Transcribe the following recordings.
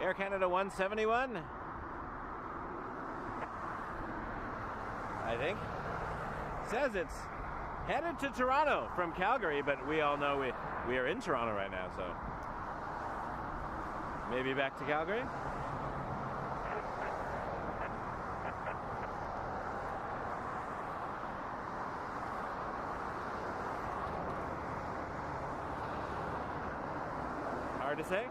Air Canada 171. I think. Says it's headed to Toronto from Calgary, but we all know we are in Toronto right now, so maybe back to Calgary. Hard to say.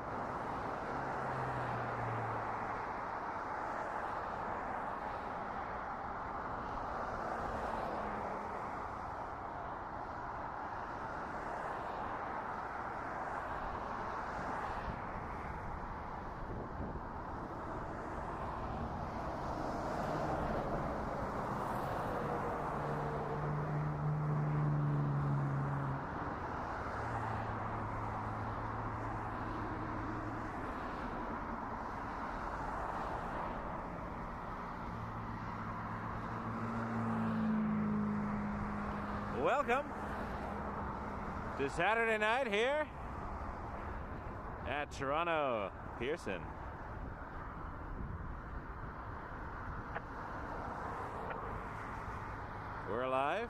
Welcome to Saturday night here at Toronto Pearson. We're alive.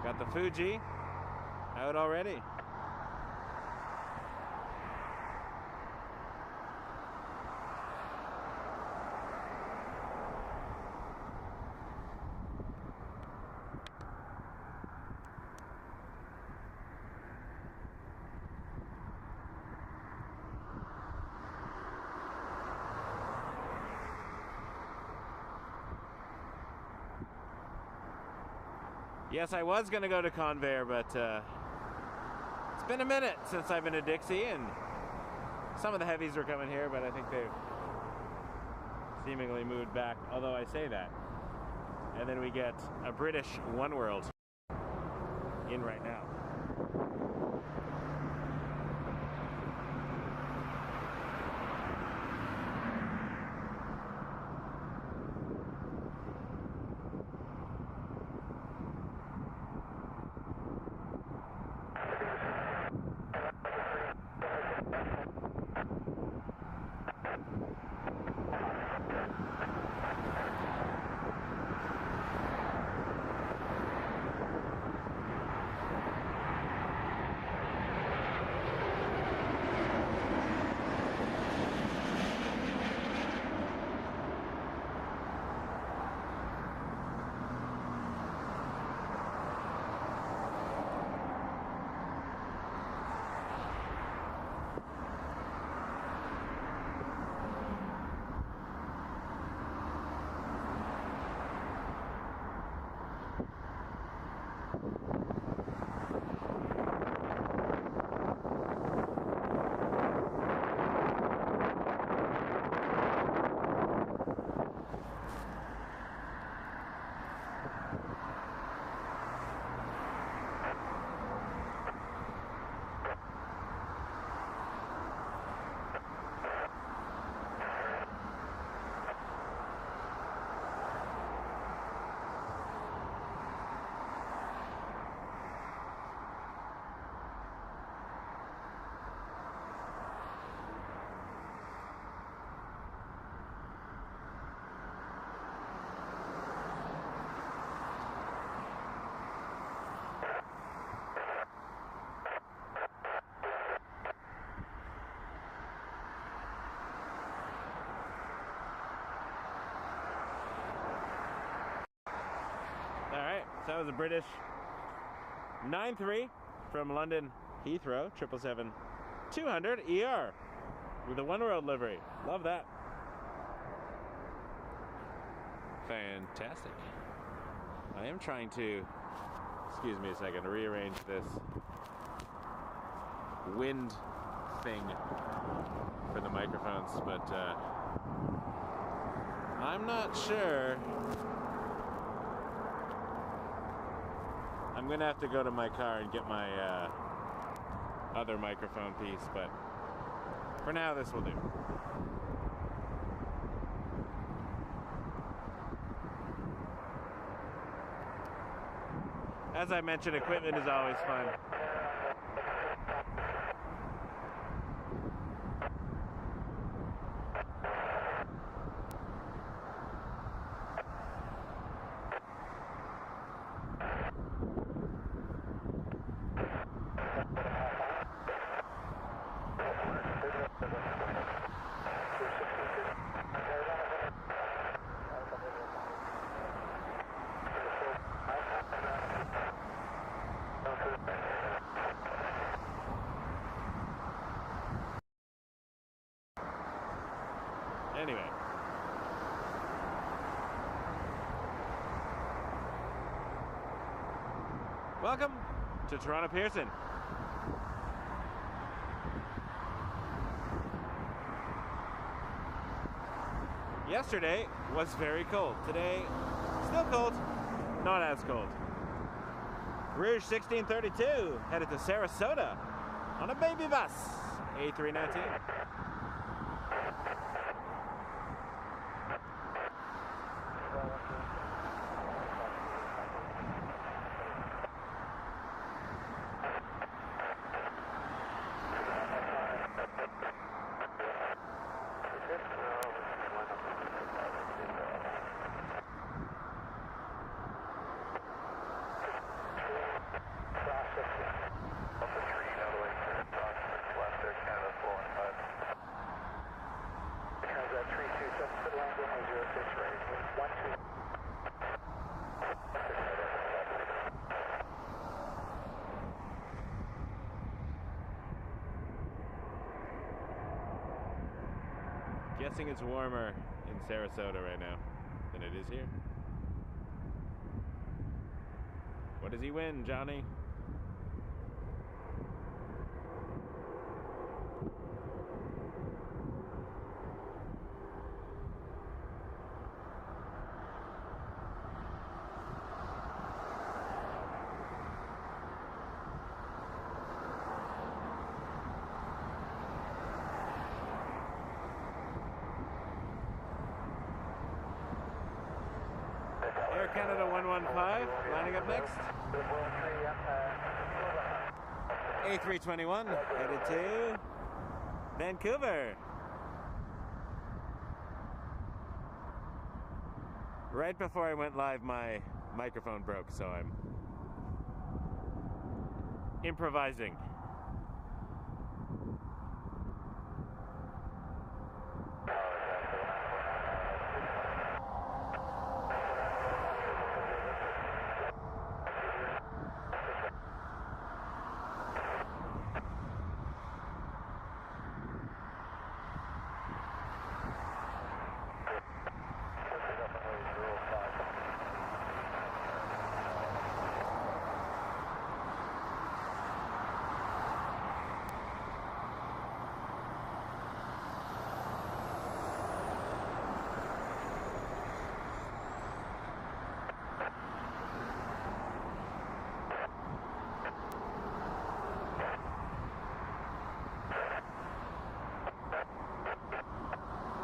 Got the Fuji out already. Yes, I was going to go to Convair, but it's been a minute since I've been to Dixie, and some of the heavies were coming here, but I think they've seemingly moved back, although I say that. And then we get a British One World in right now. So that was a British 9-3 from London Heathrow, 777-200 ER with a One World livery. Love that. Fantastic. I am trying to, excuse me a second, rearrange this wind thing for the microphones, but I'm not sure. I'm gonna have to go to my car and get my other microphone piece, but for now this will do. As I mentioned, equipment is always fun. Anyway. Welcome to Toronto Pearson. Yesterday was very cold. Today, still cold, not as cold. Rouge 1632 headed to Sarasota on a baby bus, A319. Guessing it's warmer in Sarasota right now than it is here. What does he win, Johnny? Air Canada 115, lining up next. A321, headed to Vancouver. Right before I went live, my microphone broke, so I'm improvising.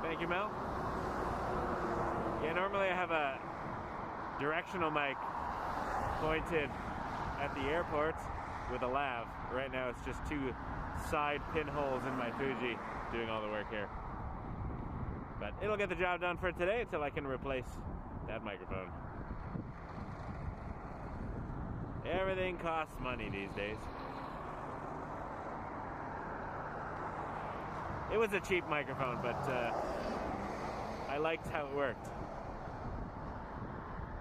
Thank you, Mel. Yeah, normally I have a directional mic pointed at the airport with a lav. Right now it's just two side pinholes in my Fuji doing all the work here. But it'll get the job done for today until I can replace that microphone. Everything costs money these days. It was a cheap microphone, but I liked how it worked.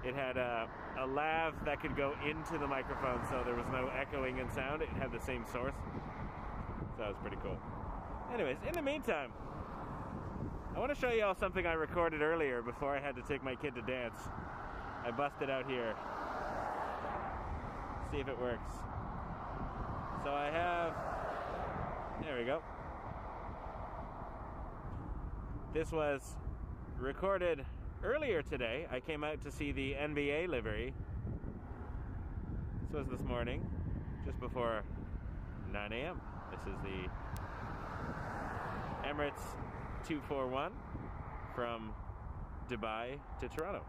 It had a lav that could go into the microphone, so there was no echoing in sound. It had the same source. So that was pretty cool. Anyways, in the meantime, I want to show you all something I recorded earlier before I had to take my kid to dance. I busted out here. See if it works. So I have... There we go. This was recorded earlier today. I came out to see the NBA livery. This was this morning, just before 9 a.m. This is the Emirates 241 from Dubai to Toronto.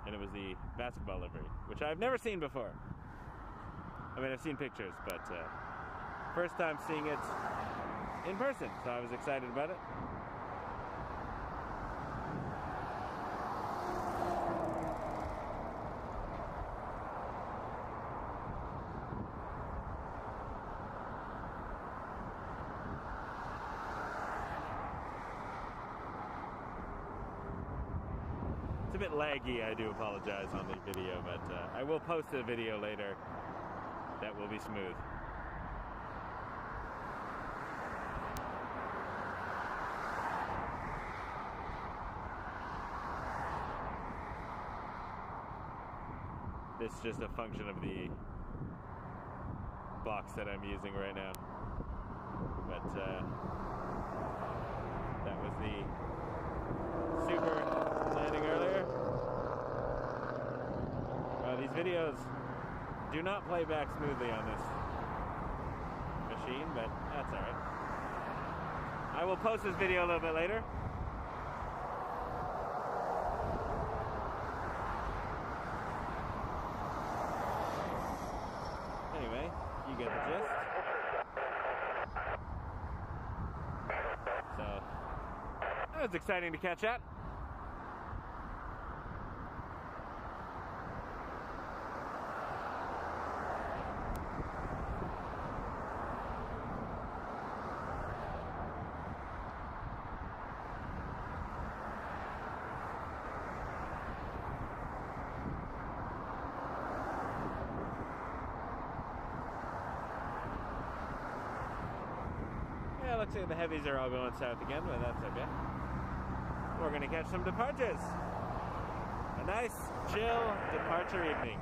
And it was the basketball livery, which I've never seen before. I mean, I've seen pictures, but first time seeing it in person, so I was excited about it. It's a bit laggy, I do apologize on the video, but I will post a video later that will be smooth. just a function of the box that I'm using right now. But that was the super landing earlier. These videos do not play back smoothly on this machine, but that's alright. I will post this video a little bit later. Anyway, you get the gist. So, that was exciting to catch at. Yeah, looks like the heavies are all going south again, but that's okay. We're going to catch some departures. A nice, chill departure evening.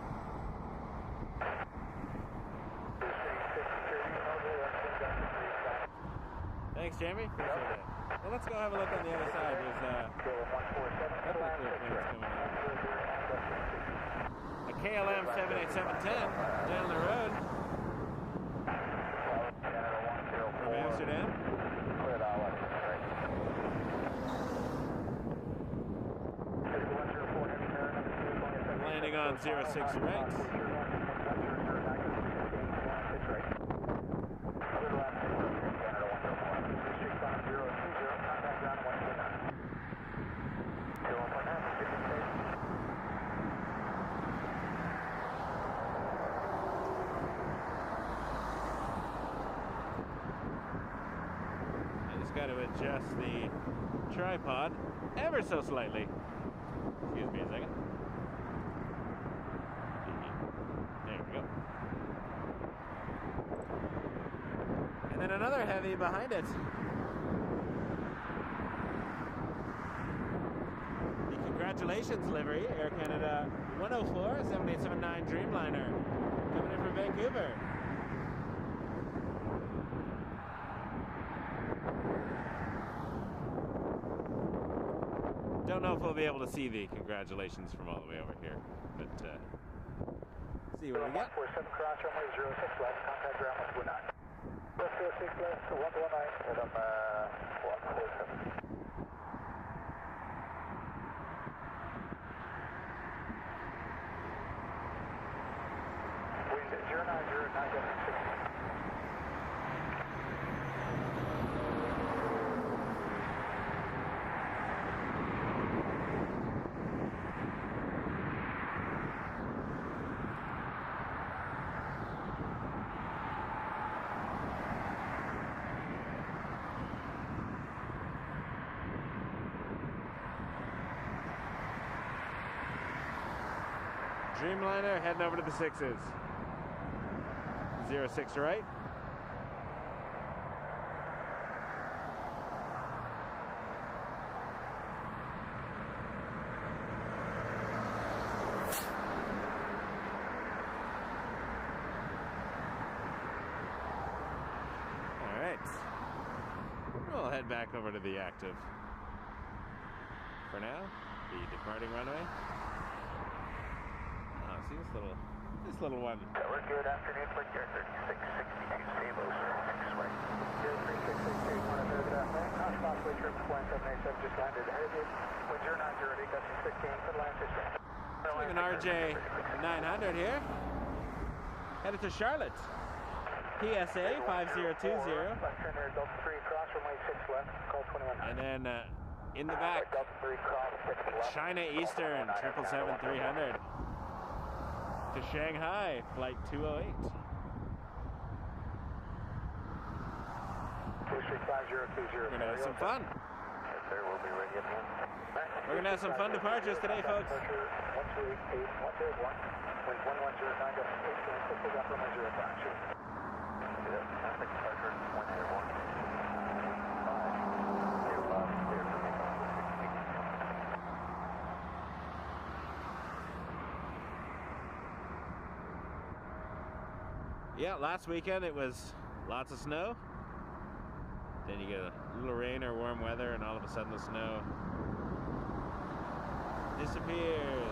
Thanks, Jamie. Appreciate it. Well, let's go have a look on the other side. There's a couple of clear planes coming in. A KLM 78710 down the road. From Amsterdam. Landing on 06 right. Got to adjust the tripod ever so slightly. Excuse me a second. There we go. And then another heavy behind it. The congratulations livery, Air Canada 104 7879 Dreamliner, coming in from Vancouver. Don't know if we'll be able to see the congratulations from all the way over here, but see what we got. 147 cross runway 06 left, contact ground 129. 06 left, 119, and I'm 147. Wind 090, 960. Dreamliner heading over to the 6s. 06 right. Alright. We'll head back over to the active for now. The departing runway. See this little one. We're good afternoon, but you're 3662 stable, sir. Next way. 3662, one of those afternoon. Not possibly trip 1787 just landed ahead of you. Wind 090, got some 16, good land system. Like an RJ 900 here. Headed to Charlotte. PSA 5020. Left turn there, Delta 3 cross runway 6 left, call 2100. And then in the back, Delta 3 cross 6 left. China Eastern 777-300. To Shanghai, flight 208. We're gonna have some fun. Yes, sir, we'll be ready at the end. We're gonna have some fun departures today, folks. 128, 101, wind 1109, got 18, 6 got runway 05. Traffic departure 101. Yeah, last weekend it was lots of snow. Then you get a little rain or warm weather, and all of a sudden the snow disappears.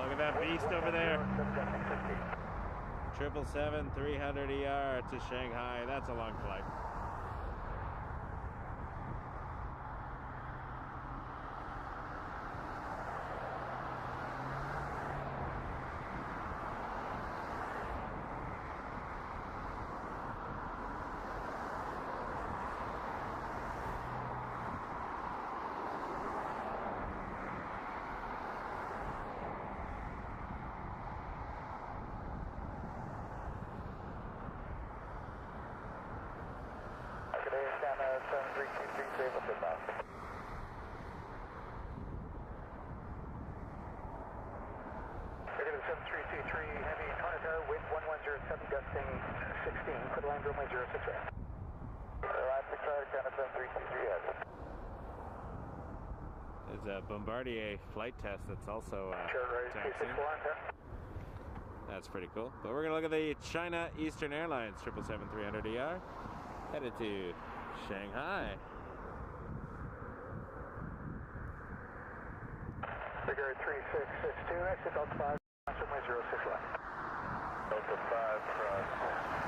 Look at that beast over there. 777 300 ER to Shanghai. That's a long flight. There's a Bombardier flight test that's also taxiing. That's pretty cool. But we're going to look at the China Eastern Airlines 777 300 ER headed to Shanghai. Figure 3662, exit Delta 5, runway 06 left. Delta 5 cross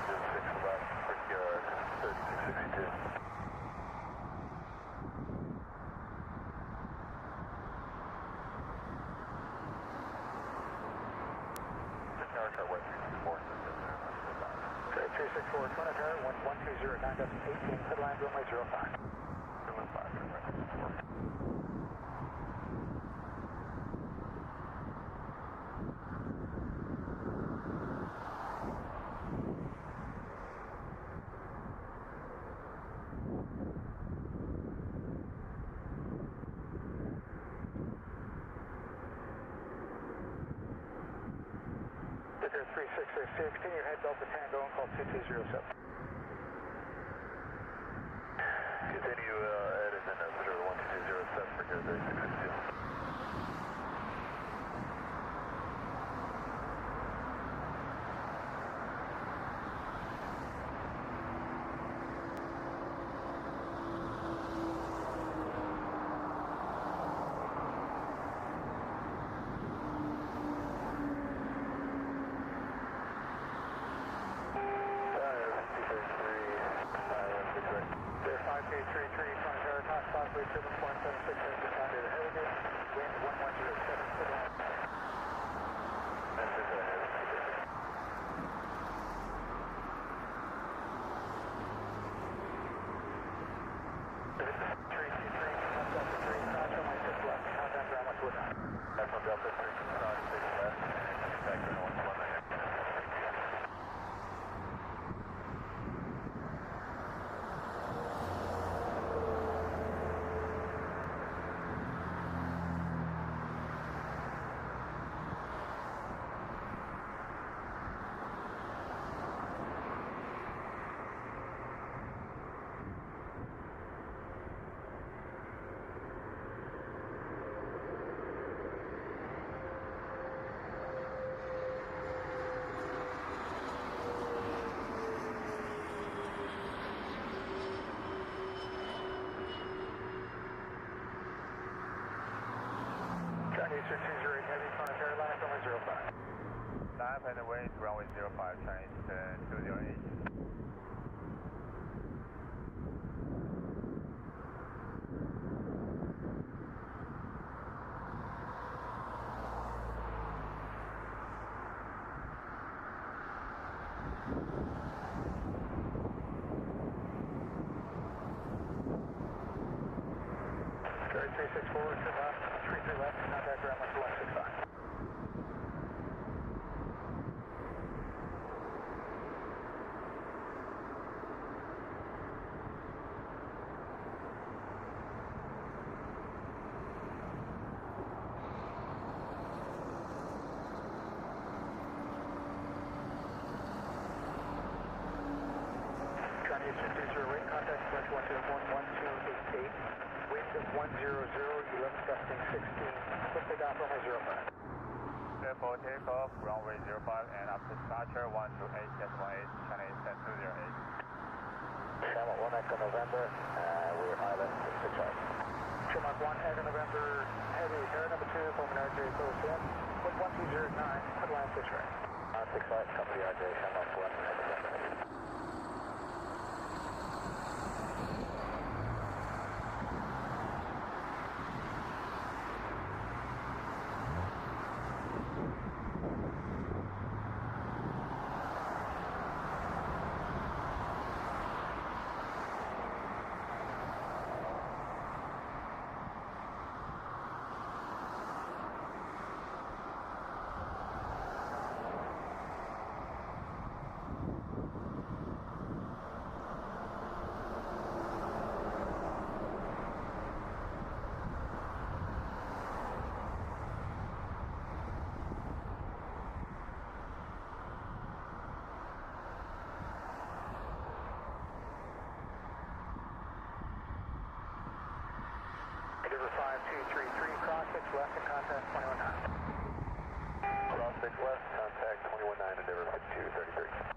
06 left, figure 3662. Okay, 364, Twin Tower, 11209.18, headline runway 05. Figure 3666, continue head Delta Tango and call 2207. Continue at and then 1207, figure 3662. Eastern 208 Heavy, Toronto Airlines, runway 05. 9 and away to runway 05, Chinese 208. 364, turn left, 33 left, contact ground 12165. Contact approach 121-1288, wind 100, 11 gusting 16, quick takeoff runway 05. Therefore, takeoff, runway 05, and after departure 128.18, Chinese 10208. Shamrock 1 Echo November, we're island 6 Shamrock 1 Echo November, heavy, air number 2, Pullman RJ, close in, wind 1209, headline 6 right. 6 company RJ, Shamrock 1 Echo November, heavy. River 5233, cross 6 left and contact 219. Cross 6 left, contact 219 and River 5233.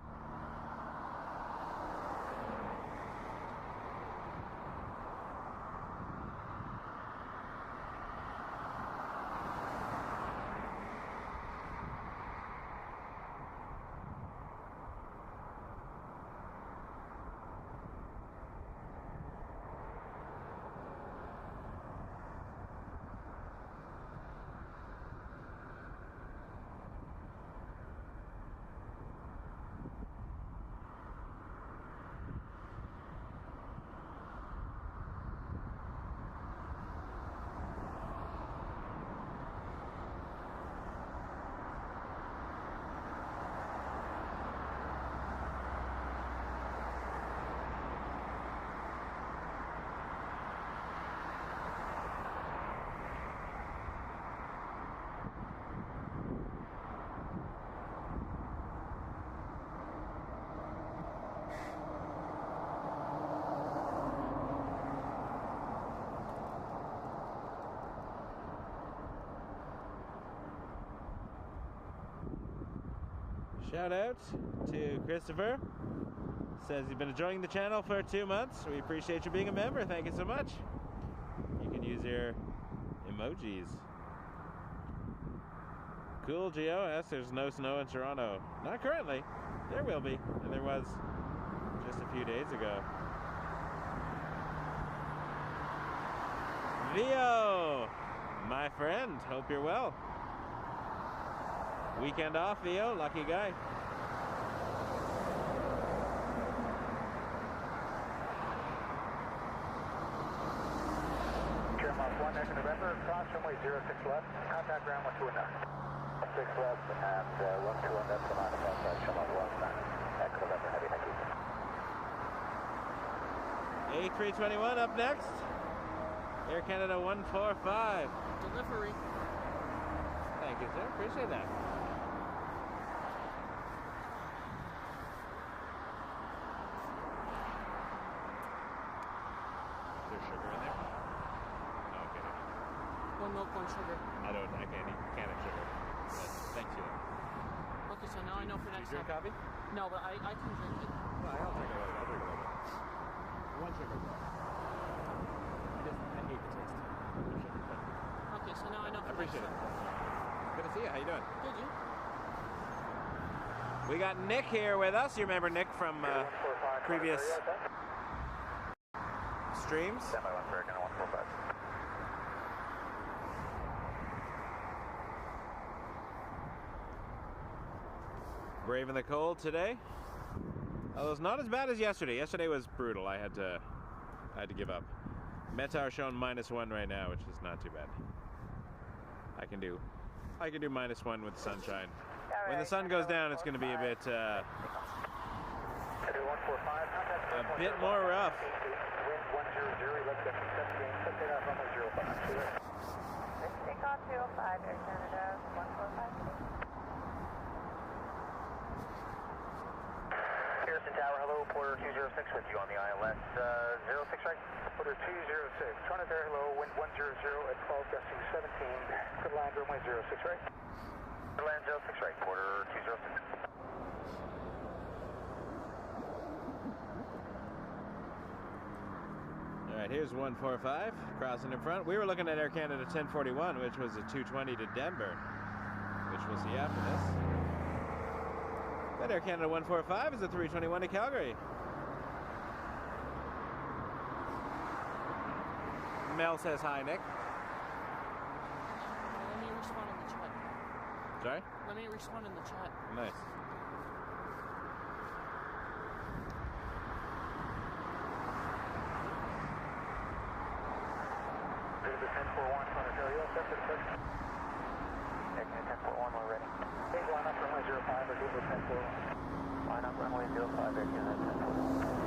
Shout out to Christopher. Says he's been enjoying the channel for 2 months. We appreciate you being a member. Thank you so much. You can use your emojis. Cool Geo asks, there's no snow in Toronto. Not currently. There will be. And there was just a few days ago. Theo, my friend, hope you're well. Weekend off, Theo, lucky guy. Shamrock 1 Echo November, cross runway 06 left, contact ground 129. 6 left and 121, that's the line of outside Shamrock 1 Echo November, heavy, thank you. A321 up next. Air Canada 145. Delivery. Thank you, sir. Appreciate that. Is there sugar in there? No, okay. One milk, one sugar. I can't have sugar. But thank you. Okay, so now I know for next Do you drink time. coffee? No, but I can drink it. No, I'll drink a little bit. One sugar. I hate the taste of sugar. But Okay, so now I know I for next appreciate it. time. Good to see you. How you doing? Did you? We got Nick here with us. You remember Nick from previous streams? Standby 1 American 145. Braving the cold today. Although it's not as bad as yesterday. Yesterday was brutal. I had to give up. Metar showing -1 right now, which is not too bad. I can do -1 with sunshine. When the sun goes down, it's going to be a bit more rough. Wind 100, left at 17, set it up on 05. Takeoff 205, Air Canada 145. Pearson Tower, hello, Porter 206 with you on the ILS 06 right. Porter 206, Toronto Air, hello, wind 100 at 12, gusting 17, could land runway 06 right. Could land 06 right, Porter 206. All right, here's 145 crossing in front. We were looking at Air Canada 1041, which was a 220 to Denver, which we'll see after this. But Air Canada 145 is a 321 to Calgary. Mel says hi, Nick. Let me respond in the chat. Sorry? Let me respond in the chat. Nice. The 1041, Toronto Air, you all set for the first? 1041, we're ready. Hey, line up runway 05 or Google 1041. Line up runway 05, Air Canada 1041.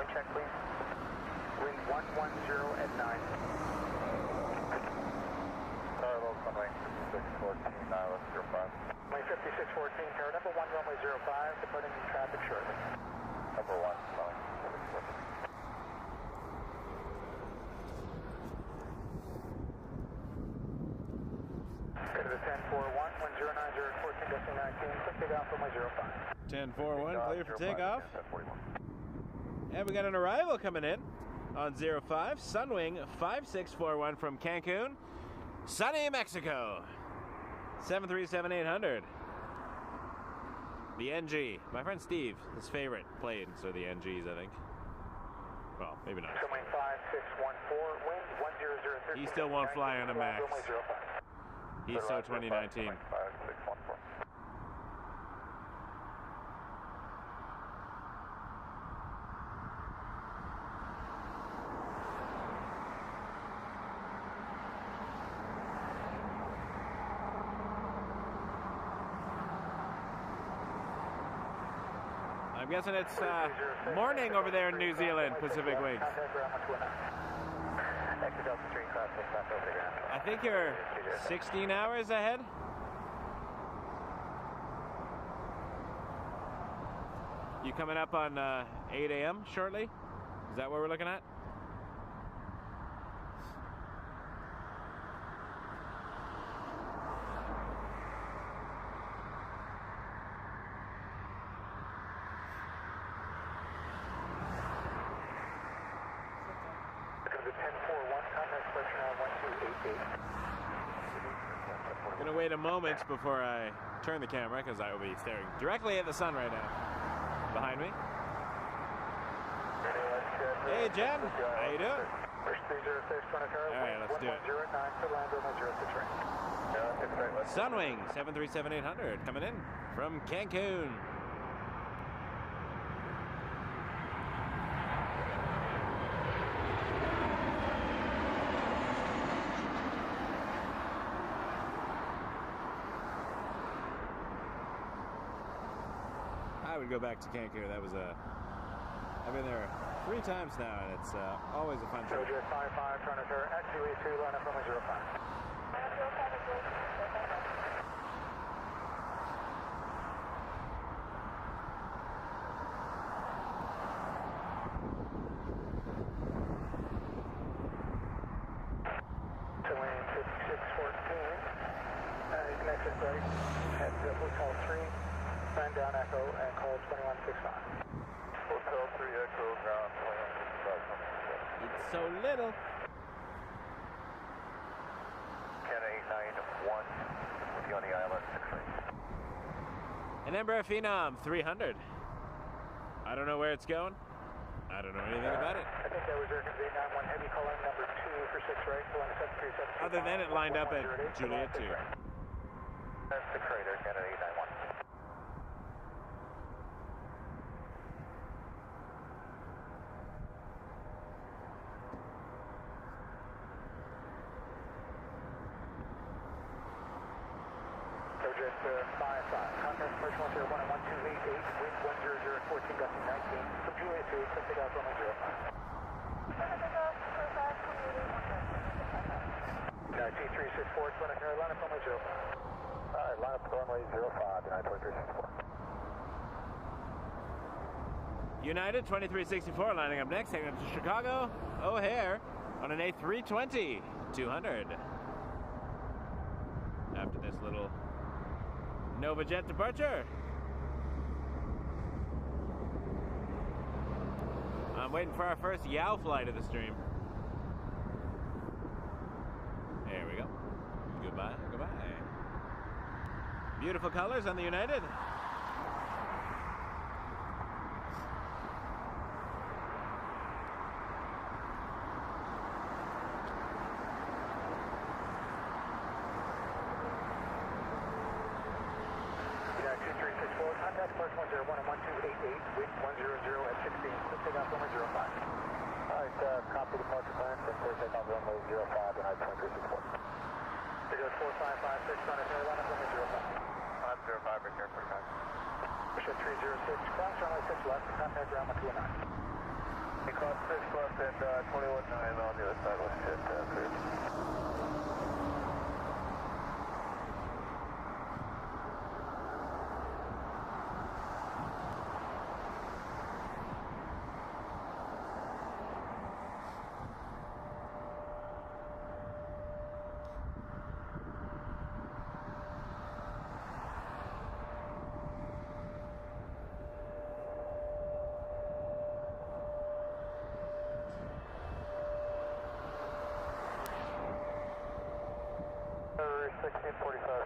Check, please. Wind 110 at 9. Carlos, runway 5614, ILS 05. Runway 5614, tower number 1, runway 05, departing traffic shortly. Number 1, runway 5614. Go to the 1041, 1090, 14, gusting 19, quick takeoff runway 05. 1041, clear for takeoff. 1041. And we got an arrival coming in on 05, Sunwing 5641 from Cancun, sunny Mexico. 737-800. The NG. My friend Steve, his favorite planes are the NGs, I think. Well, maybe not. Sunwing 5614, wind 100. He still won't fly on a MAX. Runway 05. He's so 2019. 5614. I'm guessing it's morning over there in New Zealand, Pacific Wings. I think you're 16 hours ahead. You coming up on 8 a.m. shortly? Is that what we're looking at? I'm gonna wait a moment before I turn the camera because I will be staring directly at the sun right now. Behind me. Hey Jen, how you doing? Alright, let's do it. Sunwing 737-800 coming in from Cancun. I would go back to Cancun. That was I've been there 3 times now, and it's always a fun trip. Roger, 55, Toronto Pearson, XUE2, line up runway 05. Lane 5614, exit right, head to Hotel 3, sign down Echo, and call 2165. Hotel 3 Echo, ground 2165. It's so little. Canada with you on the ILS 6 right. An Embraer Phenom 300. I don't know where it's going. I don't know anything about it. I think that was Air Canada 891 Heavy calling number 2 for 6 right, flying 737. Other than it lined up at Juliet 2. That's 6 right, Air Canada 891. Jet 55. Contact approach 101 and 1288, wind 100 at 14, gusting 19. From Juliet 2, set take off runway 05. T364, it's running here, line up runway 05. Alright, line up runway 05, United 2364. United 2364 lining up next, heading up to Chicago O'Hare on an A320 200. After this little NovaJet departure. I'm waiting for our first YOW flight of the stream. There we go. Goodbye, goodbye. Beautiful colors on the United. Contact approach 101 and 1288, wind 100 at 16, quick takeoff runway 05. Alright, copy departure plan, then clear takeoff runway 05, United 2364. Figure 4556, on a hair line up runway 05. 505, return for time. Push at 306, cross runway 6 left, contact ground 129. We cross 6 left and 21.9 on the other side, let's hit clear.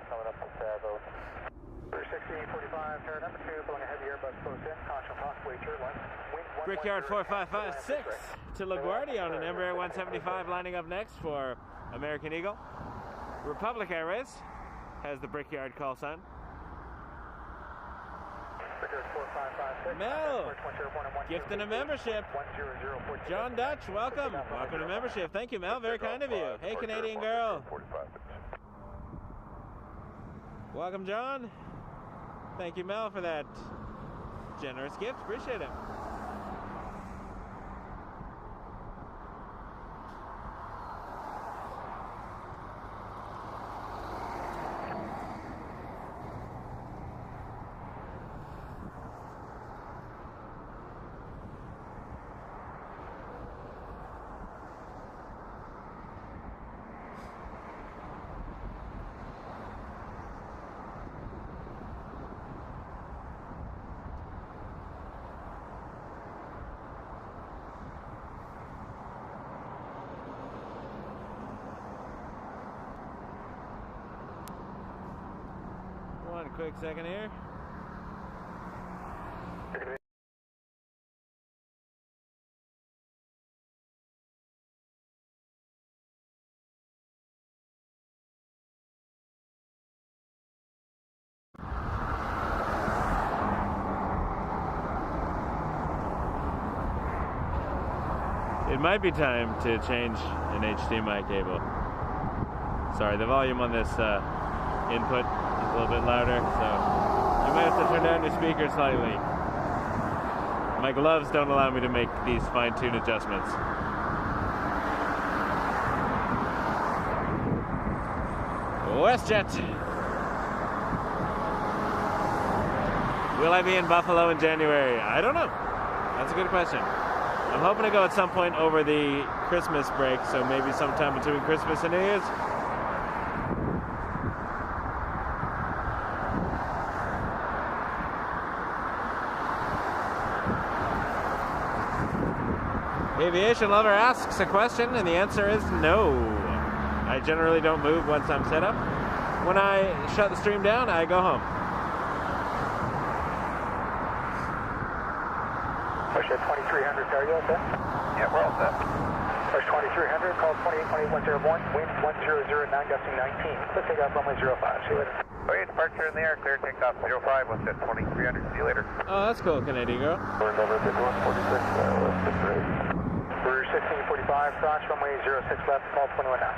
Coming up to Savo. 1645, turn number 2, blowing a heavy Airbus close in, caution possibly turbulence. Brickyard 4556 to LaGuardia on an Embraer 175 lining up next for American Eagle. Republic Airways has the Brickyard call sign. Mel, gifting a membership. John Dutch, welcome. Welcome to membership. Thank you, Mel. Very kind of you. Hey, Canadian girl. Welcome, John. Thank you, Mel, for that generous gift. Appreciate it. One quick second here. It might be time to change an HDMI cable. Sorry, the volume on this input is a little bit louder, so you might have to turn down your speaker slightly. My gloves don't allow me to make these fine-tune adjustments. WestJet. Will I be in Buffalo in January? I don't know. That's a good question. I'm hoping to go at some point over the Christmas break, so maybe sometime between Christmas and New Year's. Aviation lover asks a question, and the answer is no. I generally don't move once I'm set up. when I shut the stream down, I go home. Push at 2300, are you all set? Yeah, we're all set. Push 2300, call 2828-101, wind 1009, gusting 19. Let's take off runway 05, see you later. Okay, departure in the air, clear takeoff 05, what's at 2300, see you later. Oh, that's cool, Canadian girl. We're over at 146, we're 1645, cross runway 06 left, call 21 now.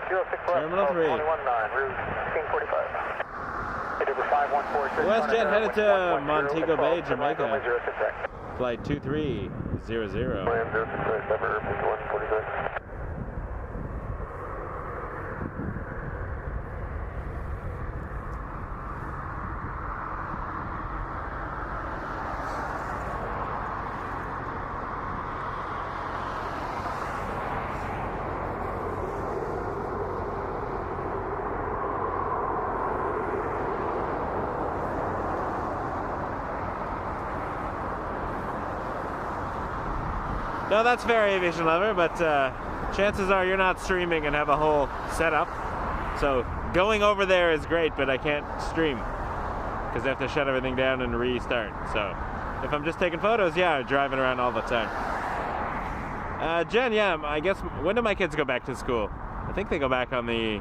06 left, Terminal call 3. 21 9, route 1645. Hit over 5146. WestJet headed to Montego Bay, Jamaica. Runway 06 right. Flight 2300. Land 06 right, number 5146. No, that's fair, Aviation Lover, but chances are you're not streaming and have a whole setup. So going over there is great, but I can't stream because I have to shut everything down and restart. So if I'm just taking photos, yeah, I'm driving around all the time. Jen, yeah, I guess, when do my kids go back to school? I think they go back on the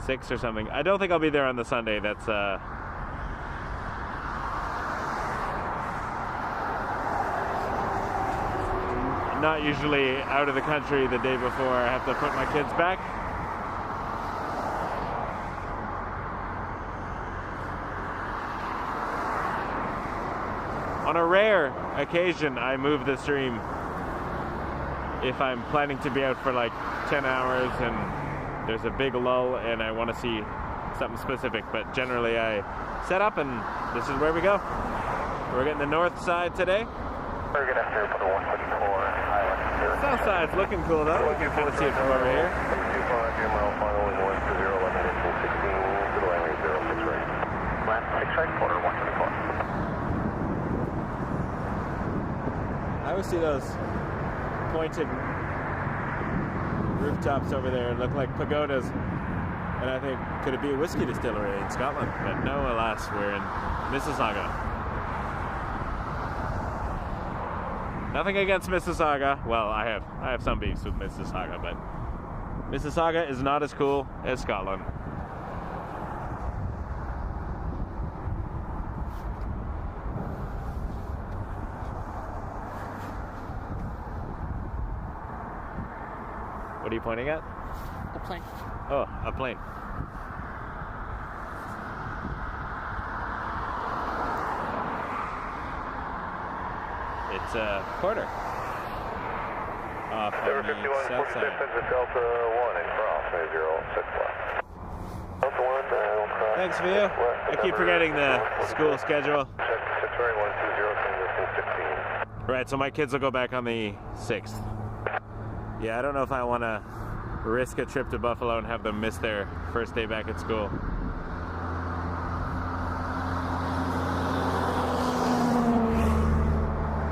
6th or something. I don't think I'll be there on the Sunday. That's not usually out of the country the day before I have to put my kids back. On a rare occasion, I move the stream if I'm planning to be out for like 10 hours and there's a big lull and I want to see something specific, but generally I set up and this is where we go. We're getting the north side today. We're going to have to put a 124 island. South side's looking cool though. You can kind of see it from over here. 25, mile final, 120, 11, 16, to the landing 06 right. Land 6 right, quarter 124. I always see those pointed rooftops over there and look like pagodas. And I think, could it be a whiskey distillery in Scotland? But no, alas, we're in Mississauga. Nothing against Mississauga. Well, I have some beefs with Mississauga, but Mississauga is not as cool as Scotland. What are you pointing at? The plane. Oh, a plane. It's a quarter. Off on the south side. Delta 1 and cross, 06 left. Delta 1, cross. Thanks, Vio. I keep forgetting the school schedule. 6 right, 120, 16. Right, so my kids will go back on the 6th. Yeah, I don't know if I want to risk a trip to Buffalo and have them miss their first day back at school.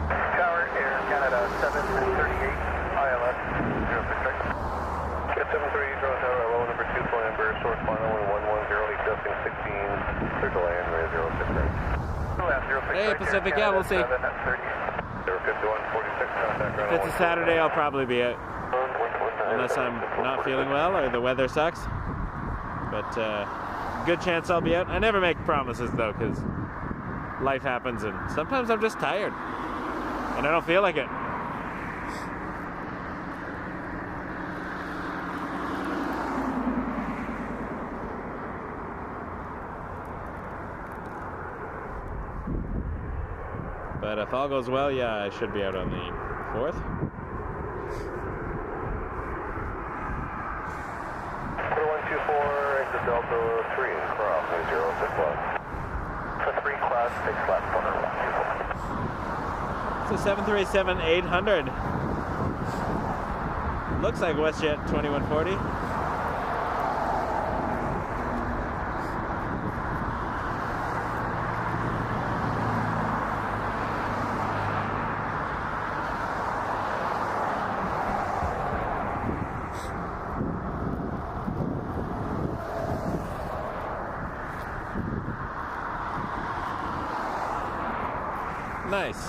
Tower, Air Canada 738, ILS 06 right. Get 738, draw tower, low number 2, flying Embraer, source final, 110, adjusting 16, clear to land, 06 right. Hey, Pacific, yeah, we'll see. If it's a Saturday, I'll probably be out. Unless I'm not feeling well or the weather sucks. But good chance I'll be out. I never make promises though, because life happens and sometimes I'm just tired. And I don't feel like it. But if all goes well, yeah, I should be out on the 4th. Exit Delta 3 and cross 06 left. For 3 class 6 left, corner 124. It's a 737-800. Looks like WestJet 2140. Nice.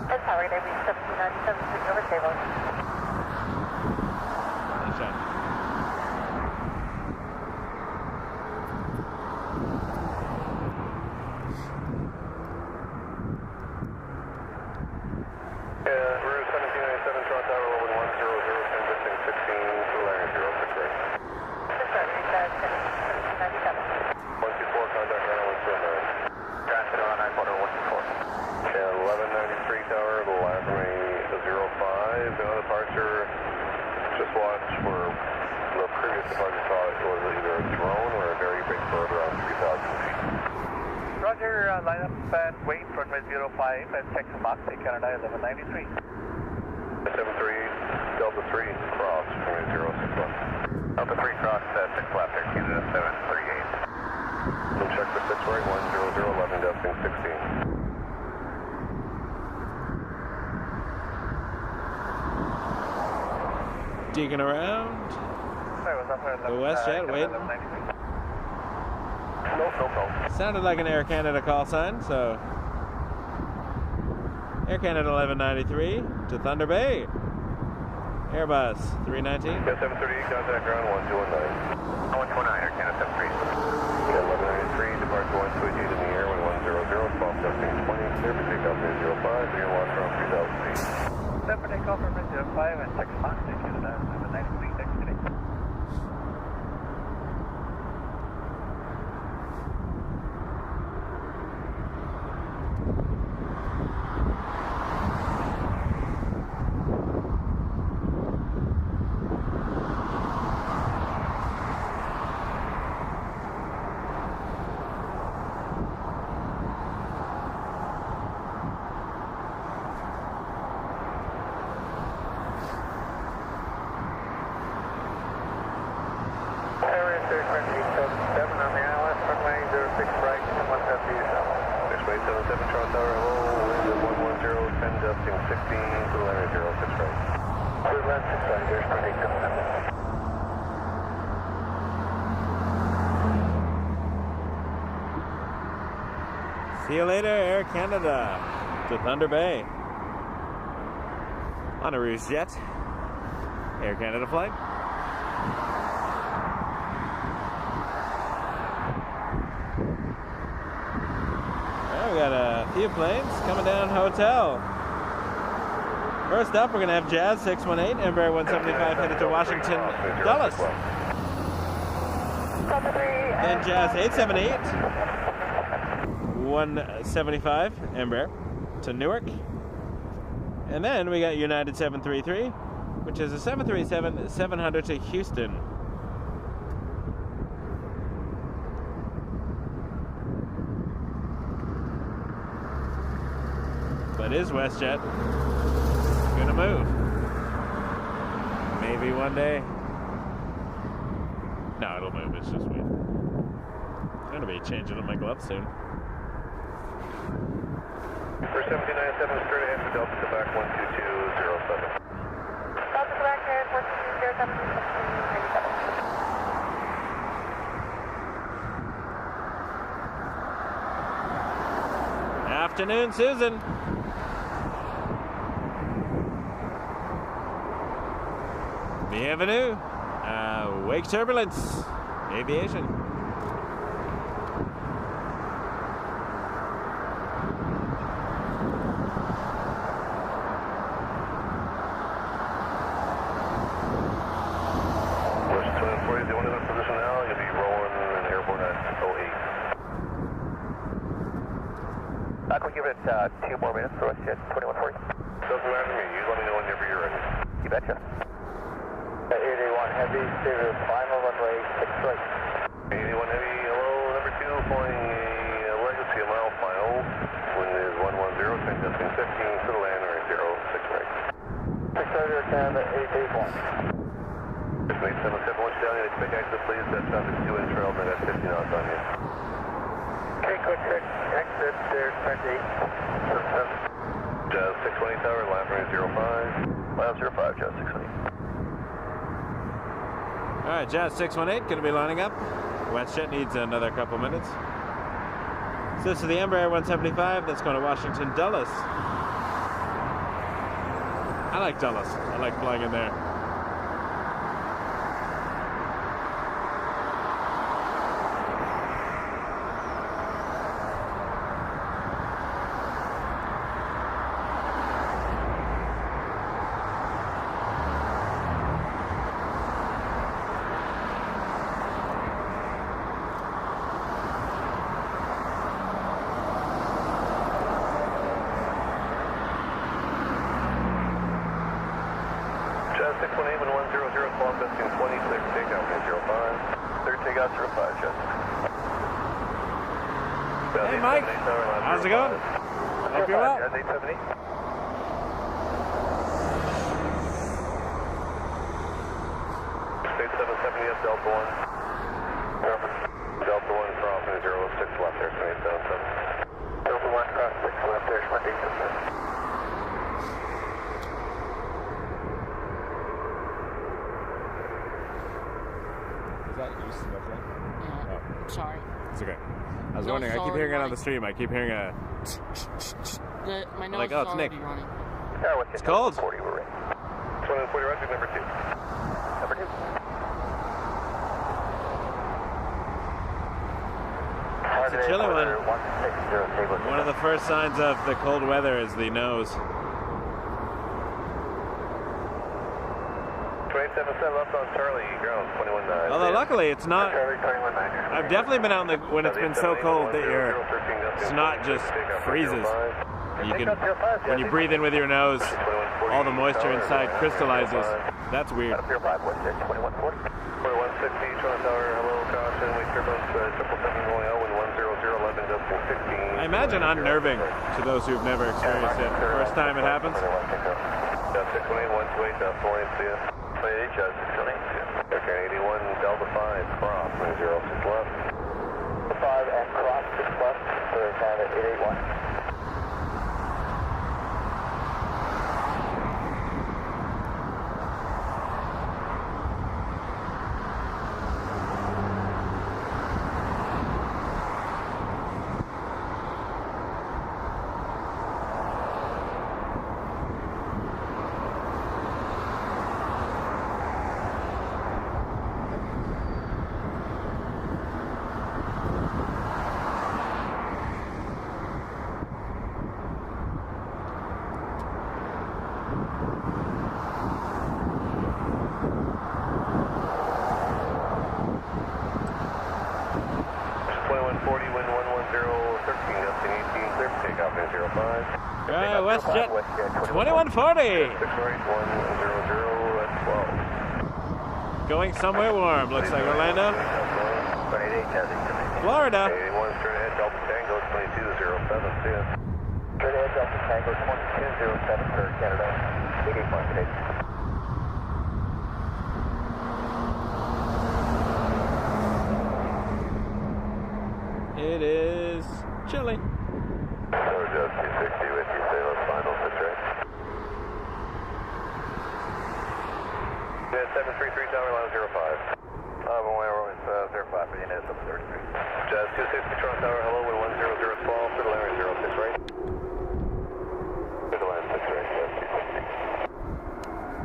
That's how we're going to be 1797 over table. Nice shot. We're 1797 Toronto Tower, 1110, 10, 16, to landing 06 right. This is 1797. 124, contact ground 129. Transit on I-quarter 124. And 1193 Tower, the last range is 05. No departure, just watch for the previous departure thought it was either a drone or a very big bird around 3,000 feet. Roger, line up and wait for runway 05 and check the box, take Canada 1193. 73 Delta 3 cross, runway 061. Delta 3 cross, 6 left, Air Canada 738. And check for 6 right, 10011, desking 16. Digging around. Sorry, was up for The WestJet, wait. No. Sounded like an Air Canada call sign, so Air Canada 1193 to Thunder Bay. Airbus 319. Yeah, 738, contact ground 1219. 129, Air Canada 73. Yeah, 1193, departure 128 in the air, 100, spot desking 20, clear for takeoff at 05, so you're watch around 3,000 feet. Step for takeoff from 05 and check the box, take Canada 1193, next today. See you later, Air Canada to Thunder Bay. On a Rouge jet, Air Canada flight. Well, we got a few planes coming down hotel. First up, we're going to have Jazz 618, Embraer 175 headed to Washington, Dulles. Then Jazz 878, 175 Embraer to Newark. And then we got United 733, which is a 737-700 to Houston. But is WestJet gonna move? Maybe one day. No, it'll move. It's just weird. I'm gonna be changing up my gloves soon. For 1797, straight ahead to Delta, Quebec 12207. Delta Quebec, Air 12207. Afternoon, Susan. Bienvenue. Wake turbulence. Aviation. Can we give it 2 more minutes for us at 2140? Doesn't matter to me. You let me know whenever you're ready. You betcha. 81 Heavy, clear to final runway 6 right. 81 Heavy, hello, number 2, flying a legacy a mile final. Wind is 110, tank desking 15 to the land, or 06 right. 6 right, Canada 881. Just made 771 down, you expect exit please, that's traffic 2 in trail, and that's 50 knots on you. Okay, quick check, exit, there's 28. Jazz 620 Tower, land runway 05. Mile 05, Jet 618. Alright, Jet 618 going to be lining up. WestJet needs another couple minutes. So this is the Embraer 175 that's going to Washington Dulles. I like Dulles. I like flying in there. Jet 618, 1100, clock testing 20, clear for takeoff, 05. Clear takeoff, 05, Jet. Hey Mike, how's it going? Hope you're well. Jet 870. State 770 up, Delta 1. Delta 1 crossing 06 left, there's 877. Delta 1, cross 6 left, there's 877. Is that you sniffling? Yeah. Oh. Sorry. It's okay. I was No, wondering, I keep sorry, hearing it on Mike. the stream. I keep hearing a... My nose Like, oh, is it's already Nick. running. Yeah, what's It's cold. 40, we're in. 2140, Roger, number 2. Number 2. It's a chilly one. One of the first signs of the cold weather is the nose. 277 left on Charlie, ground 219. Although luckily it's not... Charlie 219. I've definitely been out in the, when it's been so cold that your snot just freezes. You can, when you breathe in with your nose, all the moisture inside crystallizes. That's weird. Pier 5, what's it? 2140. 4160, Toronto Tower, hello, caution, wait turbulence, 777 going out, wind 100, 11, 15. I imagine unnerving to those who've never experienced it. First time it happens. 618, 128, 480, see ya. 28, 618, see ya. Okay, 81, Delta 5, cross, 06 left. 5 and cross 6 left, so they're down at 881. Alright, WestJet 2140. Going somewhere warm. Looks like Orlando. Florida. 81 straight ahead, Delta Tango 2207, see ya. Straight ahead, Delta Tango 2207 for Canada. 881 today. It is chilly. Just 260 with you, say those finals, that's right. Yeah, 733 Tower, line 05. One Rollins, 05, for Unit 733. Jazz 260 Toronto Tower, hello, wind 100 small, for the line 06 right. For the line 6 right, Jazz 260.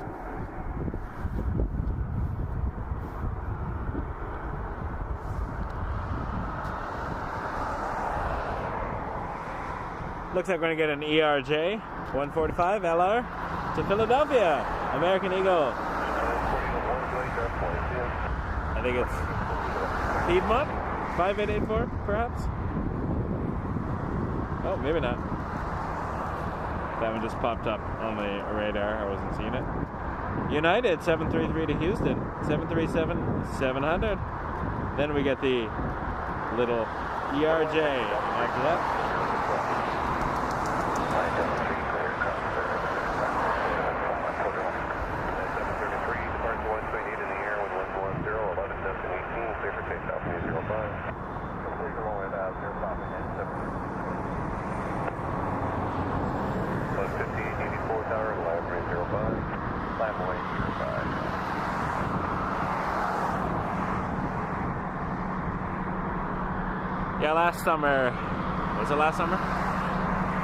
Looks like we're going to get an ERJ 145 LR to Philadelphia. American Eagle. I think it's Piedmont 5884 perhaps. Oh, maybe not. That one just popped up on the radar. I wasn't seeing it. United 733 to Houston 737-700. Then we get the little ERJ after that. Tower, line 305. Yeah, last summer, was it last summer?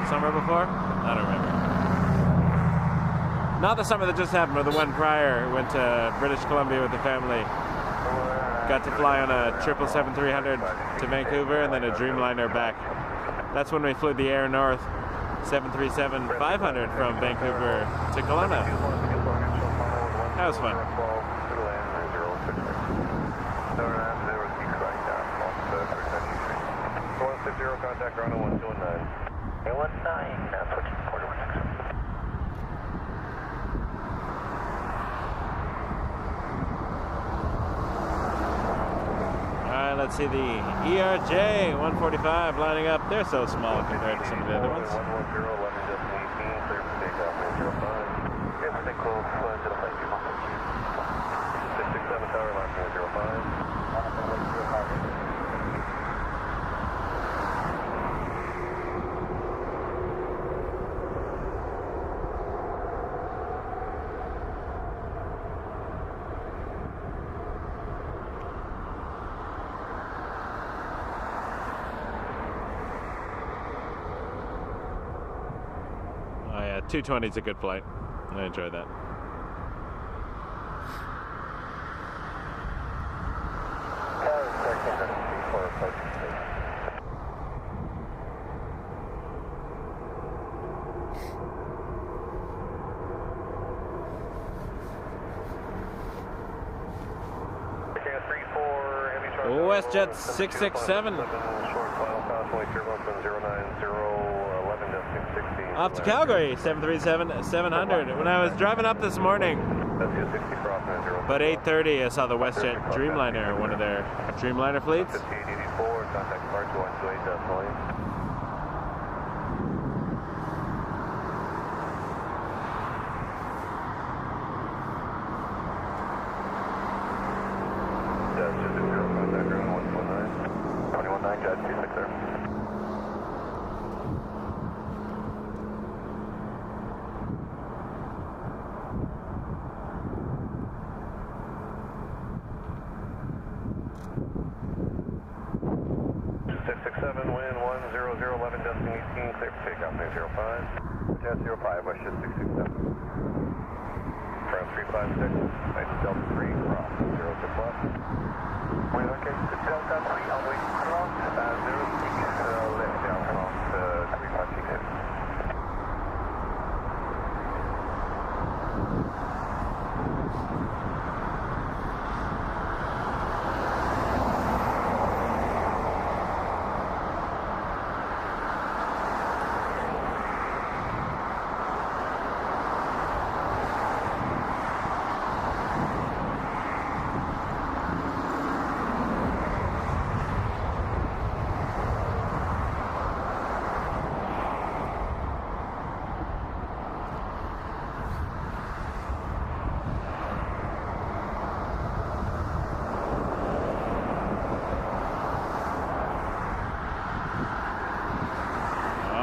Summer before? I don't remember. Not the summer that just happened, but the one prior. Went to British Columbia with the family. Got to fly on a 777-300 to Vancouver and then a Dreamliner back. That's when we flew the Air North 737-500 from Vancouver to Kelowna. That was fun. Contact ground on 129. 119, switching 4116. Alright, let's see the ERJ 145 lining up. They're so small compared to some of the other ones. 110, 11.18, clear for takeoff, 05. Yes, stay close, 667 tower, last 05. Oh yeah, 220 is a good flight. I enjoy that. WestJet 667. Off to Calgary, 737-700. When I was driving up this morning, about 8:30, I saw the WestJet Dreamliner, one of their Dreamliner fleets.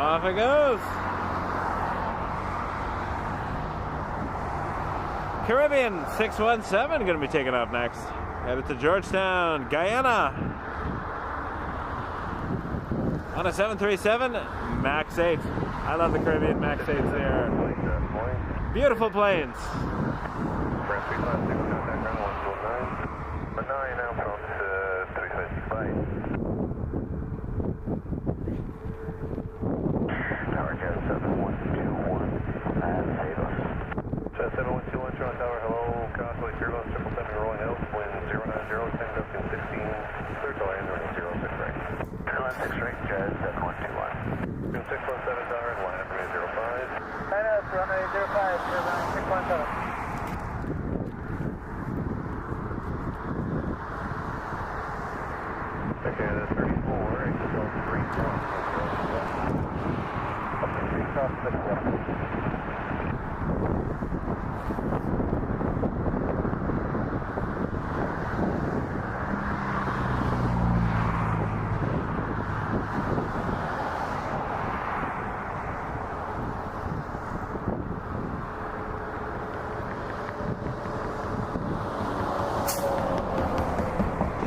Off it goes. Caribbean 617 going to be taking off next. Headed to Georgetown, Guyana. On a 737 MAX 8. I love the Caribbean MAX 8s. They are beautiful planes.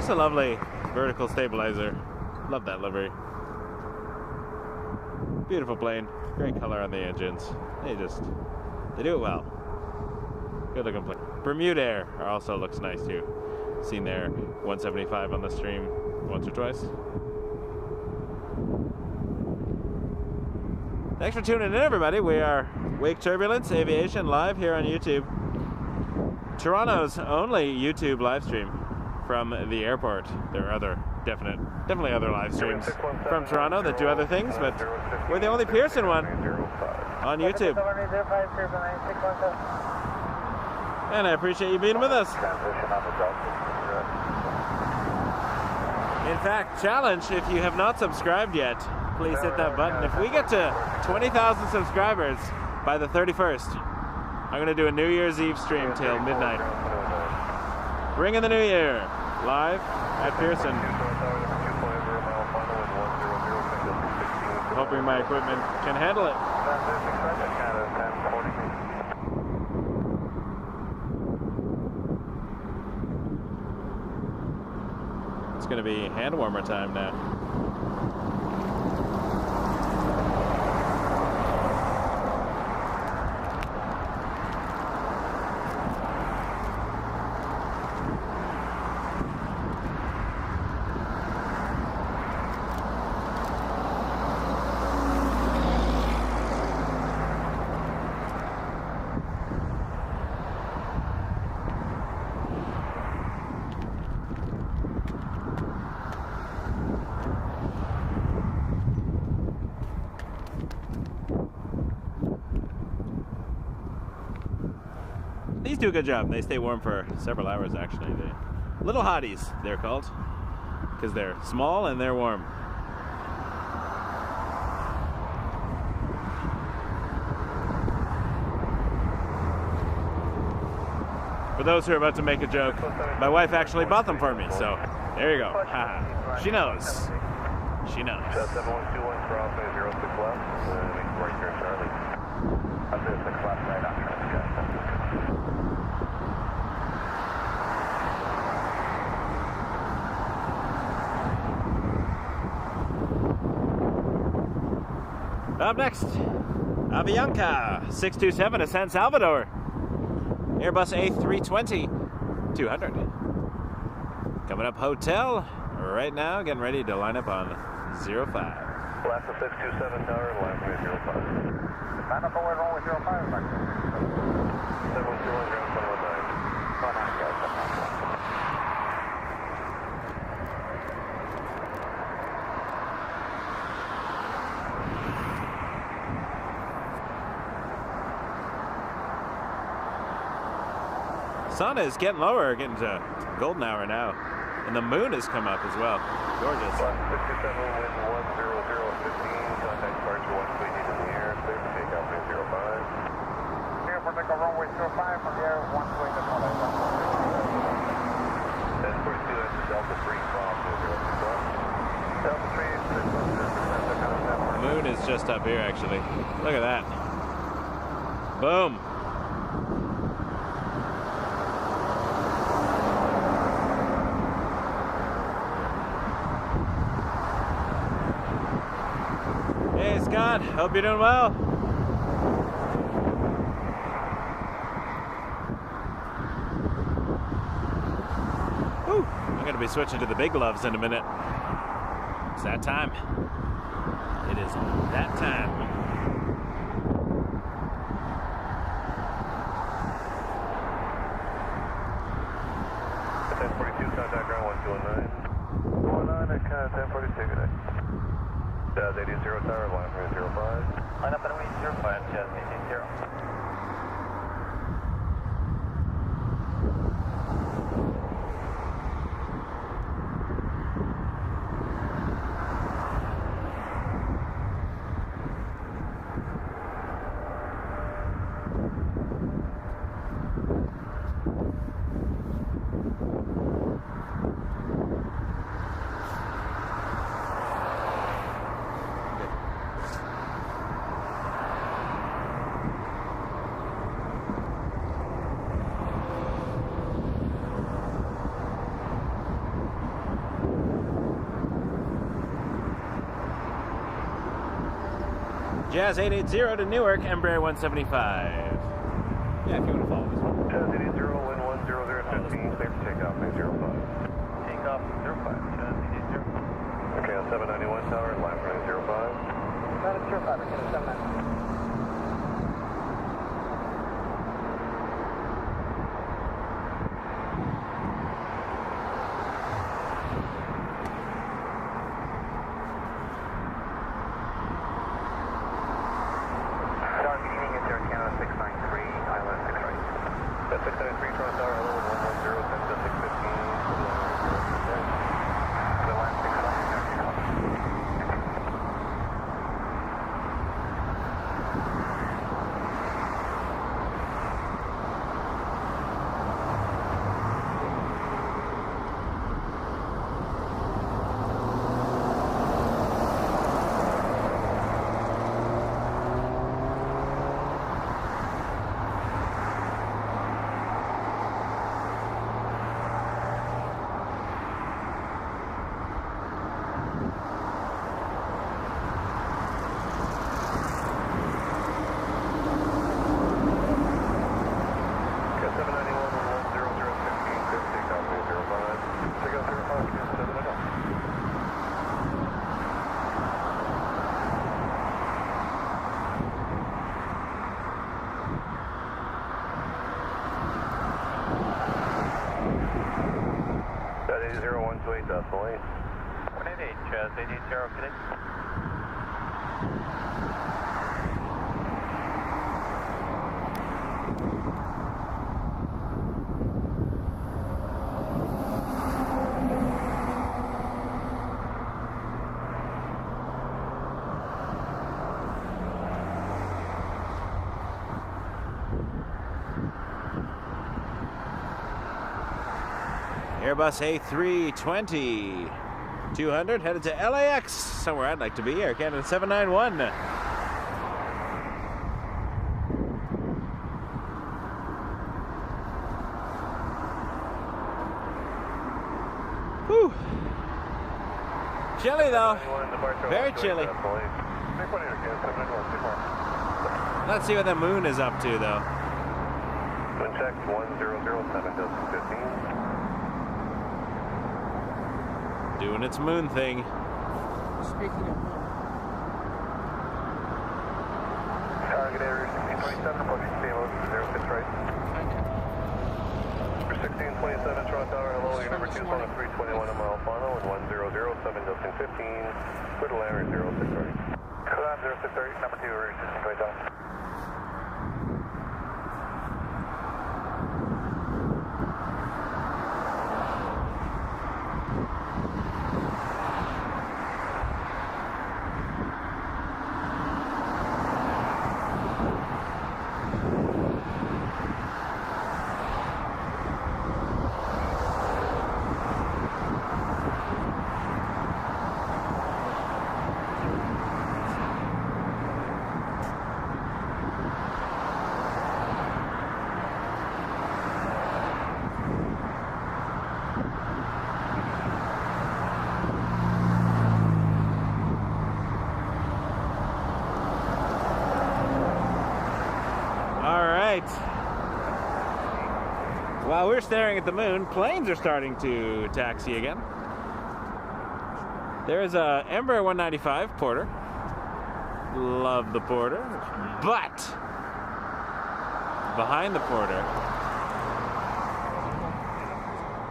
Just a lovely vertical stabilizer. Love that livery. Beautiful plane. Great color on the engines. They do it well. Good looking plane. Bermuda Air also looks nice too. Seen their 175 on the stream once or twice. Thanks for tuning in, everybody. We are Wake Turbulence Aviation live here on YouTube. Toronto's only YouTube live stream from the airport. There are definitely other live streams from Toronto that do other things, but we're the only Pearson one on YouTube. And I appreciate you being with us. In fact, challenge, if you have not subscribed yet, please hit that button. If we get to 20,000 subscribers by the 31st, I'm going to do a New Year's Eve stream till midnight. Ring in the New Year, live at Pearson. Hoping my equipment can handle it. It's going to be hand warmer time now. These do a good job. They stay warm for several hours, actually. The little hotties, they're called, because they're small and they're warm. For those who are about to make a joke, my wife actually bought them for me, so there you go. Ha. She knows. She knows. 7121 for Alpha 06 left, right here, Charlie. Alpha 06 left, right on Up next, Avianca 627 to San Salvador. Airbus A320-200. Coming up hotel right now, getting ready to line up on 05. Last 627 tower, line for 05. Line up away wrong with 05, back 721 ground 119. Sun is getting lower, getting to golden hour now. And the moon has come up as well. Gorgeous. 67 wind 10015, contact departure 1 feet in the air, clear for takeoff at 05. Clear for takeoff runway 05 from the air, 1 way to follow. 1042 into Delta 3 from 06 left. Delta 3, The moon is just up here, actually. Look at that. Boom. Hey Scott, hope you're doing well. Whew. I'm going to be switching to the big gloves in a minute. It's that time. It is that time. contact ground 1219. 19 at 1042, good day. Jazz 80 tower, line for 05. Line up at 05, Jazz 80. Jazz 880 to Newark, Embraer 175. Yeah, if you want to follow this one. Jazz 880, wind 10015, clear for takeoff, 905. Takeoff 05, Jazz 880. Okay, on 791 tower, line for 905. 905, okay, 791. Decimal 8. 188, Jazz 880, connect. Airbus A320 200 headed to LAX, somewhere I'd like to be. Air Canada 791. Whew. Chilly though. Very chilly. Let's see what the moon is up to though. Wind check 1007, 15. Doing its moon thing. Speaking of moon. Target area 1627, approaching stable 06 right. For 1627, Toronto Tower, hello, your number 2 is on a 321 a mile final with 1007, dosing 15, clear to land 06 right. Clear 06 right, number 2, reach 1627. While we're staring at the moon, planes are starting to taxi again. There's a Embraer 195 Porter. Love the Porter. But behind the Porter,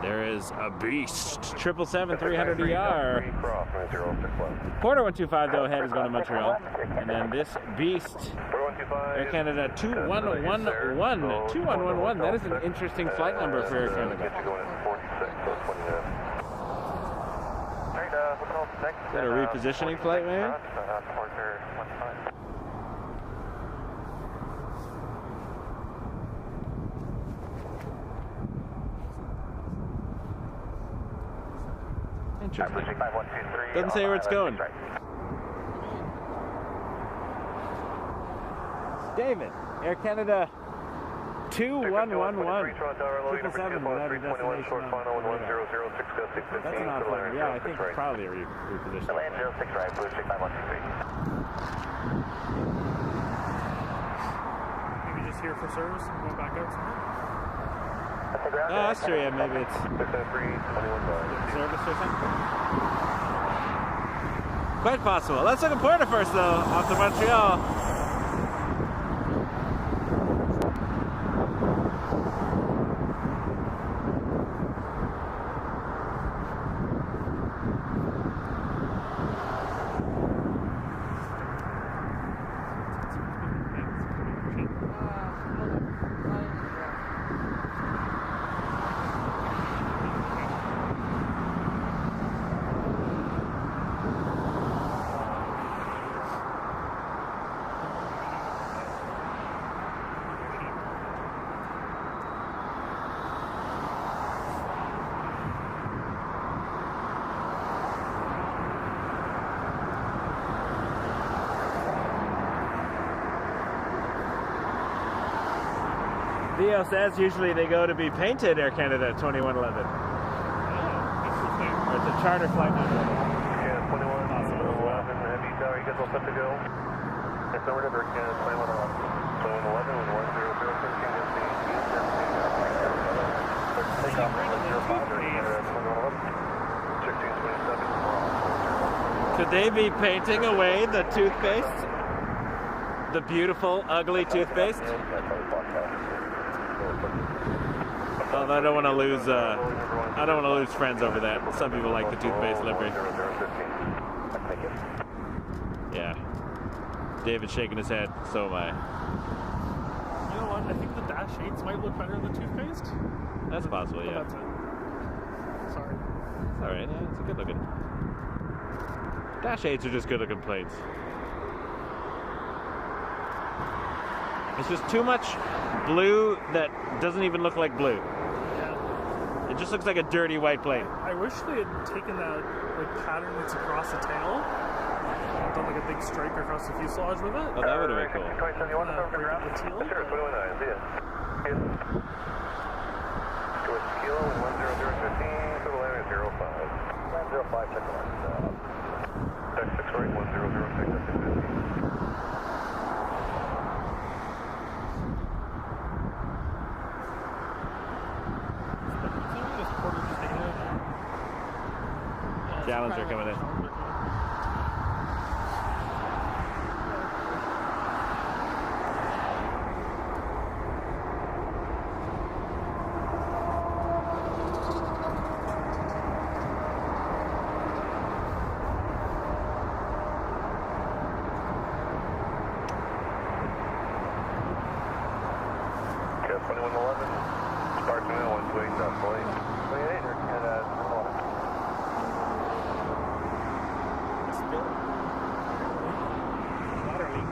there is a beast. 777 300ER. Porter 125 though ahead is going to Montreal. And then this beast, Air Canada 2111. 2111. That is an interesting flight number for Air Canada. Is that a repositioning flight, man? Interesting. Doesn't say where it's going. David, Air Canada 2111. 777 without a destination. That's an odd flight. Yeah, I think it's probably a repositioning. Land 06 right, Blue 65123. here for service and going back out somewhere. Oh, that's true, yeah, maybe it's 603, 21 miles. service or something. Quite possible. Let's look at Porter first, though, off to Montreal. Theo says usually they go to be painted Air Canada 2111. Or it's a charter flight number. Yeah, 2111, Heavy Tower, you guys all set to go? Next number to Air Canada 2111. 2111, 103, 0, 15, take off 105, Air Canada 2111. 1627. Could they be painting away the toothpaste? The beautiful, ugly toothpaste? Oh, I don't want to lose. I don't want to lose friends over that. Some people like the toothpaste livery. Yeah. David's shaking his head. So am I. You know what? I think the Dash 8s might look better than the toothpaste. That's possible. But Yeah. that's it. Sorry. It's all right. Yeah, it's a good looking. Dash 8s are just good looking planes. It's just too much blue that doesn't even look like blue. Yeah. It just looks like a dirty white plane. I wish they had taken that like pattern that's across the tail, and done like a big stripe across the fuselage with it. Oh, that would have been cool. 2071, Like the teal. sure, 219, see ya. Go with Kilo and 10015, total area 05. 905, check the line. Deck 6 right, 1006, that's 50. Challenger coming in. Okay, 2111, Spartan 128, that's lane. 28, and Water leak.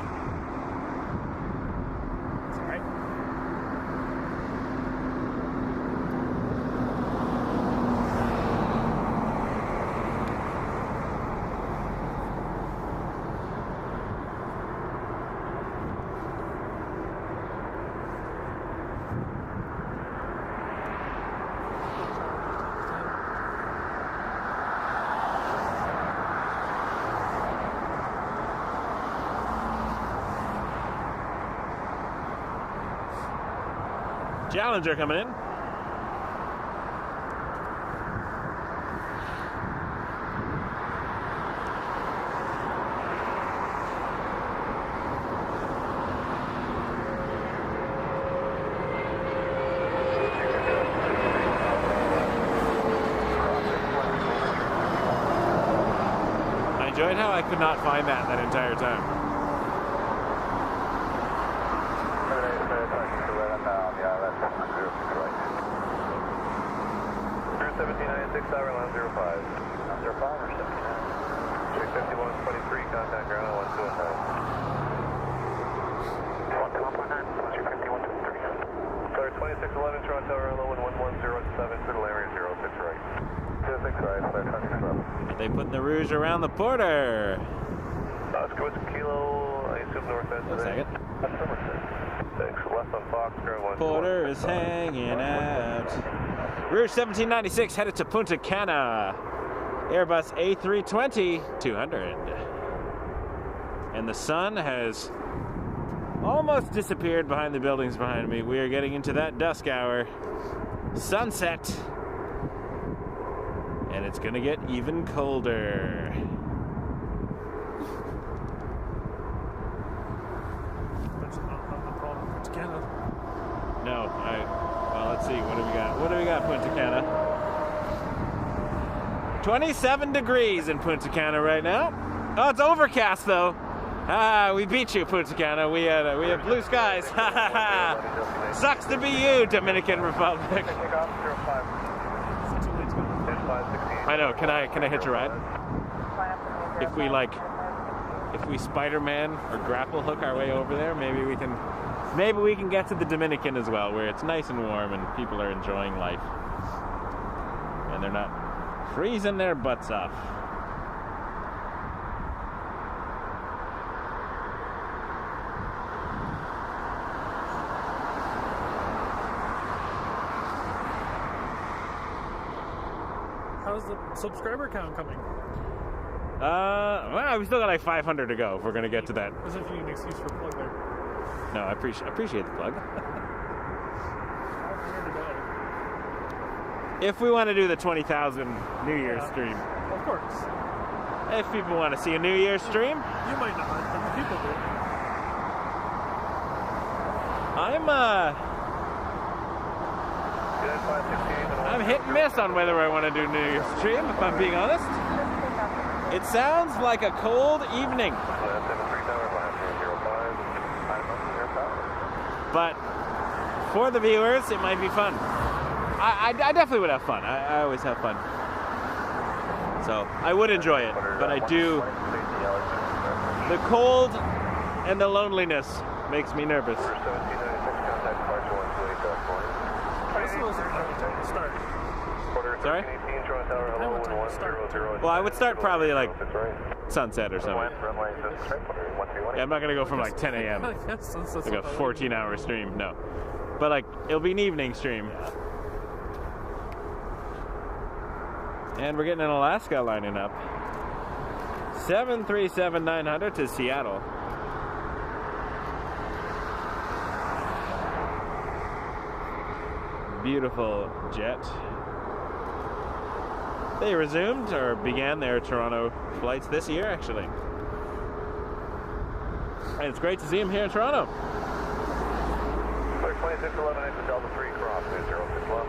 It's alright. Challenger coming in. I enjoyed how I could not find that entire time. yeah, that's 1796, hour line 05. 05 or 79? 35123, contact ground on 1219. 12123. Clear 2611, Toronto Tower, low 1107, total area 06 right. 06 right, clear 2611. They putting the rouge around the Porter. Oscar with Kilo, I assume north end One today. second. That's Somerset. 6, left on Fox, ground 1. Porter is hanging out. Rouge 1796 headed to Punta Cana. Airbus A320 200. And the sun has almost disappeared behind the buildings behind me. We are getting into that dusk hour. Sunset. And it's gonna get even colder. That's not the problem with Canada. No, well, let's see. What do we got? What do we got, Punta Cana? 27 degrees in Punta Cana right now. Oh, it's overcast though. We beat you, Punta Cana. We have blue skies. Sucks to be you, Dominican Republic. I know. Can I hitch a ride? If we Spider-Man or grapple hook our way over there, maybe we can get to the Dominican as well, where it's nice and warm and people are enjoying life and they're not freezing their butts off. How's the subscriber count coming? Well, we still got like 500 to go if we're gonna get to that. As if you need an excuse for a plug there. No, I appreciate the plug. 500 to go. If we want to do the 20,000 New Year's stream. Of course. If people want to see a New Year's stream. You might not, but the people do. I'm hit and miss on whether I want to do New Year's stream, if I'm being honest. It sounds like a cold evening. But for the viewers, it might be fun. I definitely would have fun. I always have fun. So I would enjoy it, but I do. The cold and the loneliness makes me nervous. Sorry? Well, I would start probably like sunset or something. Yeah, I'm not gonna go from like 10 a.m. like a 14-hour stream. No, but like it'll be an evening stream. And we're getting an Alaska lining up. 737-900 to Seattle. Beautiful jet. They resumed or began their Toronto flights this year, actually. And it's great to see them here in Toronto. 2611 into Delta 3 cross, 06 left.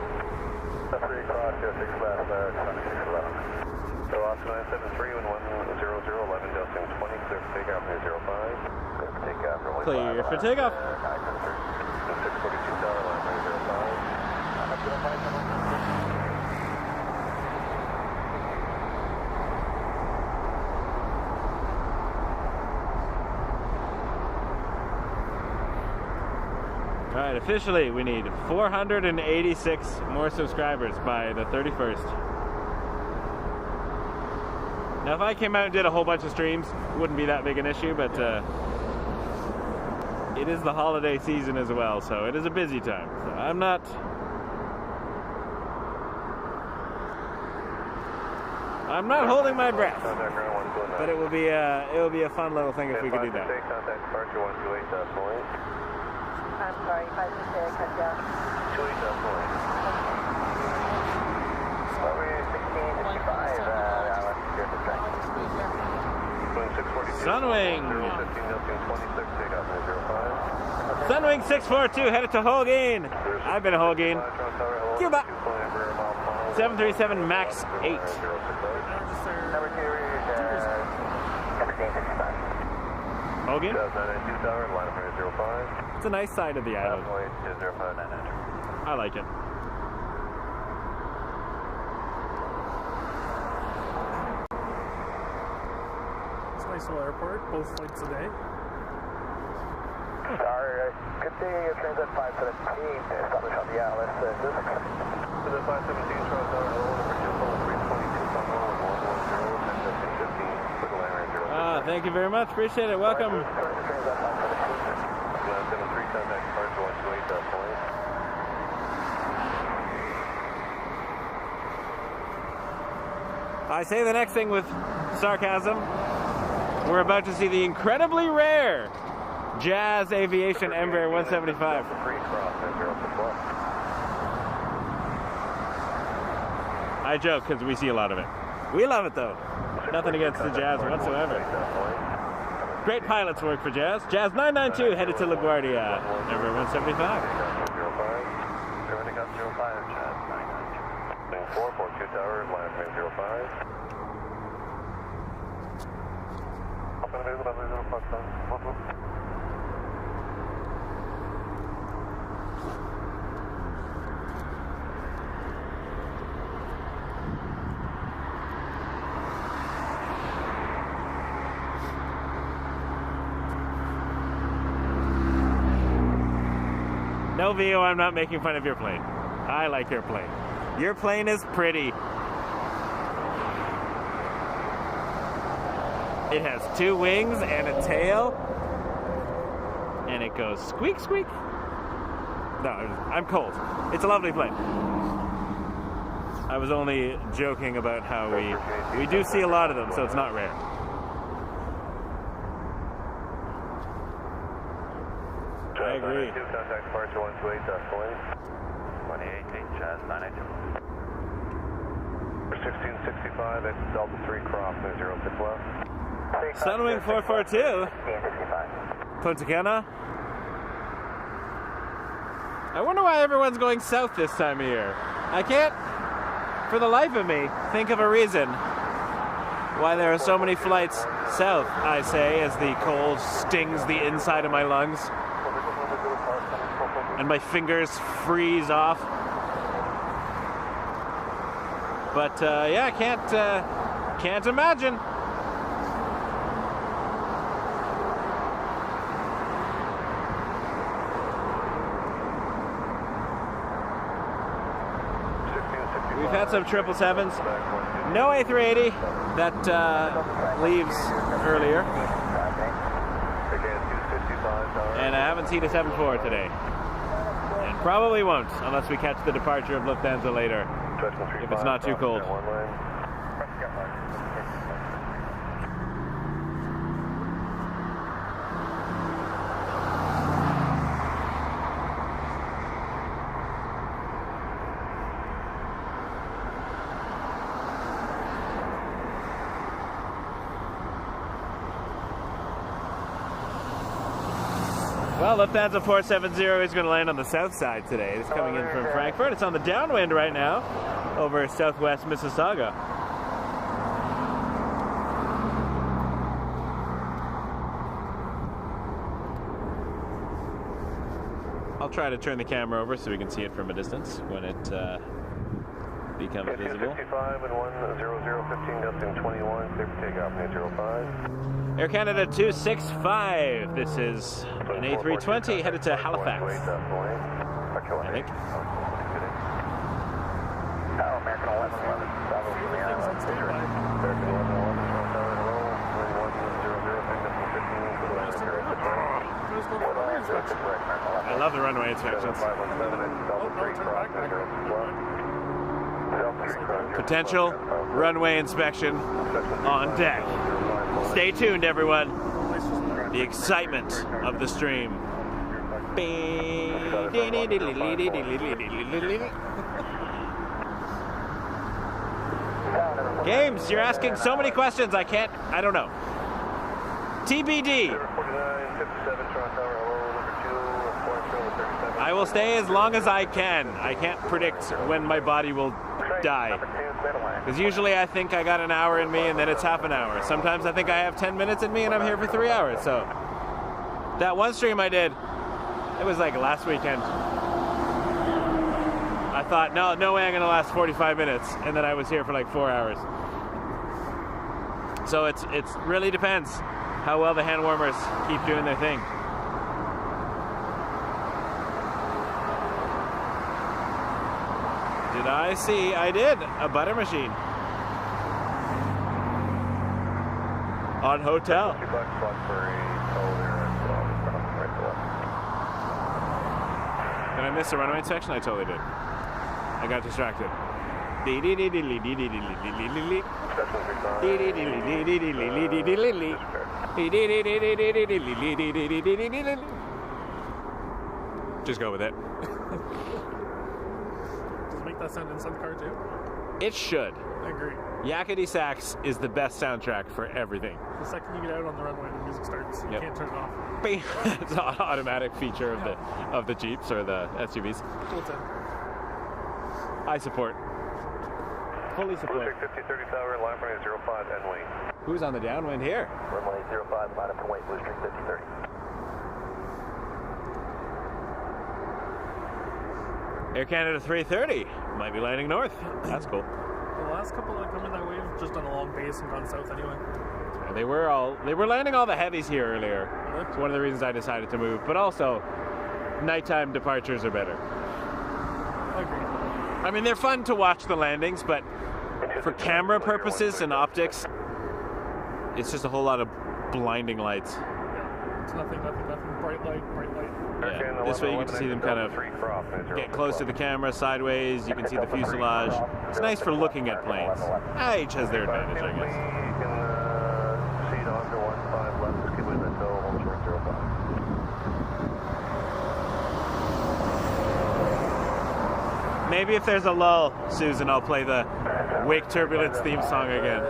3 cross, 06 left, 2611. So Oscar 973 and 10011, adjusting 20, clear for takeoff near 05. Clear for takeoff, runway 5. Clear for takeoff. 642 tower line, 05. All right, officially, we need 486 more subscribers by the 31st. Now, if I came out and did a whole bunch of streams, it wouldn't be that big an issue, but it is the holiday season as well, so it is a busy time. So I'm not holding my breath, but it will be a fun little thing if we could do that. I'm sorry, if I need to cut down. Sunwing! Sunwing 642 headed to Holguin. I've been to Holguin. Cuba. 737 MAX 8. Holguin? It's a nice side of the island. I like it. It's a nice little airport, both flights a day. Sorry, good day, transit 517, establish on the Atlas. To the 517, Toronto Tower, hello, number 2, 322, Buffalo, 110, 1015, for the land range 0. Thank you very much. Appreciate it. Welcome. 73, contact departure 128.8. I say the next thing with sarcasm. We're about to see the incredibly rare Jazz Aviation Embraer 175. I joke because we see a lot of it. We love it though. Nothing against the Jazz whatsoever. Great pilots work for Jazz. Jazz 992 headed to LaGuardia. Embraer 175. 442 tower, line 305. No, Vio, I'm not making fun of your plane. I like your plane. Your plane is pretty. It has 2 wings and a tail. And it goes squeak, squeak. No, I'm cold. It's a lovely plane. I was only joking about how we do see a lot of them, so it's not rare. I agree. Contact departure 128.8. 188, Jazz 982. 1665 at Delta 3 crossing 06 left. Sunwing 442. Punta Cana. I wonder why everyone's going south this time of year. I can't, for the life of me, think of a reason why there are so many flights south, I say, as the cold stings the inside of my lungs and my fingers freeze off. But yeah, can't imagine. We've had some 777s. No A380 that leaves earlier. And I haven't seen a 74 today. And probably won't, unless we catch the departure of Lufthansa later, if it's not too cold. Well, Lufthansa 470 is going to land on the south side today. It's coming in from Frankfurt. It's on the downwind right now over southwest Mississauga. I'll try to turn the camera over so we can see it from a distance when it becomes visible. 55 and 10015, Dustin 21, clear for takeoff, 05. Air Canada 265. This is an A320 headed to Halifax, I think. American 1111, Bravo Juliana, American 1111, I love the runway inspections. Potential runway inspection on deck. Stay tuned, everyone. The excitement of the stream. Games, you're asking so many questions, I don't know. TBD. I will stay as long as I can. I can't predict when my body will die. Because usually I think I got an hour in me and then it's half an hour. Sometimes I think I have 10 minutes in me and I'm here for 3 hours. So that one stream I did, it was like last weekend. I thought, no way I'm going to last 45 minutes. And then I was here for like 4 hours. So it really depends how well the hand warmers keep doing their thing. Did I see? I did. A butter machine. On hotel. Did I miss a runway inspection? I totally did. I got distracted. Just go with it. Does it make that sound inside the car too? It should. I agree. Yakety Sax is the best soundtrack for everything. The second you get out on the runway, the music starts. You Yep. can't turn it off. Bing. It's an automatic feature of the Jeeps or the SUVs. Full 10. I support. Fully support. 5030 tower, line runway 05 and wing. Who's on the downwind here? Runway 05, line up and wait, Blue Streak 5030. Air Canada 330 might be landing north. That's cool. The last couple that come in that way have just done a long base and gone south anyway. They were landing all the heavies here earlier. It's one of the reasons I decided to move. But also, nighttime departures are better. I agree. I mean, they're fun to watch the landings, but for camera purposes and optics, it's just a whole lot of blinding lights. Yeah. It's nothing. Bright light. Yeah. This way you get to see them kind of get close to the camera sideways. You can see the fuselage. It's nice for looking at planes. Each has their advantage, I guess. You can see it onto 15 left, just keep with it until home short 05. Maybe if there's a lull, Susan, I'll play the Wake Turbulence theme song again.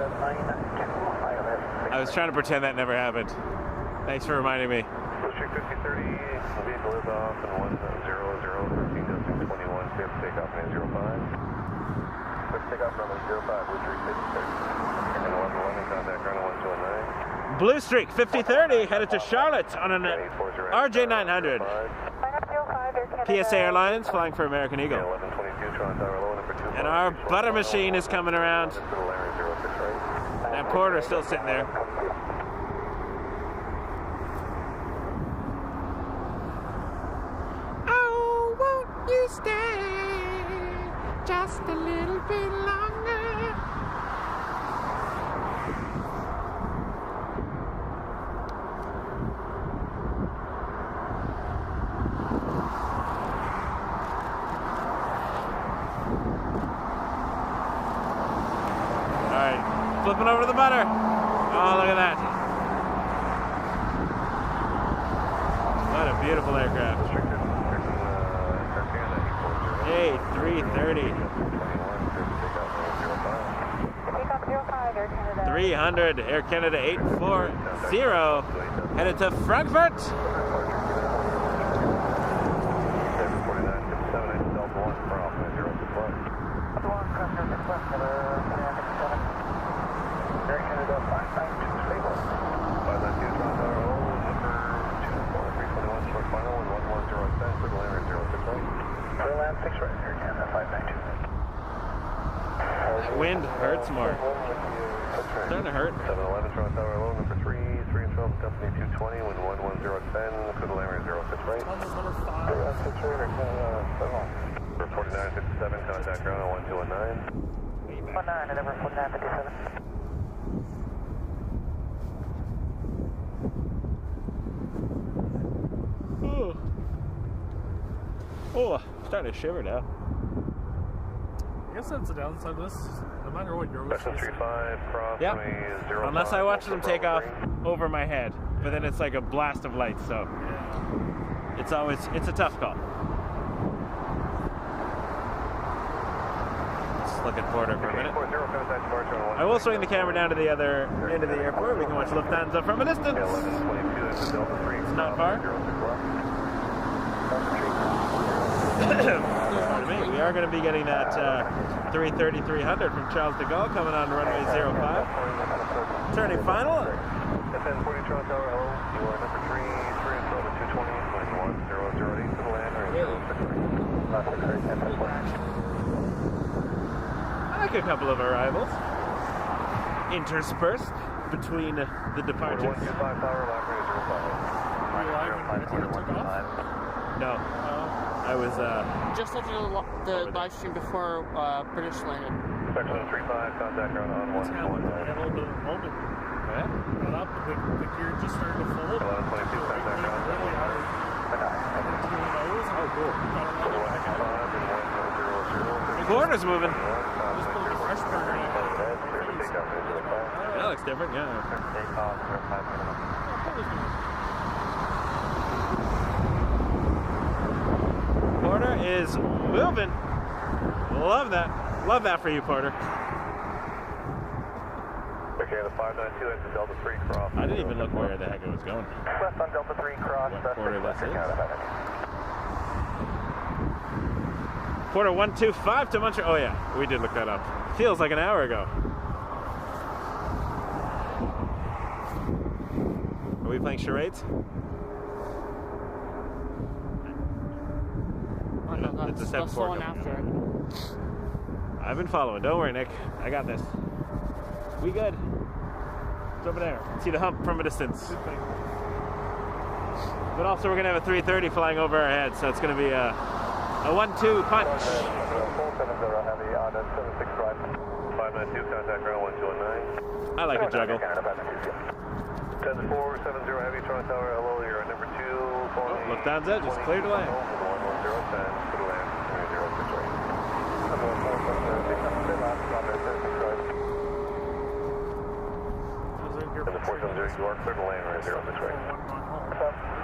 I was trying to pretend that never happened. Thanks for reminding me. Blue Streak 5030, the vehicle is off and 100, 13 Destination 21, clear for takeoff and 05. Clear for takeoff runway 05, Blue Streak 5030. And 1111, contact runway 1219. Blue Streak 5030 headed to Charlotte on an RJ900. PSA Airlines flying for American Eagle. 1122, Toronto Tower low, number 2. And our butter machine is coming around. That Porter's still sitting there. Oh, won't you stay just a little bit longer? Alright, flipping over to the butter. Oh, look at that. What a beautiful aircraft. A330. 300, Air Canada 840, headed to Frankfurt. Wind hurts more. Starting to hurt. 711 Toronto Tower low, number 3, 3 and 12, company 220, wind 11010, Eagle Area 06 right. Thomas number 5. Number 4957, contact ground on 1219. 19 and number 4957. Oh, starting to shiver now. I guess that's the downside of this. No matter what you're Section 35, cross Yep. 05. Unless I watch them take off over my head, but then it's like a blast of light, so it's a tough call. Let's look at Porter for a minute. I will swing the camera down to the other end of the airport. We can watch Lufthansa from a distance. It's not far. Pardon me. We are going to be getting that 330-300 from Charles de Gaulle coming on runway 05. Turning final. FN 40 Toronto Tower, hello. You are number 3, 3 and 12 220, 1008 to the land, or Like a couple of arrivals interspersed between the departures. 125 tower, line runway 05. No. I was Just after the live stream before British landed. Section 35, contact ground on It's had a 119. little bit of a moment. Got up, the gear just started to fold. 1122, contact ground on 119. oh cool. 115 and 100. The corner's moving. Just pulled the fresh burner. That looks different, yeah. Porter is moving. Love that. Love that for you, Porter. Okay, the 592 into Delta 3 cross. I didn't even look where the heck it was going. West on Delta 3 cross. What quarter this is? Porter 125 to Montreal. Oh yeah, we did look that up. Feels like an hour ago. Are we playing charades? Oh, no, It's a that's 7-4 the one coming after. I've been following. Don't worry, Nick. I got this. We good. It's over there. See the hump from a distance. But also we're gonna have a 330 flying over our head, so it's gonna be a 1-2 punch. 470 heavy on a 76 right. 592 contact ground 1219. I like a juggle. 10470 heavy Toronto Tower. Hello, you're on number 2. Lufthansa just cleared to land. 110 to the land. 306 right. And the 470 you are clear to land. 306 right.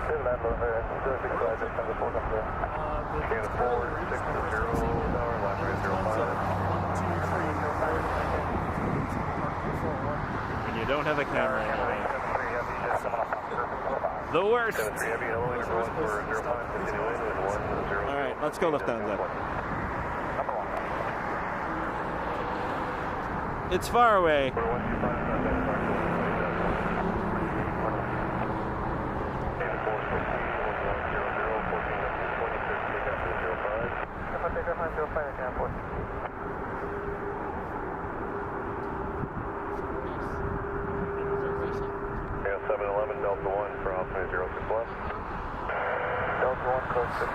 Clear land 06 right. Just on the 470. Okay, the 460 tower. Land 305. And you don't have a camera. The worst. Alright, let's go Lufthansa. It's far away. Yeah, 711 Delta 1 for Alpha 06 left. Delta 1 code 6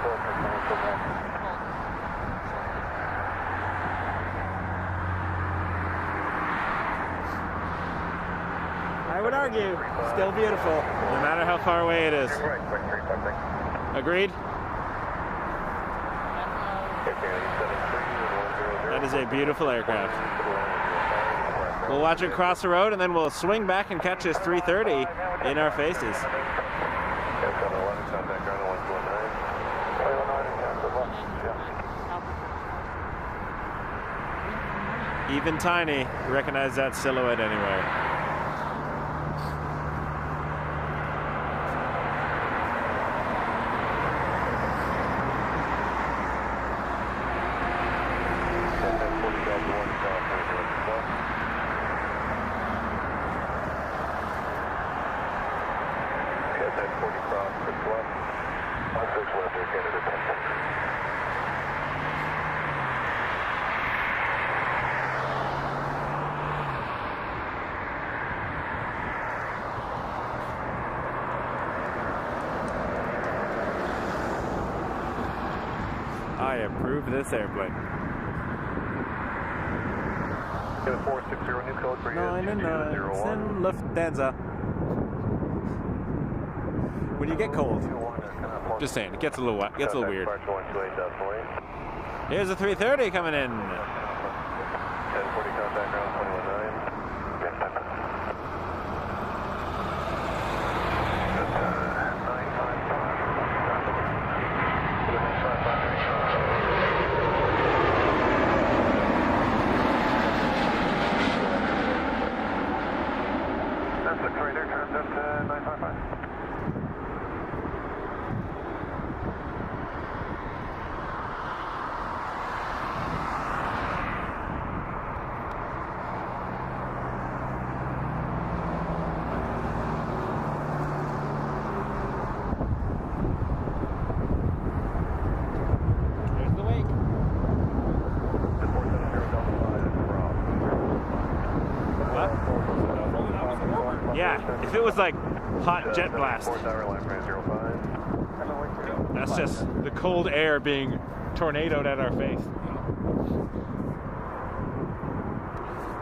I would argue, still beautiful, no matter how far away it is. Agreed? That is a beautiful aircraft. We'll watch it cross the road and then we'll swing back and catch this 330 in our faces. Even tiny, recognize that silhouette anywhere. I approve this airplane. 460 new code for you. 9 Lufthansa. When you get cold, just saying, it gets a little wet, gets a little weird. Here's a 330 coming in. 1040 contact ground 219. Yeah, if it was like hot jet blast. That's just the cold air being tornadoed at our face.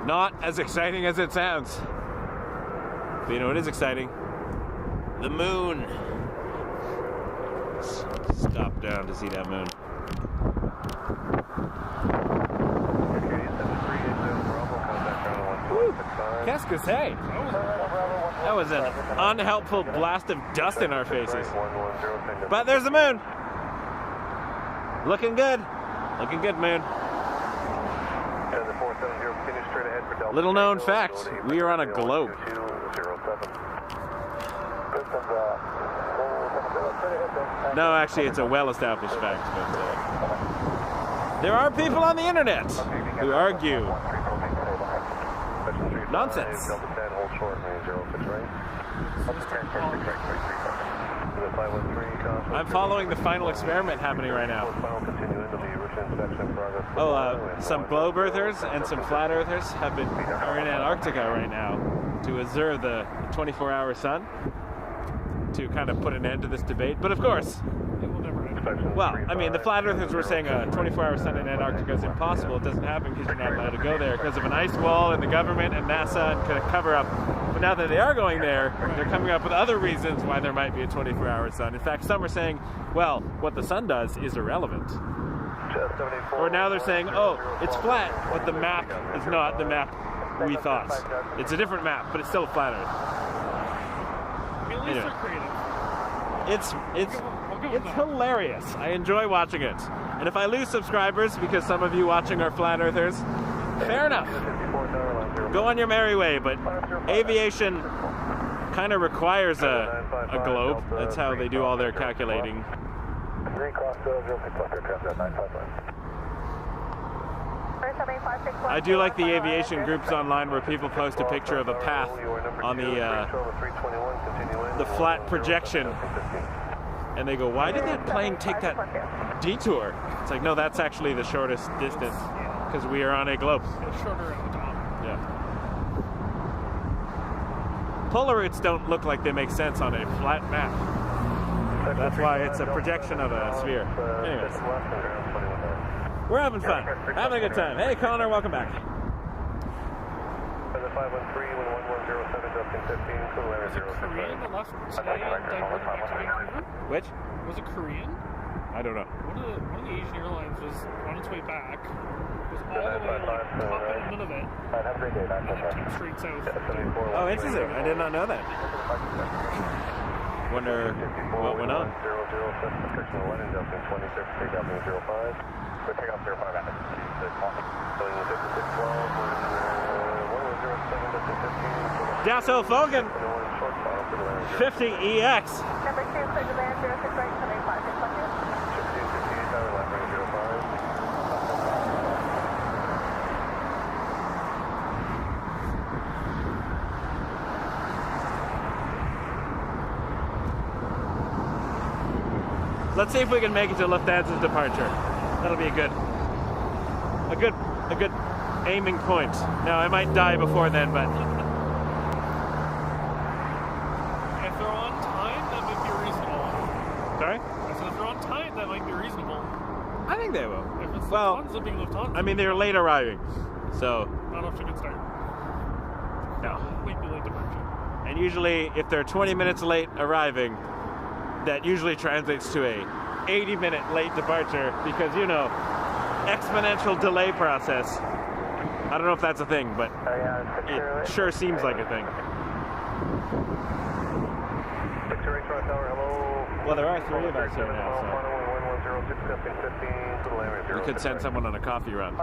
Not as exciting as it sounds. But you know what is exciting? The moon. Stop down to see that moon. Woo. Qu'est-ce que c'est? That was an unhelpful blast of dust in our faces. But there's the moon. Looking good. Looking good, moon. Little known fact, we are on a globe. No, actually, it's a well-established fact. But there are people on the internet who argue nonsense. I'm following the final experiment happening right now. Oh, some globe earthers and some flat earthers are in Antarctica right now to observe the 24-hour sun to kind of put an end to this debate. But of course, well, I mean, the flat earthers were saying a 24-hour sun in Antarctica is impossible. It doesn't happen because you're not allowed to go there because of an ice wall and the government and NASA and kind of cover up. But now that they are going there, they're coming up with other reasons why there might be a 24-hour sun. In fact, some are saying, well, what the sun does is irrelevant. Or now they're saying, oh, it's flat, but the map is not the map we thought. It's a different map, but it's still a flat Earth. At least they're creative. It's hilarious. I enjoy watching it. And if I lose subscribers because some of you watching are flat earthers, fair enough. Go on your merry way, but aviation kind of requires a globe. That's how they do all their calculating. I do like the aviation groups online where people post a picture of a path on the flat projection. And they go, why did that plane take that detour? It's like, no, that's actually the shortest distance because we are on a globe. It's shorter at the top. Yeah. Polar routes don't look like they make sense on a flat map. That's why it's a projection of a sphere. Anyways, we're having fun, having a good time. Hey, Connor, welcome back. Was it Korean the last one today diverted back to Vancouver? Which? Was it Korean? I don't know. One of the Asian airlines was on its way back. Was all the way like top end of it. And then came straight south. Oh, interesting. I did not know that. Wonder what went on. Dassault Falcon 50EX. Number 2, clear to land, 06 right, 785, Let's see if we can make it to Lufthansa's departure. That'll be a good aiming point. Now I might die before then, but if they're on time, that might be reasonable. sorry? So if they're on time, that might be reasonable. I think they will. If it's Well, Lufthansa being Lufthansa, I mean, they're late arriving, so not off to a good start. no. Late departure. And usually, if they're 20 minutes late arriving, that usually translates to a 80-minute late departure because, you know, exponential delay process. I don't know if that's a thing, but it sure seems like a thing. Well, there are 3 of us here now, so we could send someone on a coffee run.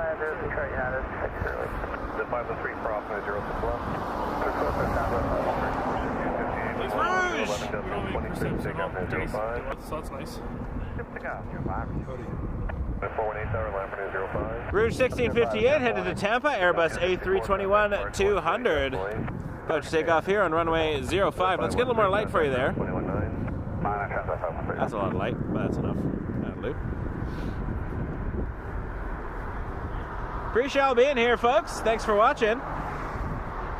It's Rouge! We don't make percent signal from days, so that's nice. Rouge 1658 headed to Tampa, Airbus A321-200. Approach takeoff here on runway 05. Let's get a little more light for you there. That's a lot of light, but that's enough. That'll do. Appreciate y'all being here, folks. Thanks for watching.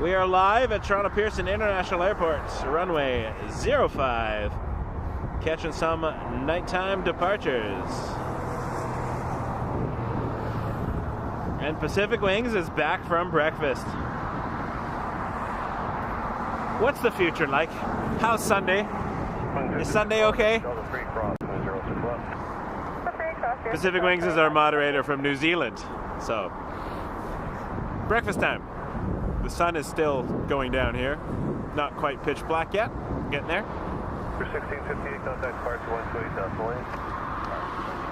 We are live at Toronto Pearson International Airport, runway 05. Catching some nighttime departures. And Pacific Wings is back from breakfast. What's the future like? How's Sunday? Is Sunday okay? Pacific Wings is our moderator from New Zealand. So, breakfast time. The sun is still going down here. Not quite pitch black yet. Getting there. For 1658, contact departure 128 South Lane.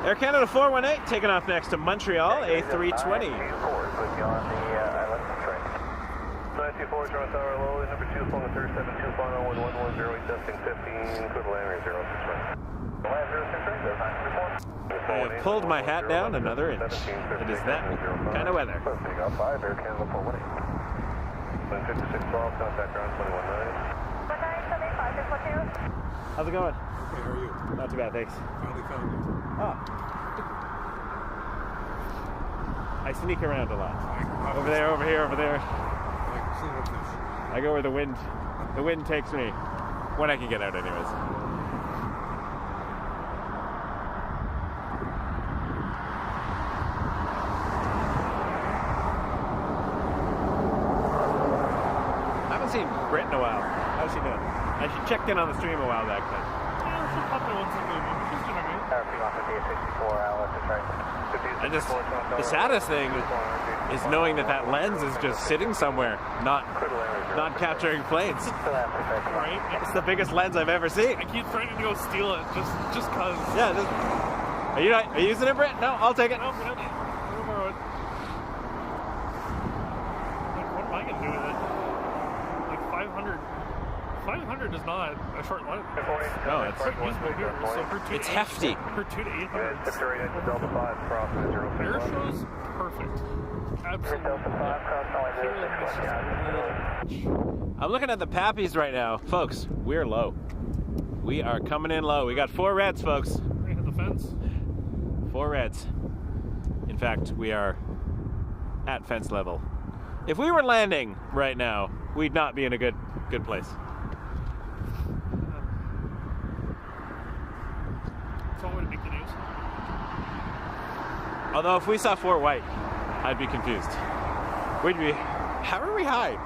Air Canada 418 taking off next to Montreal, A320. 924, Toronto Tower low, number 2, phone 372, final 1110, testing 15, clear to land 06 right. I have pulled my hat down another inch. It is that kind of weather. Got 5, Air Canada 418. 5612, contact ground 219. How's it going? Hey, how are you? Not too bad, thanks. Finally found you. Oh. I sneak around a lot. Over there, over here, over there. Like single fish. I go where the wind takes me. When I can get out anyways. I haven't seen Britt in a while. How's she doing? She checked in on the stream a while back then. Yeah, she'll pop in once in a blue moon. She's doing okay. And just the saddest thing is knowing that lens is just sitting somewhere, not capturing planes. Right? It's the biggest lens I've ever seen. I keep threatening to go steal it just cause. Yeah. Are you using it, Britt? No, I'll take it. No, we don't. We'll borrow it. Like, what am I gonna do with it? Like 500. 500 is not a short line. No, it's quite usable here. So it's hefty. For 2 to 800. Delta 5, cross Air show's perfect. Absolutely. I'm looking at the Pappies right now. Folks, we're low. We are coming in low. We got 4 reds, folks. We're gonna hit the fence. 4 reds. In fact, we are at fence level. If we were landing right now, we'd not be in a good place. It's one way to make the news. Although if we saw 4 white, I'd be confused. How are we high?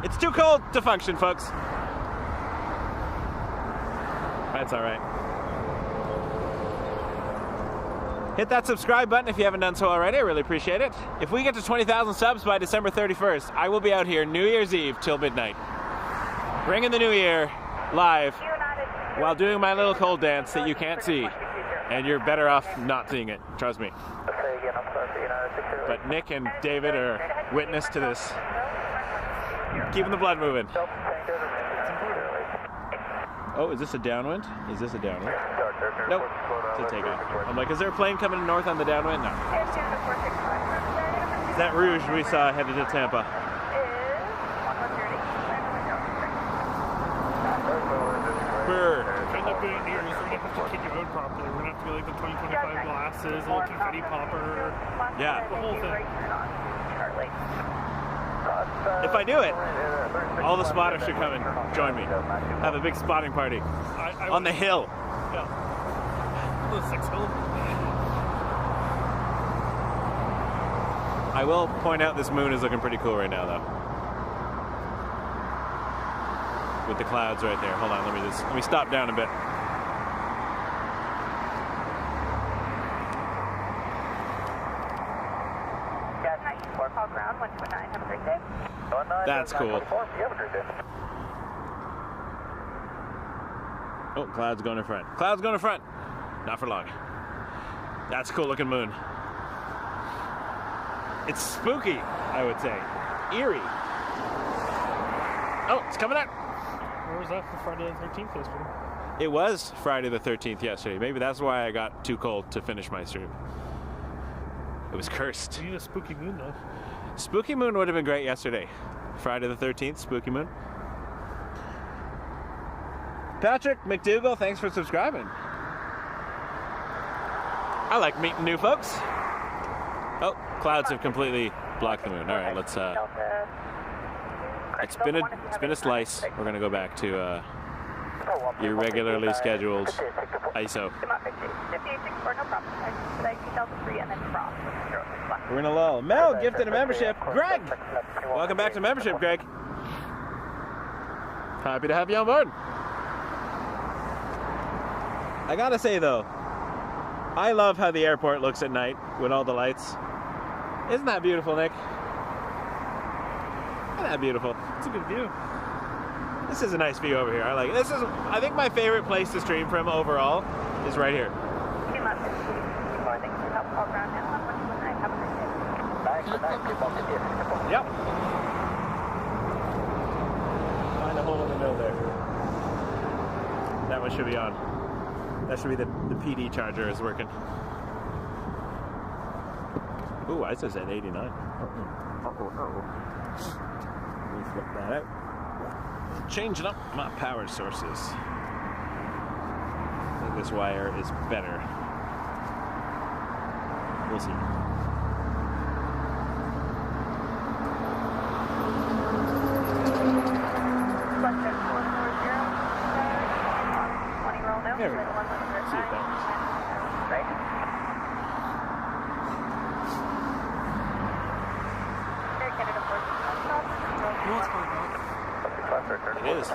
It's too cold to function, folks. That's all right. Hit that subscribe button if you haven't done so already. I really appreciate it. If we get to 20,000 subs by December 31st, I will be out here New Year's Eve till midnight, bringing the new year live while doing my little cold dance that you can't see, and you're better off not seeing it. Trust me. But Nick and David are witness to this. Keeping the blood moving. Oh, is this a downwind? Is this a downwind? Nope. It's a takeoff. I'm like, is there a plane coming north on the downwind? No. That Rouge we saw headed to Tampa. Bird. End up doing New Year's, we're gonna have to kit you out properly. We're gonna have to get like the 2025 glasses, a little confetti popper. Yeah. The whole thing. If I do it, all the spotters should come and join me. Have a big spotting party on the hill. Yeah. The 6 hill. I will point out this moon is looking pretty cool right now, though. With the clouds right there. Hold on, let me stop down a bit. That's cool. Oh, clouds going in front. Clouds going in front. Not for long. That's a cool looking moon. It's spooky, I would say. Eerie. Oh, it's coming out. Where was that for Friday the 13th yesterday? It was Friday the 13th yesterday. Maybe that's why I got too cold to finish my stream. It was cursed. You need a spooky moon, though. Spooky moon would have been great yesterday. Friday the 13th, spooky moon. Patrick McDougall, thanks for subscribing. I like meeting new folks. Oh, clouds have completely blocked the moon. All right, let's. It's been a slice. We're gonna go back to your regularly scheduled ISO. We're in a lull. Mel gifted a membership. Greg, welcome back to membership, Greg. Happy to have you on board. I gotta say though, I love how the airport looks at night with all the lights. Isn't that beautiful, Nick? Isn't that beautiful? It's a good view. This is a nice view over here. I like it. This is, I think, my favorite place to stream from overall is right here. Yep. Find a hole in the middle there. That one should be on. That should be the PD charger is working. Ooh, I just said 89. Let me flip that out. Changing up my power sources. I think this wire is better. We'll see. There we go. See if that works. It is.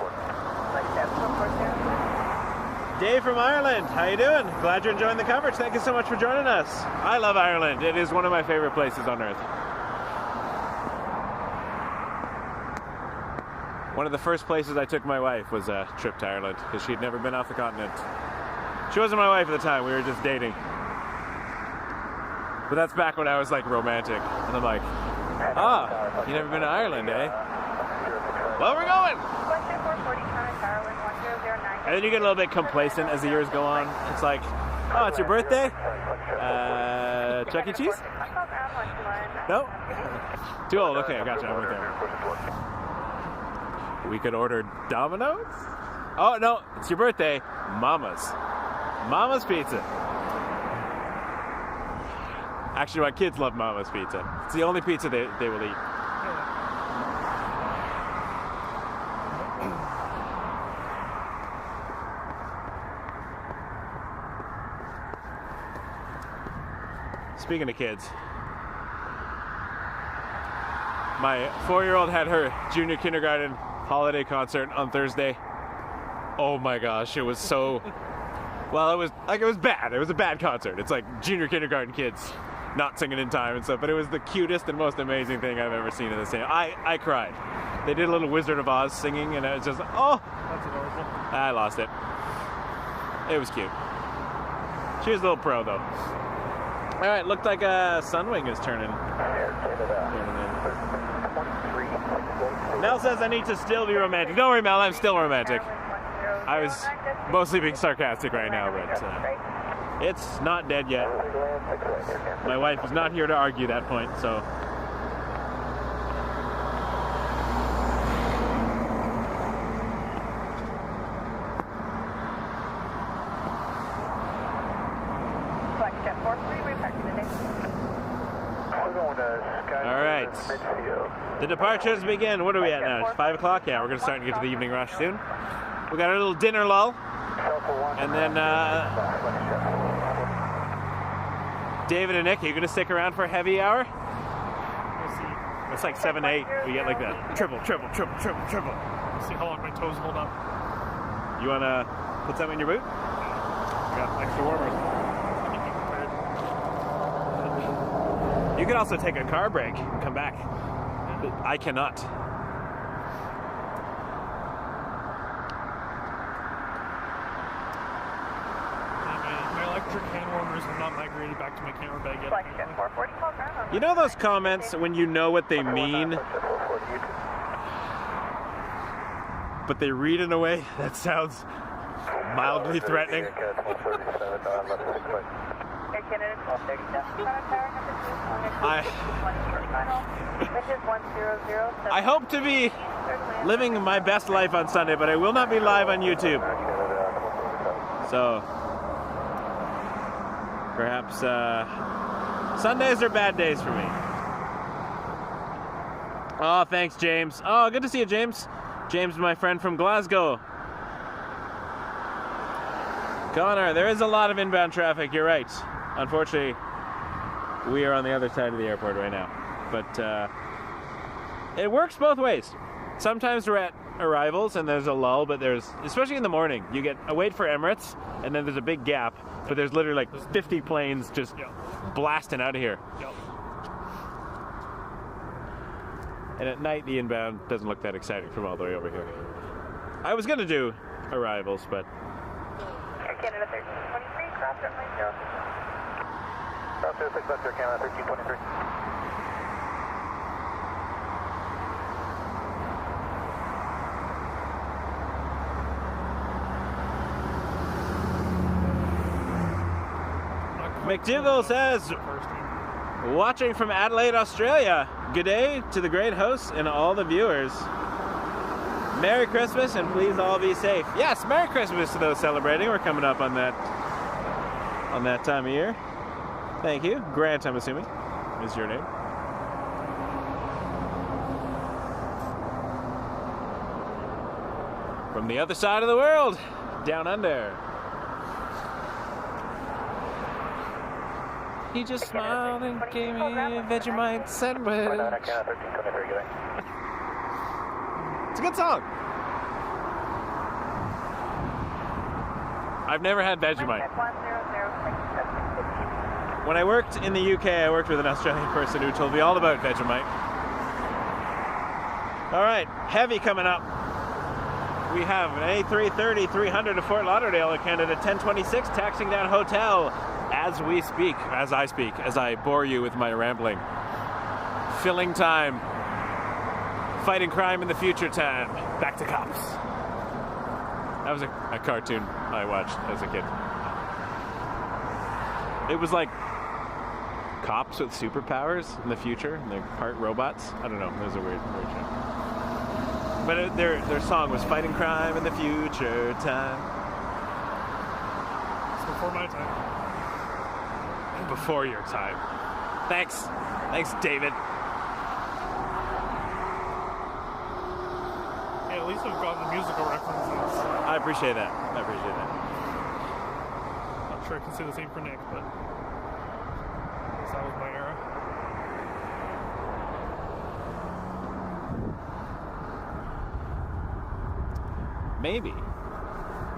Dave from Ireland, how you doing? Glad you're enjoying the coverage. Thank you so much for joining us. I love Ireland. It is one of my favorite places on earth. One of the first places I took my wife was a trip to Ireland because she'd never been off the continent. She wasn't my wife at the time, we were just dating. But that's back when I was like romantic. And I'm like, ah, you never been to Ireland, eh? Well, we're going! And then you get a little bit complacent as the years go on. It's like, oh, it's your birthday? Chuck E. Cheese? No? Too old, okay, I got you, I'm right there. We could order Domino's? Oh, no, it's your birthday. Mama's. Mama's Pizza. Actually, my kids love Mama's Pizza. It's the only pizza they will eat. Speaking of kids, my 4-year-old had her junior kindergarten holiday concert on Thursday. Oh my gosh, it was so... Well, it was bad. It was a bad concert. It's like junior kindergarten kids not singing in time and stuff, but it was the cutest and most amazing thing I've ever seen in this thing. I cried. They did a little Wizard of Oz singing, and it was just, oh! That's adorable. I lost it. It was cute. She was a little pro, though. All right, looked like a Sunwing is turning. Mel says I need to still be romantic. Don't worry, Mel, I'm still romantic. I was mostly being sarcastic right now, but it's not dead yet. My wife is not here to argue that point, so. All right. The departures begin. What are we at now? It's 5 o'clock? Yeah, we're going to start to get to the evening rush soon. We got a little dinner lull. And then, David and Nick, are you going to stick around for a heavy hour? We'll see. It's like 7 to 8. We get like that triple. We'll see how long my toes hold up. You want to put something in your boot? I got extra warmers. You could also take a car break and come back. I cannot. My electric hand warmers have not migrated back to my camera bag yet. You know those comments when you know what they mean, but they read in a way that sounds mildly threatening? I hope to be living my best life on Sunday, but I will not be live on YouTube. So, perhaps Sundays are bad days for me. Oh, thanks, James. Oh, good to see you, James. James is my friend from Glasgow. Connor, there is a lot of inbound traffic, you're right. Unfortunately, we are on the other side of the airport right now. But it works both ways. Sometimes we're at arrivals and there's a lull, but there's, especially in the morning, you get a wait for Emirates and then there's a big gap, but there's literally like 50 planes just blasting out of here. And at night, the inbound doesn't look that exciting from all the way over here. I was going to do arrivals, but... Canada 1323, cross runway 06. Cross 06, left your Canada 1323. McDougall says, watching from Adelaide, Australia. Good day to the great hosts and all the viewers. Merry Christmas and please all be safe. Yes, Merry Christmas to those celebrating. We're coming up on that time of year. Thank you. Grant, I'm assuming, is your name. From the other side of the world, down under. He just smiled and gave me a Vegemite sandwich. It's a good song. I've never had Vegemite. When I worked in the UK, I worked with an Australian person who told me all about Vegemite. All right, heavy coming up. We have an A330-300 to Fort Lauderdale, Canada 1026, taxiing down hotel as we speak, as I bore you with my rambling. Filling time. Fighting crime in the future time. Back to cops. That was a cartoon I watched as a kid. It was like cops with superpowers in the future, and they're part robots. I don't know. It was a weird show. But their song was "Fighting Crime in the Future Time." It's before my time. Before your time. Thanks, David. Hey, at least we've got the musical references. I appreciate that. Not sure I can say the same for Nick, but that was my era. Maybe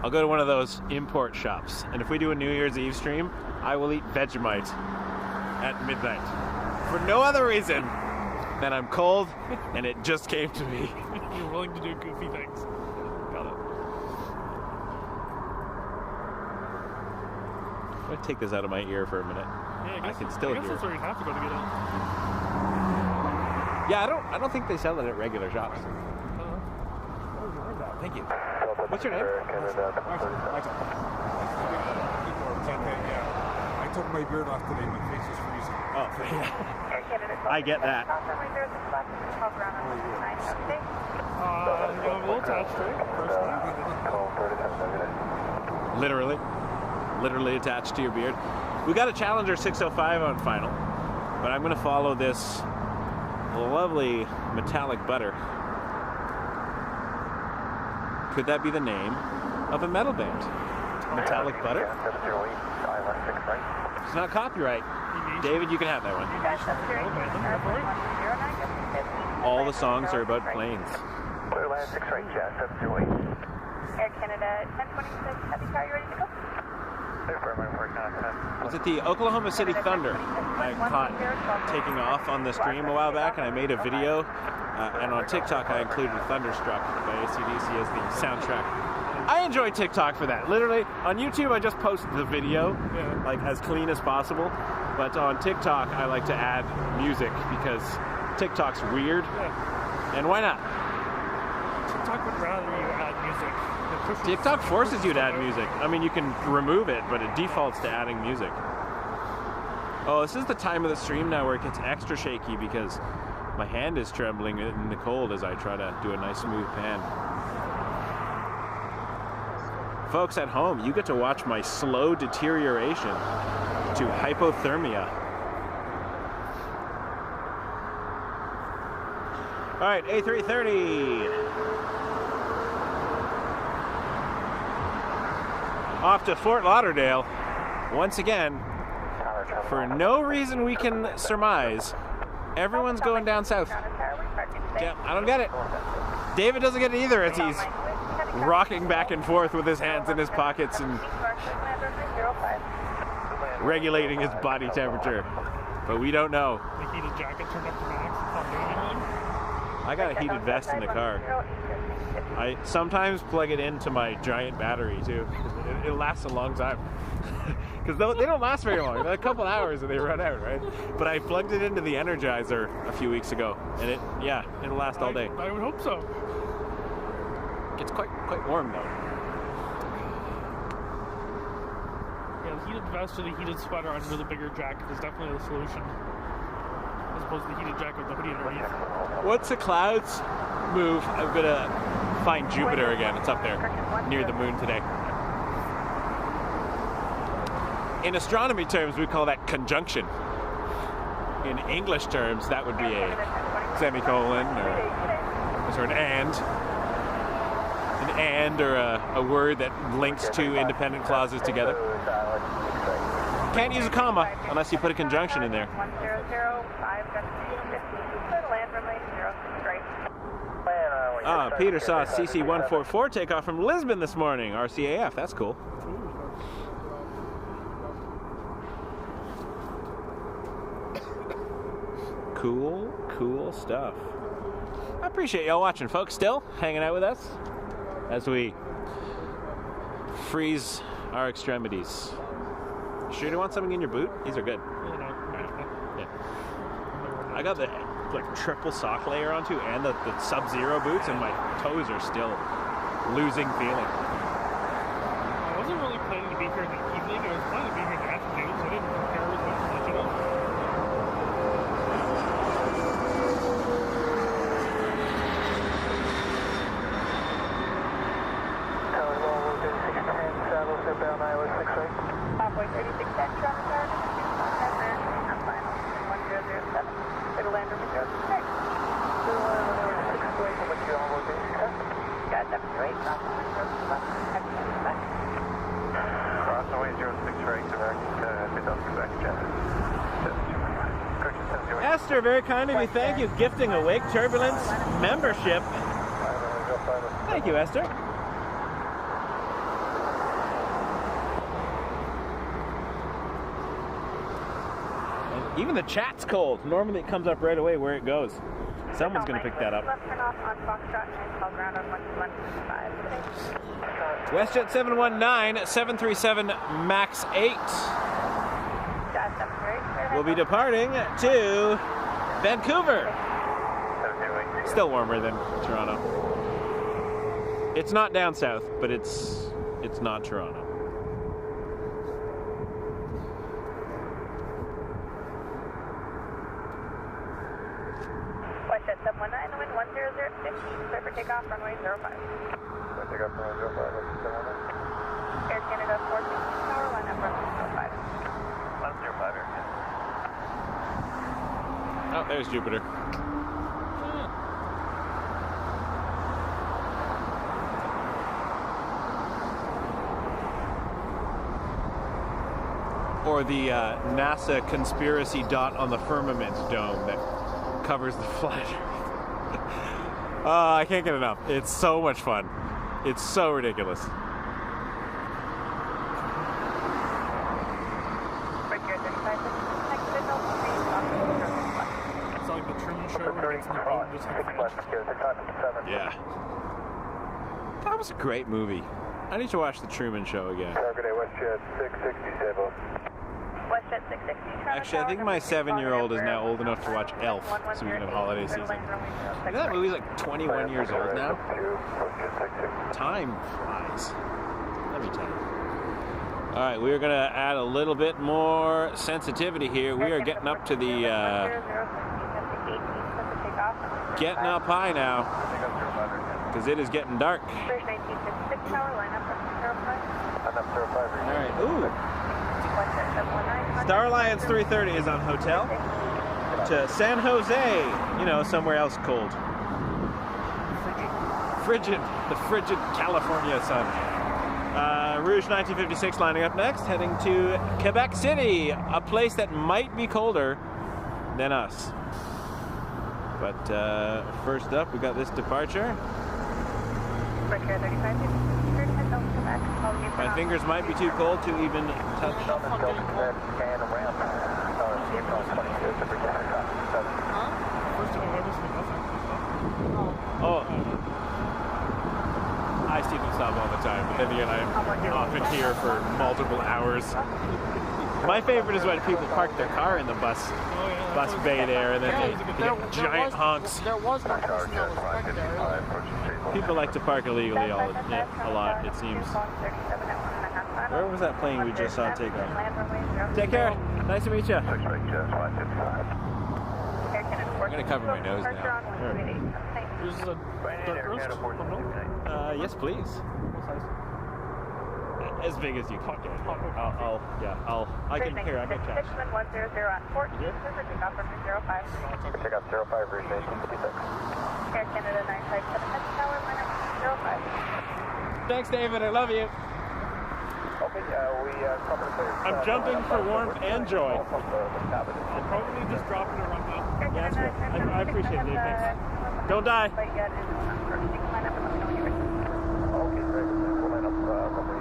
I'll go to one of those import shops, and if we do a New Year's Eve stream, I will eat Vegemite at midnight for no other reason than I'm cold and it just came to me. You're willing to do goofy things. Got it. I'm gonna take this out of my ear for a minute. Yeah, I can still I guess hear. that's where you have to go to get it. Yeah, I don't think they sell it at regular shops. Thank you. What's your name? I took my beard off today. My face is freezing. Oh, yeah. I get that. You have a little touch to it. Literally attached to your beard. We got a Challenger 605 on final, but I'm going to follow this lovely metallic butter. Could that be the name of a metal band? Metallic Butter? It's not copyright. David, you can have that one. All the songs are about planes. Air Canada 1026, heavy car, you ready to go? Was it the Oklahoma City Thunder I caught taking off on the stream a while back, and I made a video, and on TikTok I included Thunderstruck by AC/DC as the soundtrack. I enjoy TikTok for that. Literally, on YouTube I just post the video, like as clean as possible, but on TikTok I like to add music because TikTok's weird, and why not? TikTok would rather you add music. TikTok forces you to add music. I mean, you can remove it, but it defaults to adding music. Oh, this is the time of the stream now where it gets extra shaky because my hand is trembling in the cold as I try to do a nice smooth pan. Folks at home, you get to watch my slow deterioration to hypothermia. All right, A330. Off to Fort Lauderdale, once again, for no reason we can surmise. Everyone's going down south. Yeah, I don't get it. David doesn't get it either as he's rocking back and forth with his hands in his pockets and regulating his body temperature. But we don't know. The heated jacket turned up to max. It's not doing anything. I got a heated vest in the car. I sometimes plug it into my giant battery too. It lasts a long time. Because they don't last very long. They're a couple hours and they run out, right? But I plugged it into the Energizer a few weeks ago, and it'll last all day. I would hope so. It's quite warm though. Yeah, the heated vest or the heated sweater under the bigger jacket is definitely the solution, as opposed to the heated jacket with the hoodie underneath. Once the clouds move, I'm gonna find Jupiter again. It's up there near the moon today. In astronomy terms, we call that conjunction. In English terms, that would be a semicolon or an and or a word that links two independent clauses together. Can't use a comma unless you put a conjunction in there. 100, Peter saw CC-144 take off from Lisbon this morning. RCAF, that's cool. Cool stuff. I appreciate y'all watching, folks. Still hanging out with us as we freeze our extremities. Sure, you want something in your boot? These are good. Yeah. I got the triple sock layer on too, and the Sub-Zero boots, and my toes are still losing feeling. I wasn't really planning to be here in the evening. I was planning to be here in the afternoon, so I didn't prepare as much as I should have. Southbound Iowa 6 right. Halfway 36 10, traffic car, I'm final, 1007. It'll land over 06. Got 728, Cross away 06 right, direct, back Esther, very kind of you. Thank you. Gifting a Wake Turbulence membership. Thank you, Esther. Even the chat's cold. Normally it comes up right away where it goes. Someone's going to pick that up. WestJet 719, 737 MAX 8. We'll be departing to Vancouver. Still warmer than Toronto. It's not down south, but it's not Toronto. WestJet 719, wind 10050, clear for takeoff, runway 05. Takeoff runway 05, Air Canada 416 tower, line up runway 05. 105 Air Canada. Oh, there's Jupiter. Or the NASA conspiracy dot on the firmament dome that covers the flat Earth. I can't get enough. It's so much fun. It's so ridiculous. It's like the Truman Show where it's in the boat and just Yeah. That was a great movie. I need to watch the Truman Show again. Target WestJet 660, WestJet 660. Actually, I think my 7-year-old is now old enough to watch Elf, speaking of holiday season. That movie's like 21 years old now. Time flies. Let me tell you. All right, we're going to add a little bit more sensitivity here. We are getting up to the... getting up high now, because it is getting dark. All right, ooh. Star Alliance 330 is on hotel to San Jose, you know, somewhere else cold. Frigid, the frigid California sun. Rouge 1956 lining up next, heading to Quebec City, a place that might be colder than us. But first up, we got this departure. My fingers might be too cold to even touch. First time I've ever seen nothing. then again, I'm often here for multiple hours. My favorite is when people park their car in the bus bay there, and then they get giant honks. There was one person that was parked there. People like to park illegally a lot, it seems. Where was that plane we just saw take off? Take care. Nice to meet you. I'm going to cover my nose now. This is a dark roast? Yes, please. As big as you can get. I can chat. Pick up 05 Station 56. Air Canada 957 Tower, line up 05. Thanks, David. I love you. Okay, I'm jumping for warmth and joy. I'll probably just drop it around now. Yeah, that's good. I appreciate it, Dave. Thanks. Don't die. Okay, great. We'll line up runway.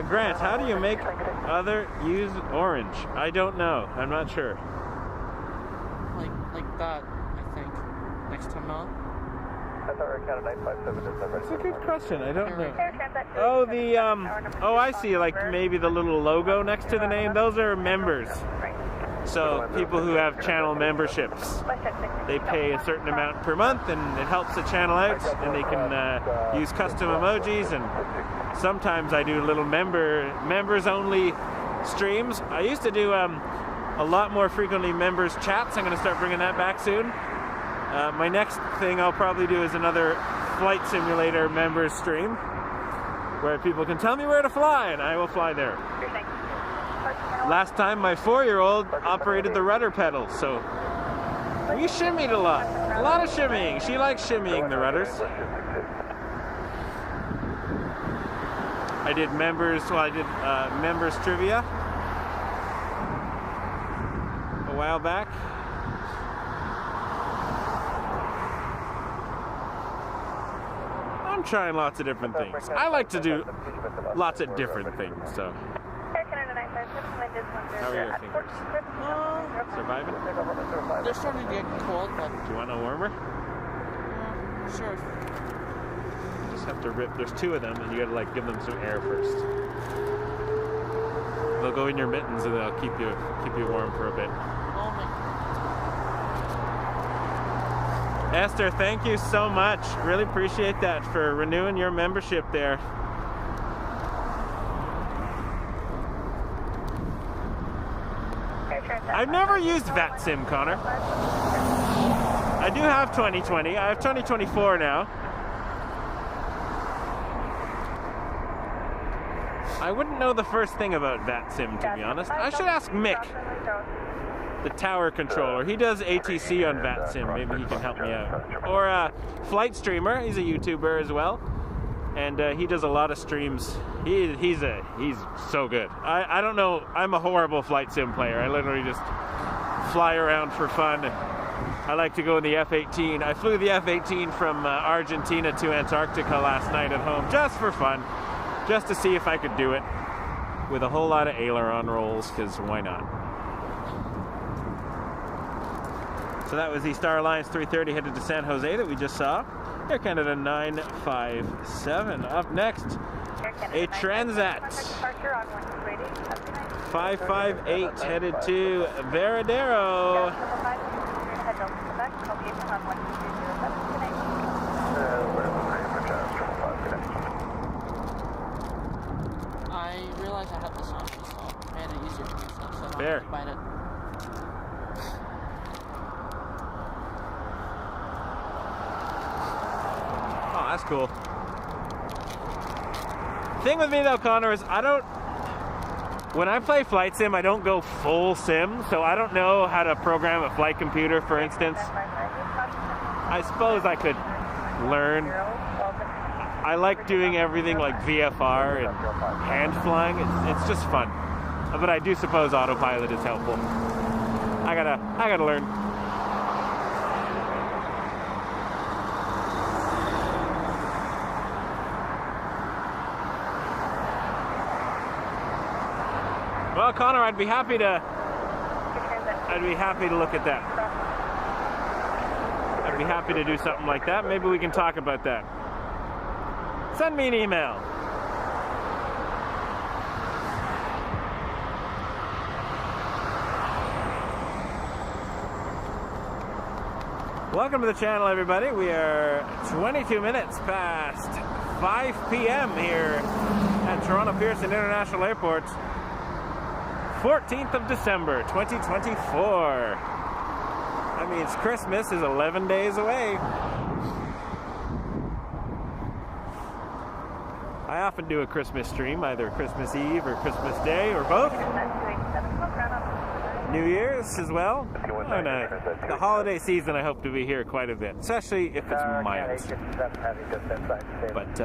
Grant, how do you make other use orange? I don't know. I'm not sure. Like that, I think. Next time out. That's our Canada 957. That's a good question. I don't know. Oh, I see. Like maybe the little logo next to the name. Those are members. So people who have channel memberships, they pay a certain amount per month, and it helps the channel out, and they can use custom emojis. And sometimes I do little members only streams. I used to do a lot more frequently members chats. I'm going to start bringing that back soon. My next thing I'll probably do is another flight simulator members stream, where people can tell me where to fly, and I will fly there. Last time, my 4-year-old operated the rudder pedals, so we shimmied a lot of shimmying. She likes shimmying the rudders. I did members trivia a while back. I'm trying lots of different things. I like to do lots of different things, so. How are your fingers? Surviving? They're starting to get cold, but... Do you want no warmer? Sure. You just have to rip. There's 2 of them, and you gotta like give them some air first. They'll go in your mittens, and they'll keep you warm for a bit. Oh my. Esther, thank you so much. Really appreciate that for renewing your membership there. I've never used VATSIM, Connor. I do have 2020. I have 2024 now. I wouldn't know the first thing about VATSIM, to be honest. I should ask Mick, the tower controller. He does ATC on VATSIM. Maybe he can help me out. Or Flight Streamer. He's a YouTuber as well, and he does a lot of streams. He's so good. I don't know. I'm a horrible flight sim player. I literally just fly around for fun. I like to go in the F-18. I flew the F-18 from Argentina to Antarctica last night at home just for fun, just to see if I could do it with a whole lot of aileron rolls, because why not? So that was the Star Alliance 330 headed to San Jose that we just saw. Air Canada 957. Up next, a Transat 558 headed to Veradero. I realized I had this on, so I made it easier for myself, so I don't have to bite it. Oh, that's cool. Thing with me though, Connor, is when I play flight sim, I don't go full sim, so I don't know how to program a flight computer, for instance. I suppose I could learn. I like doing everything like VFR and hand flying. It's just fun. But I do suppose autopilot is helpful. I gotta learn. Well, Connor, I'd be happy to look at that. I'd I'd be happy to do something like that. Maybe we can talk about that. Send me an email. Welcome to the channel, everybody. We are 22 minutes past 5 p.m. here at Toronto Pearson International Airport. 14th of December, 2024. That means Christmas is 11 days away. I often do a Christmas stream, either Christmas Eve or Christmas Day or both. New Year's as well. And the holiday season I hope to be here quite a bit, especially if it's mild. But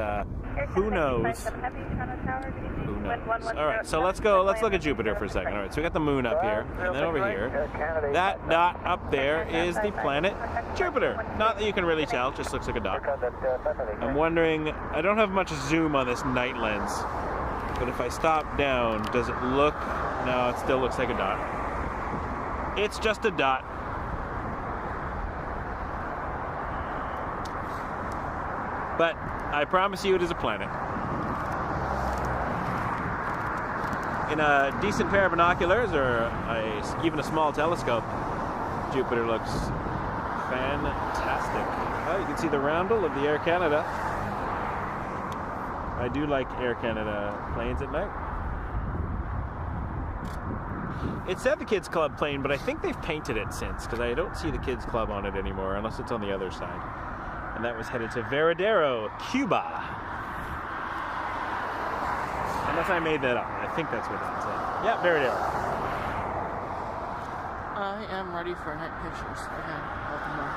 who knows? Who knows? Alright, so let's look at Jupiter for a second. Alright, so we got the moon up here, and then over here, that dot up there is the planet Jupiter. Not that you can really tell, it just looks like a dot. I'm wondering, I don't have much zoom on this night lens, but if I stop down, does it look, no, it still looks like a dot. It's just a dot. But I promise you it is a planet. In a decent pair of binoculars or even a small telescope, Jupiter looks fantastic. Oh, you can see the roundel of the Air Canada. I do like Air Canada planes at night. It said the Kids Club plane, but I think they've painted it since, because I don't see the Kids Club on it anymore, unless it's on the other side. And that was headed to Veradero, Cuba. Unless I made that up. I think that's what that said. Yeah, Veradero. I am ready for night pictures again of the moon.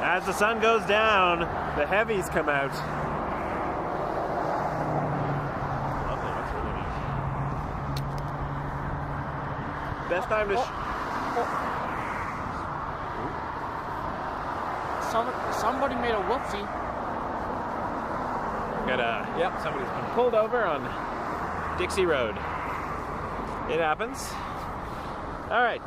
As the sun goes down, the heavies come out. Lovely, that's really neat. Best time to Somebody made a whoopsie. Yep, somebody's been pulled over on Dixie Road. It happens. All right.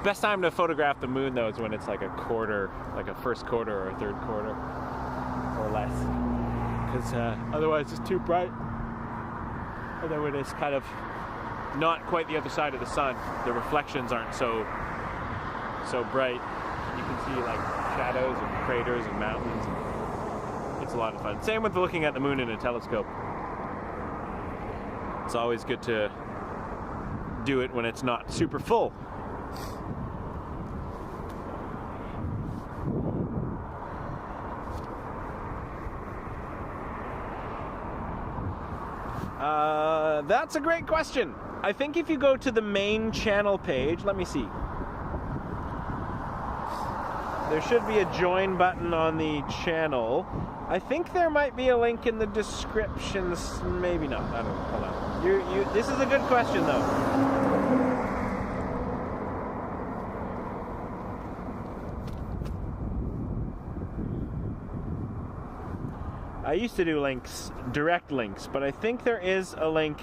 Best time to photograph the moon, though, is when it's like a quarter, like a first quarter or a third quarter, or less. Because otherwise it's too bright. And then when it's kind of not quite the other side of the sun, the reflections aren't so bright. You can see like shadows and craters and mountains. It's a lot of fun. Same with looking at the moon in a telescope. It's always good to do it when it's not super full. That's a great question. I think if you go to the main channel page, let me see. There should be a join button on the channel. I think there might be a link in the descriptions. Maybe not. I don't know. Hold on. This is a good question, though. I used to do links, direct links, but I think there is a link.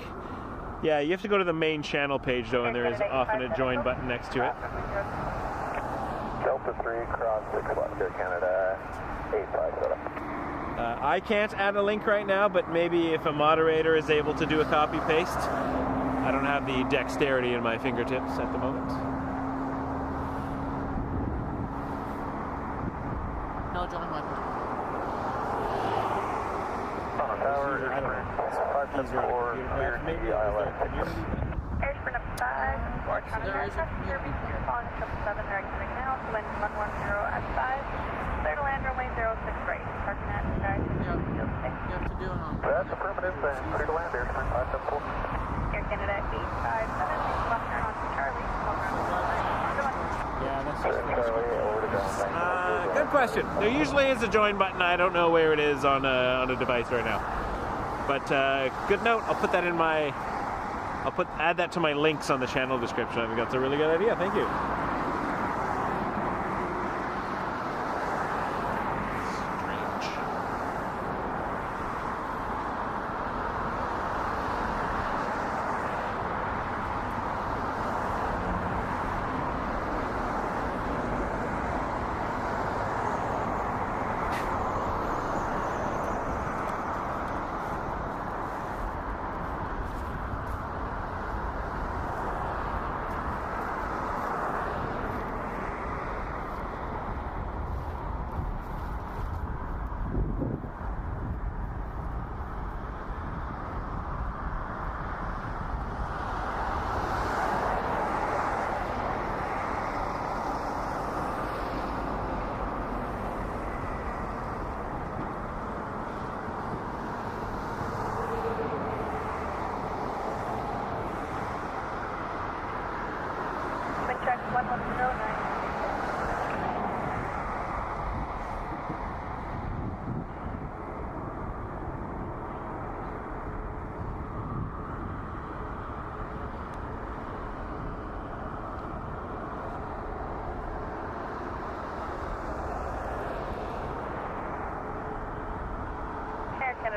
Yeah, you have to go to the main channel page, though, and there is often a join button next to it. Delta 3, cross 6 left, Air Canada, 85 setup. I can't add a link right now, but maybe if a moderator is able to do a copy-paste. I don't have the dexterity in my fingertips at the moment. No, join my picture. Tower, Airspring 574, clear DILS. Airspring up 5, 4 Toronto aircraft, here BC calling 777 directing now to land 110 at 5. Clear to land runway 06 right, parking at sky. You have to do it on. That's affirmative, then clear to land, Airspring 574. Air Canada 857, left turn on to Charlie. Yeah, that's Charlie, over to ground. good question. There usually is a join button. I don't know where it is on a device right now. But good note. I'll put that in my. Add that to my links on the channel description. I think that's a really good idea. Thank you. Strange.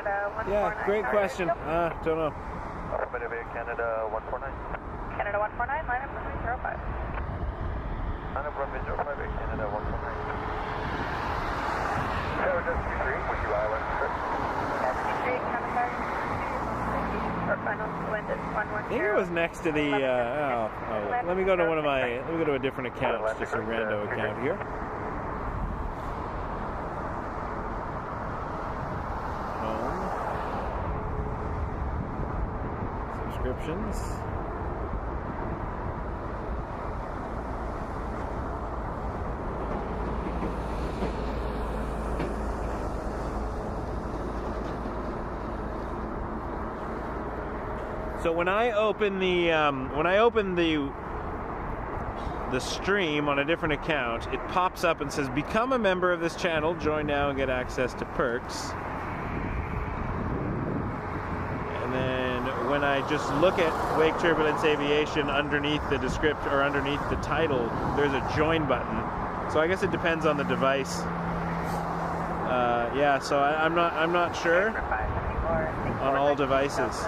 Canada 149. Yeah, great question. Don't know. Affirmative Air Canada 149. Canada 149, line up runway 05. Line up runway 05 Air Canada 149. So just Q3, with you Island. Q3, Canada, our final wind is 110. I think it was next to the, let me go to let me go to a different account, just a rando account here. Home. Subscriptions. So when I open the stream on a different account, it pops up and says, "Become a member of this channel. Join now and get access to perks." And then when I just look at Wake Turbulence Aviation underneath the description or underneath the title, there's a join button. So I guess it depends on the device. Yeah, so I'm not sure on all devices.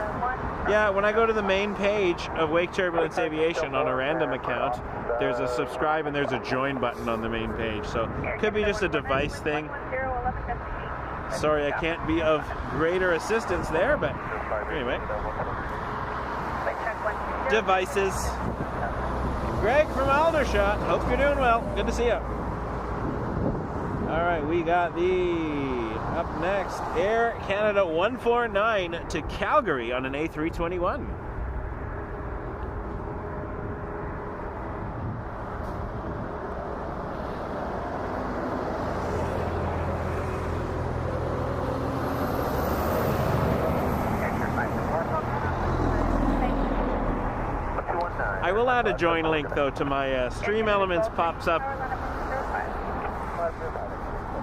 Yeah, when I go to the main page of Wake Turbulence Aviation on a random account, there's a subscribe and there's a join button on the main page. So it could be just a device thing. Sorry, I can't be of greater assistance there, but anyway. Devices. Greg from Aldershot. Hope you're doing well. Good to see you. All right, we got up next, Air Canada 149 to Calgary on an A321. I will add a join link though to my Stream Elements pops up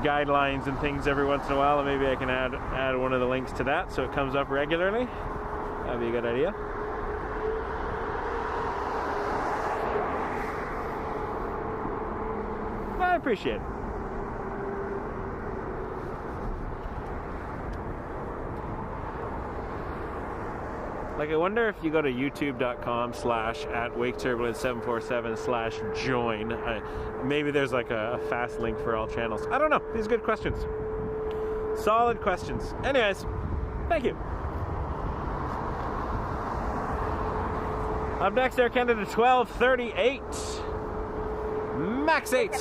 guidelines and things every once in a while, and maybe I can add one of the links to that so it comes up regularly. That'd be a good idea. I appreciate it. Like, I wonder if you go to youtube.com/@WakeTurbulence747/join, maybe there's like a fast link for all channels. I don't know. These are good questions. Solid questions. Anyways, thank you. Up next, Air Canada 1238. Max 8.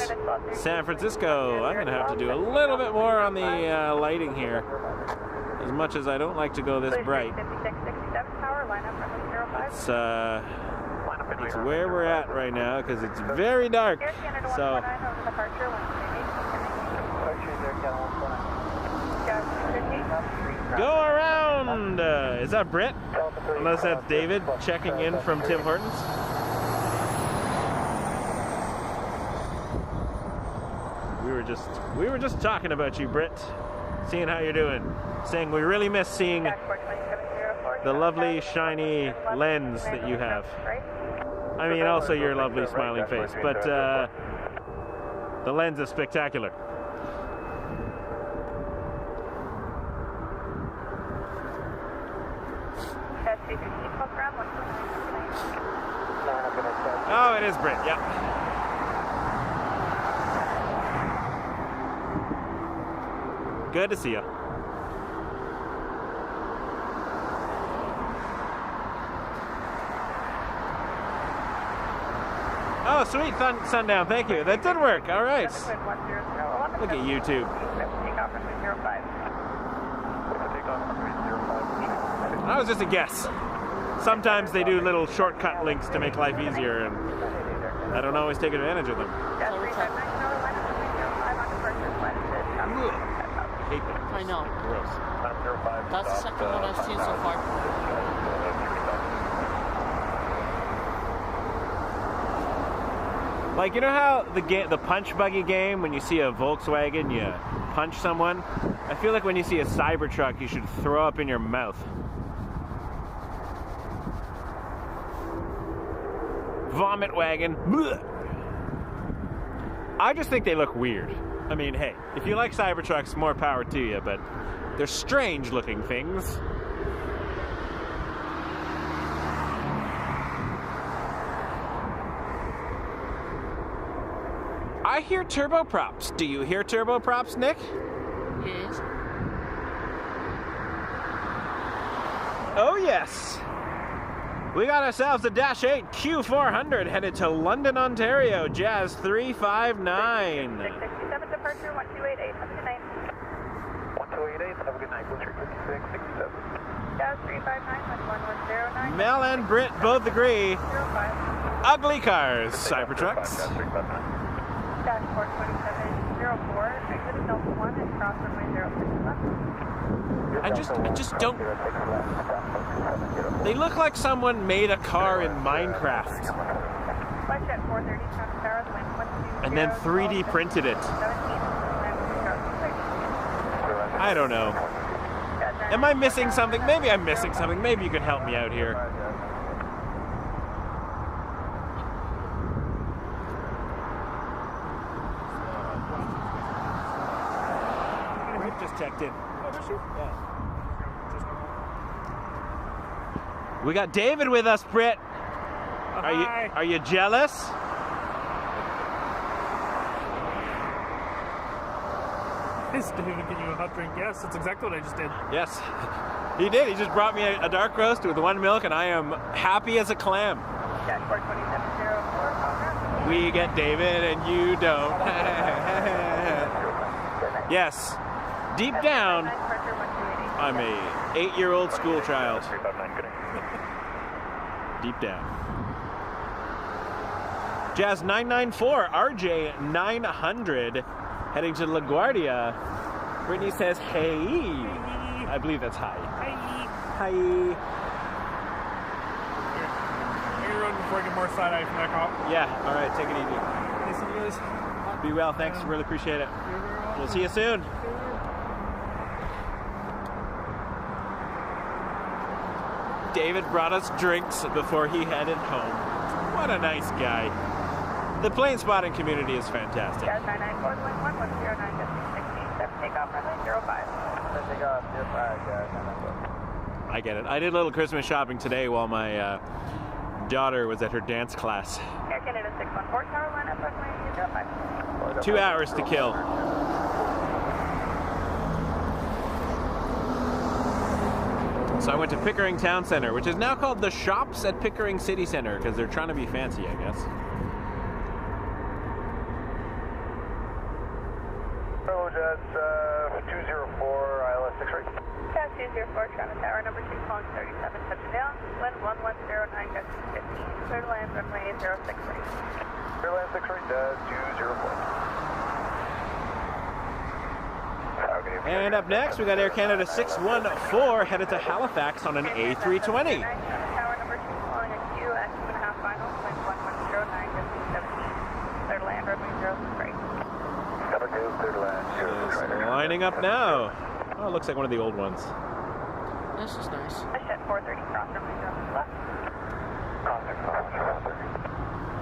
San Francisco. I'm going to have to do a little bit more on the lighting here. As much as I don't like to go this bright. It's where we're at right now because it's very dark. So go around. Is that Britt? Unless that's David checking in from Tim Hortons. We were just talking about you, Britt. Seeing how you're doing. Saying we really miss seeing the lovely shiny lens that you have. I mean, also your lovely smiling face, but the lens is spectacular. Oh, it is Britt, yeah. Good to see you. Oh, sweet, sundown, thank you. That did work, all right. Look at YouTube. That was just a guess. Sometimes they do little shortcut links to make life easier, and I don't always take advantage of them. Hate them. I know. Gross. That's the second one I've seen so far. Like, you know how the punch buggy game, when you see a Volkswagen, you punch someone? I feel like when you see a Cybertruck, you should throw up in your mouth. Vomit wagon. Blech. I just think they look weird. I mean, hey, if you like Cybertrucks, more power to you, but They're strange looking things. I hear turboprops. Do you hear turboprops, Nick? Yes. Oh yes. We got ourselves a Dash 8 Q400 headed to London, Ontario. Jazz 359. 667 departure 1288. Have a good night. 1288. Have a good night. 135667. Jazz 359 1110 Mel and Britt both agree. 05. Ugly cars, Cybertrucks. Dashboard 2704. Exit Delta 1 and cross runway 06 left. I just don't. They look like someone made a car in Minecraft Flight jet 430 Toronto Tower, the wind 120. and then 3D printed it. I don't know. Am I missing something? Maybe I'm missing something. Maybe you can help me out here. Just checked in. We got David with us, Britt. Are you jealous? Is David getting you a hot drink? Yes, that's exactly what I just did. Yes, he did. He just brought me a dark roast with 1 milk, and I am happy as a clam. Dashboard 2704. We get David, and you don't. Yes, deep down, I'm a 8-year-old school child. Deep down. Jazz 994, RJ 900, heading to LaGuardia. Brittany says, hey. I believe that's hi. Hi. Maybe run before I get more side-eye from that cop. Yeah, all right, take it easy. Nice to meet you guys. Be well, thanks, really appreciate it. We'll see you soon. David brought us drinks before he headed home. What a nice guy. The plane spotting community is fantastic. Jazz 994, the wind 1109, takeoff runway 05. Takeoff 05, Jazz 994. I get it. I did a little Christmas shopping today while my daughter was at her dance class. Air Canada 614, tower line up runway 05. 2 hours to kill. So I went to Pickering Town Center, which is now called the Shops at Pickering City Center, because they're trying to be fancy, I guess. Hello, Jazz 204, ILS 6 right. Jazz 204, Toronto Tower, number 2, calling 37, touching down. Wind 1109, gust 15. Clear to land, runway 06 right. Clear land 6 right, Jazz 204. And up next, we got Air Canada 614 headed to Halifax on an A320. Tower number 2, calling a Q at 2.5 final, wind 1109, gust 17. Clear to land, runway 06 right. Number 2, clear to land, 06 right. Lining up now. Oh, it looks like one of the old ones. This is nice. Flight jet 430, cross runway 06 left. Contact 430.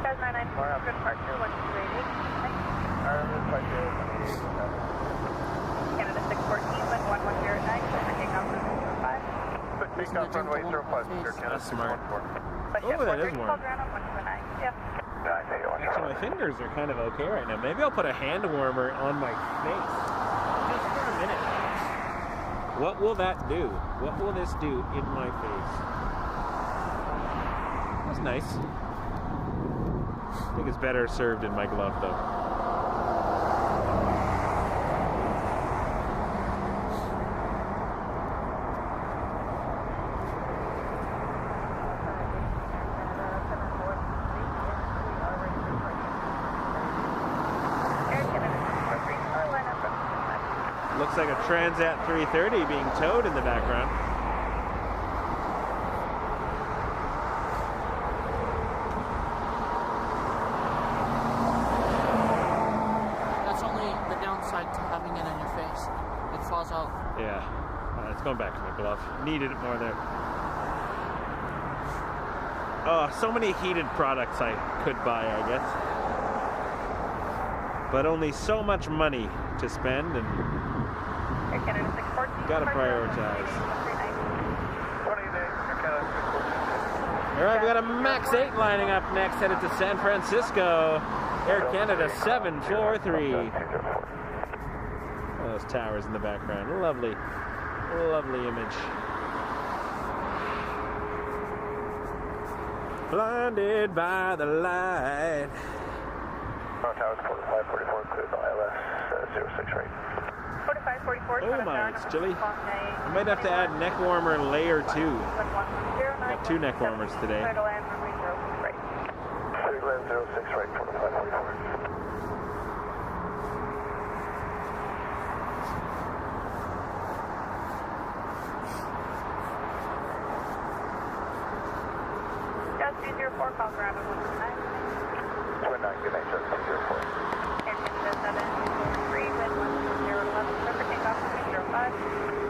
Jazz 994, open departure 1288. Canada 614, wind 1109, for takeoff runway 05. Takeoff runway 05, That's smart. Flight Oh, jet that is 430, warm. called ground on 129. Yep. Actually, my fingers are kind of okay right now. Maybe I'll put a hand warmer on my face. Just for a minute. What will that do? What will this do in my face? That's nice. I think it's better served in my glove, though. Looks like a Transat 330 being towed in the background. That's only the downside to having it in your face. It falls out. Yeah, it's going back to my glove. Needed it more there. Oh, so many heated products I could buy, I guess. But only so much money to spend, and Air Canada 614. Gotta prioritize. 28, Air Canada 614. All right, we got a Max 8 lining up next, headed to San Francisco. Air Canada 743. Oh, those towers in the background. Lovely, lovely image. Blinded by the light. Toronto Towers 4544, cleared ILS 06 rate. 4544. Oh my, it's chilly. I might have to add neck warmer layer 2. Got 2 neck warmers today. Clear to land runway 06 right. Clear to land 06 right, 4544. Gas 204, call ground at 119. 29, good night, just 204. Air Canada 743, wind 12011, clear for takeoff runway 05.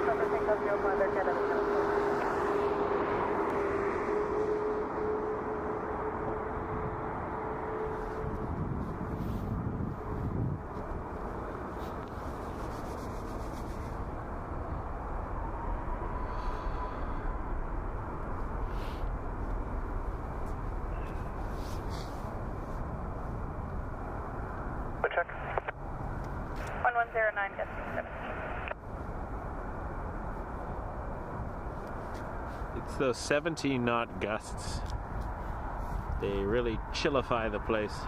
Clear for takeoff 05, Air Canada 743. Check. 1109, gusting 17. It's those 17 knot gusts. They really chillify the place.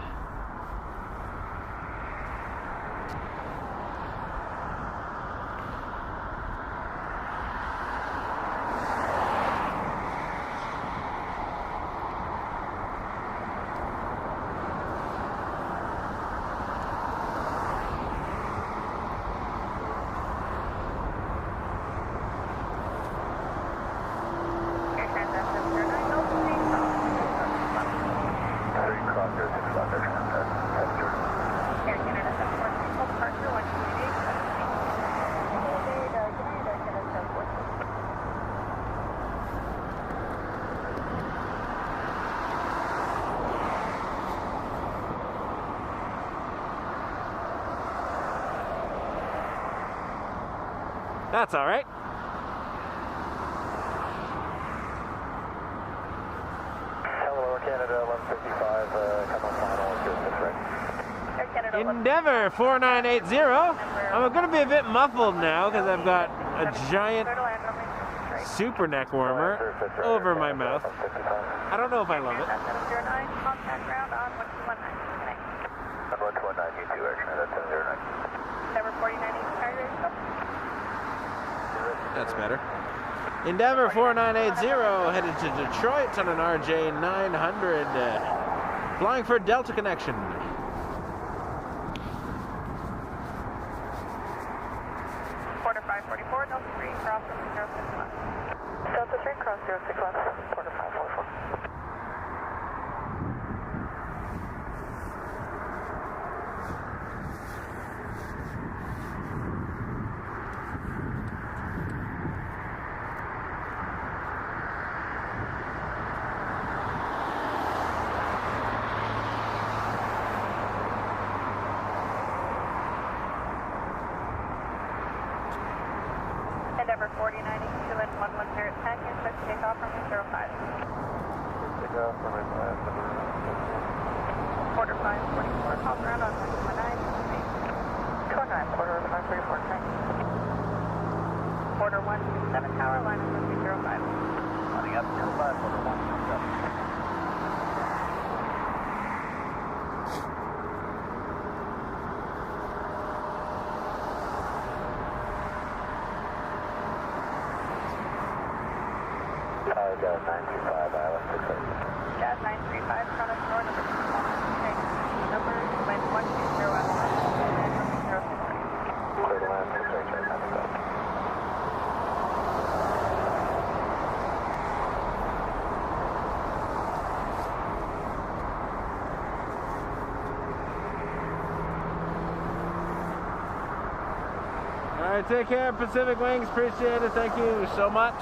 Air Canada 709, no please, call. 3 cross 06 left, Air Canada 709. Air Canada 743, full departure 128, 17. Good night, Air Canada 743. That's all right. Hello, Air Canada 1155, come on final, 06 right. Air Canada 11. Endeavor 4980. I'm going to be a bit muffled now because I've got a giant Clear to land runway 06 right. super neck warmer over my mouth. I don't know if I love it. 709, contact ground on 1219. Good night. 1119, you too, Air Canada 709. Endeavor 4980, carrier, go. That's better. Endeavor 4980 headed to Detroit on an RJ 900. Flying for Delta connection. Quarter 544, Delta 3, cross 061. Delta 3, cross 061, quarter 544. Endeavor 4982 and 110 at 10, you expect to take off from 05. Take off, runway 5. Quarter 544, call ground on 119. 29, quarter 544, thanks. Quarter 127, tower, line up with 05. Lining up, 05, quarter 127. Gas 935, ILS 68. Gas 935, Toronto Shore, number 216. Number wind 120 at 1, 063. Clear to land 68, right, 95. All right, take care, Pacific Wings. Appreciate it. Thank you so much.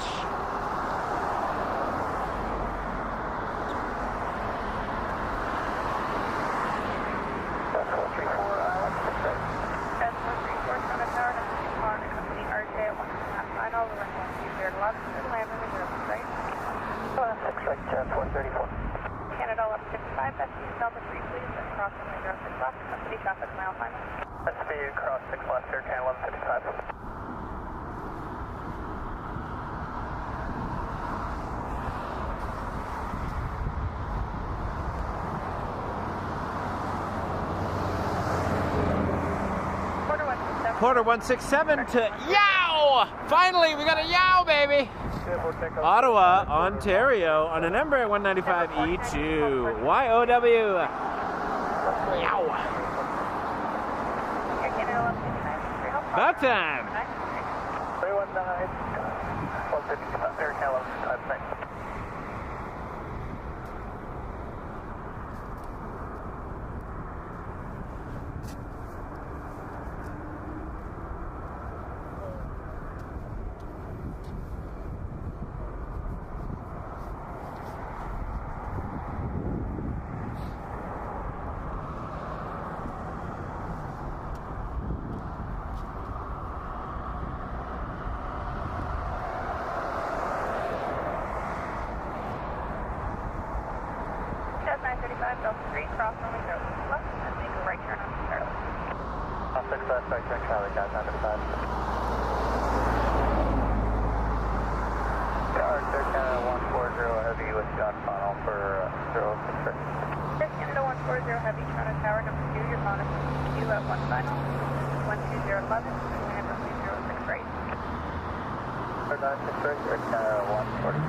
Gas 434, Toronto Tower, number 2 car, company RJ clear to land runway 06 right. 6 right, Jazz 434. Canada 1155, best speed Delta 3 please, and cross runway 06 left, city traffic mile final. Best speed cross 6 left, Air Canada 1155. Quarter 167 to Yow! Finally, we got a Yow, baby! Ottawa, Ontario, on an Embraer 195E2. YOW! Yow! About time! 319, 155, Air Canada 1155. Delta 3, cross runway 06 left, and make a right turn on Charlie. 6 left, right turn Charlie, Jazz 955. Air Canada 140 heavy with John Funnel for 063. Air Canada 140 heavy, Toronto Tower number 2, your phone is Q at 1 final, 12011, and runway 06 right. 96 right, Air Canada 140.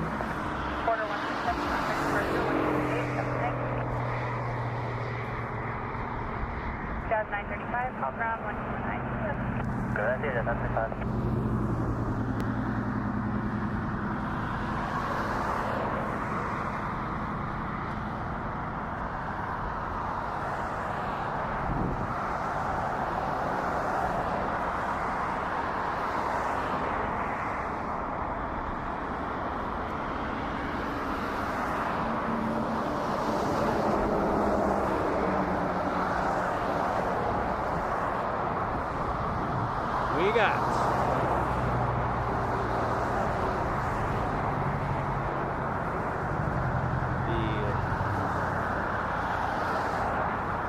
Quarter 167, contact number 0168, up to next. Jazz 935, call ground 1219. Good idea, that's fine. We got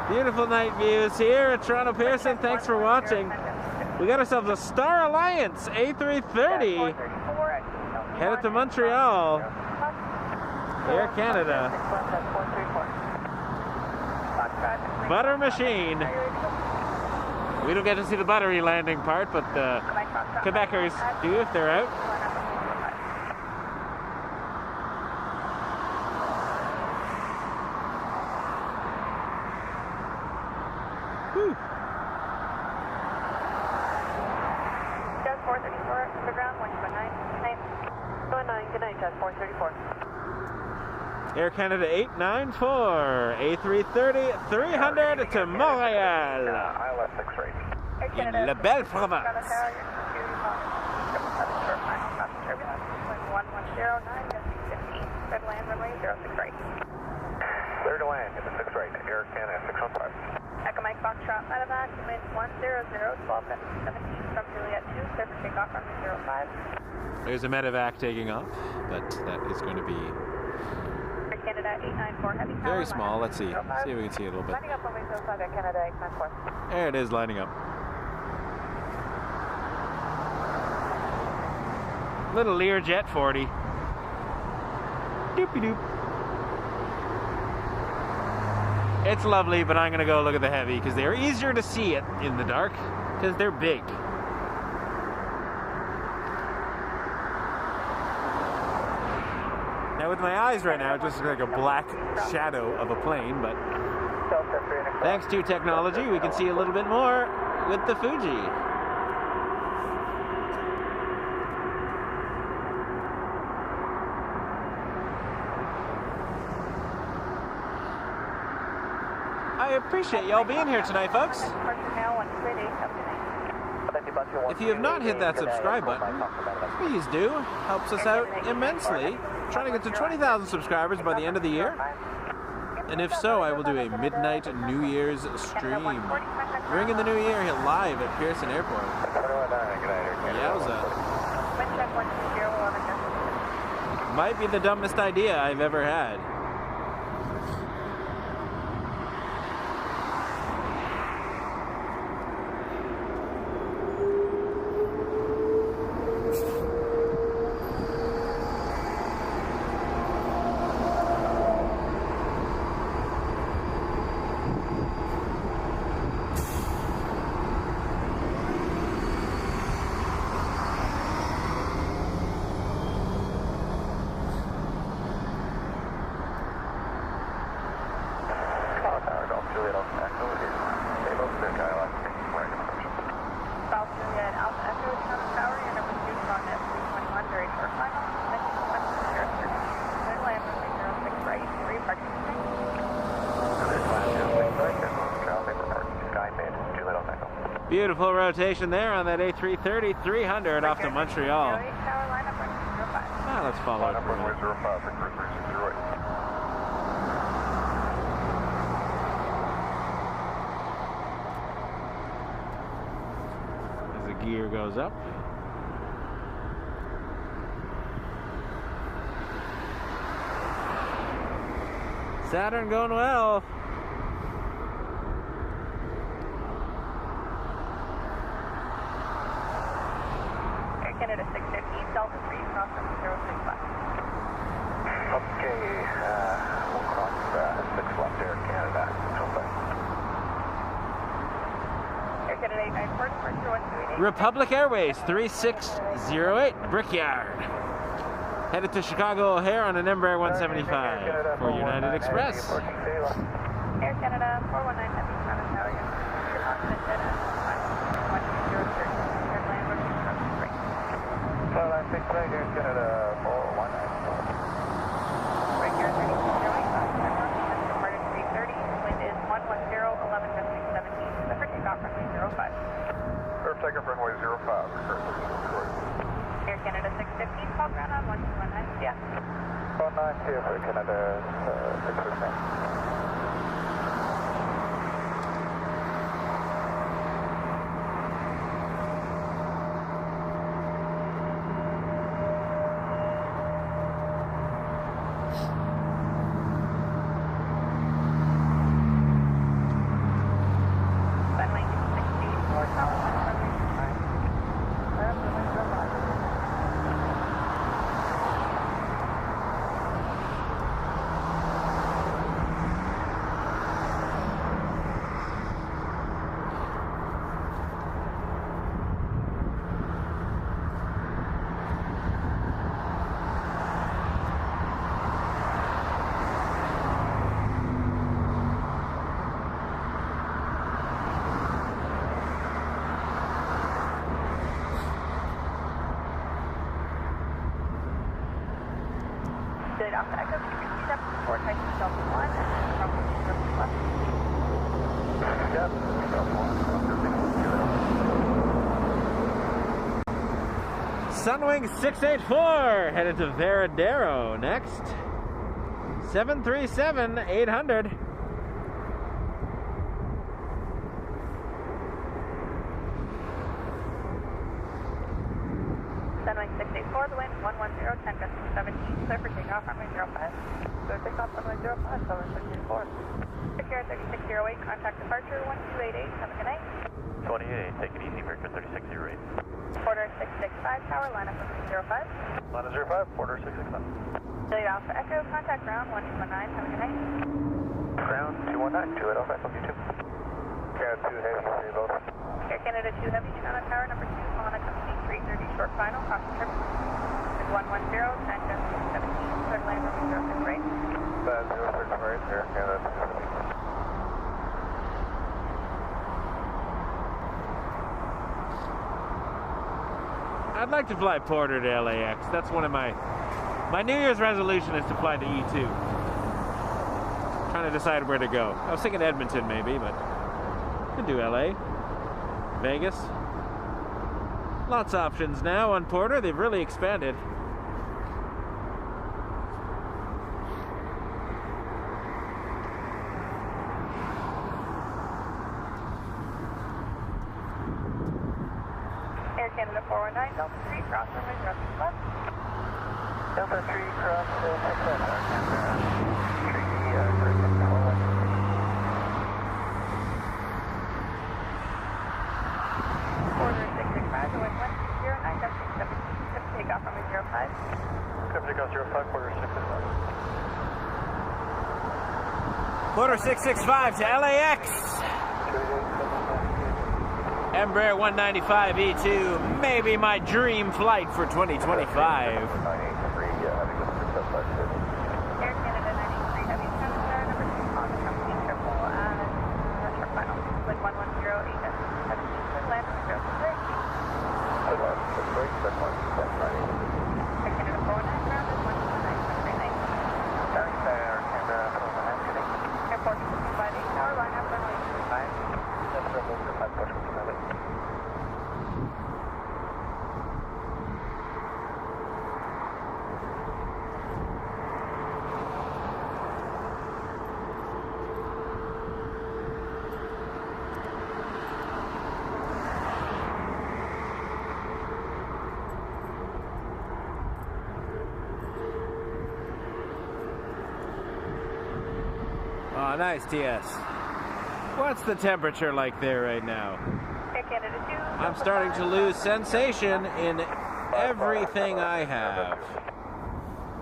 the beautiful night views here at Toronto Pearson. Thanks for watching. We got ourselves a Star Alliance A330 headed to Montreal. Air Canada. Butter machine. We don't get to see the buttery landing part, but the Quebecers do if they're out. Whew. Jazz 434, the ground 129. Good night, Jazz 434. Air Canada 894, A330, 300 to Montréal. ILS 6 right. In La Belle Province. Clear to land, in the 6 right, Air Canada 615. Echo Mike Foxtrot, medevac, wind 100, 1217 from Juliet 2, clear for takeoff from 05. There's a medevac taking off, but that is going to be Air Canada 894, heavy tower. very small. Let's see. See if we can see it a little bit. Lining up runway 05, Air Canada 894. There it is, lining up. Little Learjet 40. Doopy doop. It's lovely, but I'm gonna go look at the heavy because they're easier to see it in the dark because they're big. Now with my eyes right now, it just looks like a black shadow of a plane, but thanks to technology, we can see a little bit more with the Fuji. I appreciate y'all being here tonight, folks. If you have not hit that subscribe button, please do. Helps us out immensely. Trying to get to 20,000 subscribers by the end of the year. And if so, I will do a midnight New Year's stream. Ringing the new year here live at Pearson Airport. Yowza. Might be the dumbest idea I've ever had. Beautiful rotation there on that A330, 300 off to Montreal. Now let's follow it. As the gear goes up. Saturn going well. Canada 650, Delta 3, cross number 06 left. Okay, we'll cross 6 left Air Canada. Air Canada 894, departure 1288. Republic Airways 3608, Brickyard. Headed to Chicago O'Hare on an Embraer 175 for United Express. Air Canada 419 Heavy, Toronto Tower, your confident dead end, 1030. Flightline 6 right, Air Canada 419. Right here, 3008, departed 330, wind is 110, 11 gusting 17, clear for takeoff runway 05. Clear for takeoff runway 05, refer to Detroit. Air Canada 615, call ground on 1219, yeah. 19, Air Canada 615. Alpha Echo, keep your speed up to 4 Titan Delta 1, and from left. Yep, Sunwing 684 headed to Veradero next. 737-800. Sunwing 684, the wind 110, 10 gusting 17, clear for takeoff runway 05. Clear takeoff runway 05, Sunwing 684. Secure 3608, contact departure 1288, have a good night. 28, take it easy, American 3608. Porter 665, tower, line up with 05. Line 05, Porter 665. Delete Alpha Echo, contact ground 1219, have a good night. Ground 219, 28 Alpha Echo, you 2. Canada 2 Heavy, see you both. Air Canada 2 Heavy, Toronto Tower, number 2, on a company 330, short final, cross the trip. Is 110, 10 gusting 17, clear to land runway 06 right. 06 right, Air Canada 2 Heavy. I'd like to fly Porter to LAX. That's one of my New Year's resolution is to fly to E2. Trying to decide where to go. I was thinking Edmonton maybe, but could do LA, Vegas. Lots of options now on Porter. They've really expanded. Air Canada 419, Delta 3, cross runway 06 left. Delta 3 cross 6 left, Canberra. 3 for control. Quarter 665, going 1209, Dusty 17, takeoff from 05. Takeoff 05, quarter 665. Quarter 665 to LAX. Embraer 195 E2, maybe my dream flight for 2025. Air Canada 93 Heavy Cessna, number 2 on the company, triple, short final, wind 110, 8, 17, land 063. Air Canada 419, ground is 129, 739. Air Canada 419, Airport 258 tower, line up runway 25. that's runway 5, Portugal 258. Oh, nice, TS. What's the temperature like there right now? Air Canada 2. I'm starting to lose sensation in everything I have.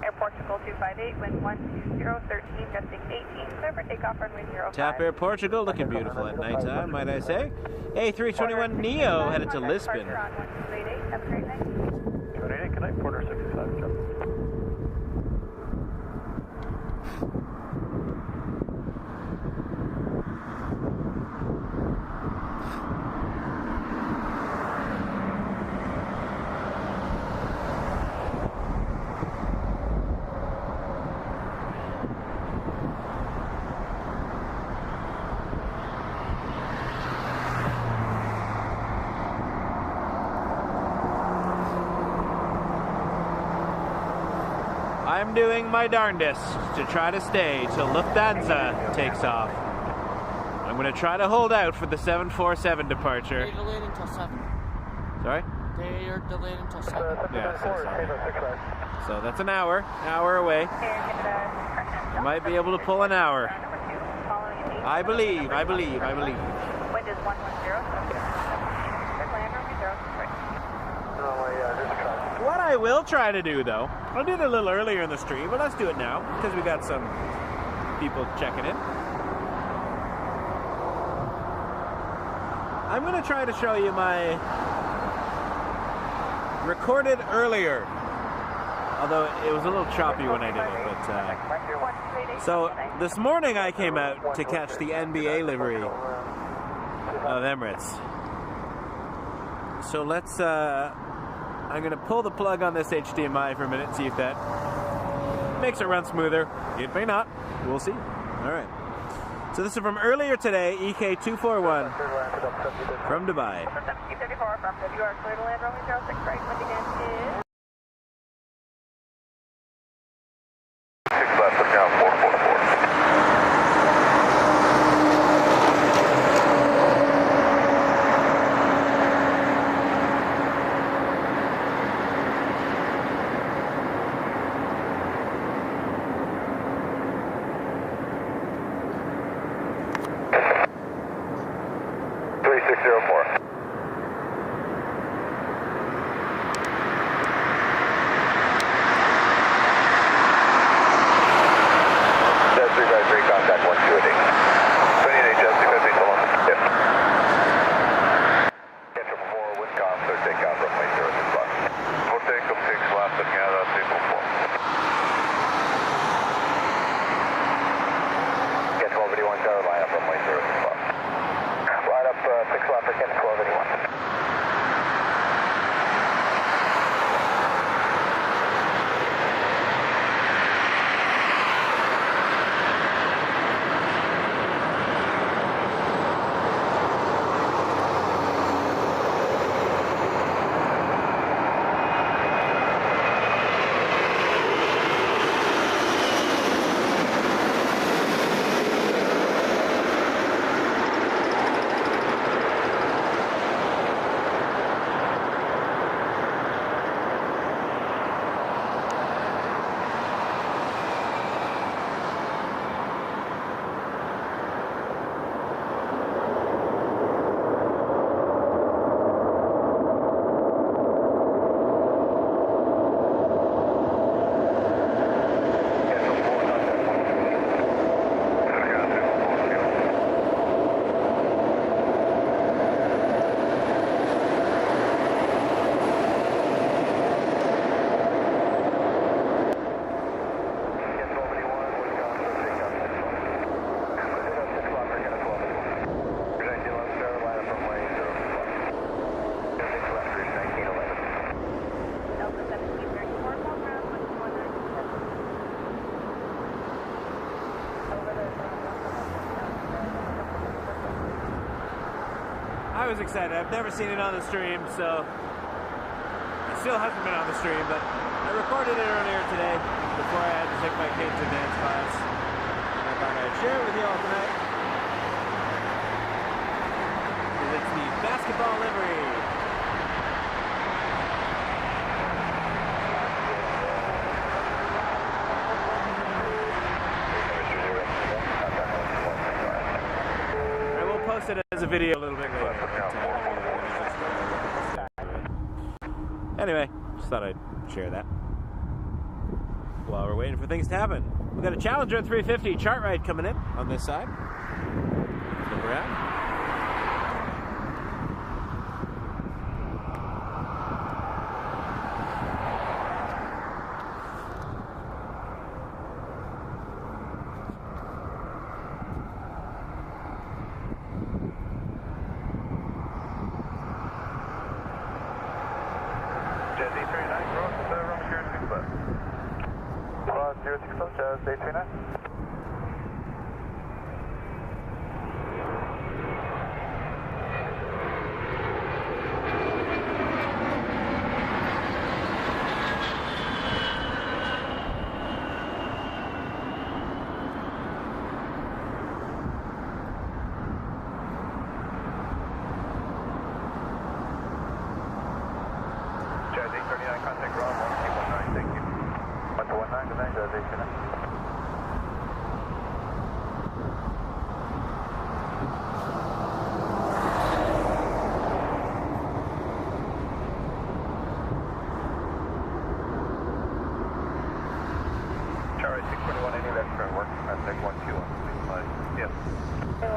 Air Portugal 258, wind 120, 13, gusting 18, clear for takeoff runway 05. Tap Air Portugal, looking beautiful at nighttime, might I say. A321 Neo headed to Lisbon. On 1288, have a great night. 288, good night, quarter 665, jump. I'm doing my darndest to try to stay till Lufthansa takes off. I'm going to try to hold out for the 747 departure. They're delayed until 7. Sorry? They are delayed until 7. Yeah, so that's an hour away. Air Canada, Might be able to pull an hour. number 2, following 8. I believe. Wind is 110, land runway 063. What I will try to do, though, I did it a little earlier in the stream, but let's do it now because we got some people checking in. I'm going to try to show you my recorded earlier, although it was a little choppy when I did it. But so this morning I came out to catch the NBA livery of Emirates. So let's. I'm going to pull the plug on this HDMI for a minute and see if that makes it run smoother. It may not. We'll see. All right. So this is from earlier today, EK241 from Dubai. 1734 from WR, clear to land runway 06 right, wind again is... 6 left, look down, 444. was excited. I've never seen it on the stream, so it still hasn't been on the stream, but I recorded it earlier today before I had to take my kids to dance class. And I thought I'd share it with you all tonight. Because it's the basketball livery. And we'll post it as a video a little bit later. Anyway, just thought I'd share that while we're waiting for things to happen. We've got a Challenger 350 chart ride coming in on this side. Look around.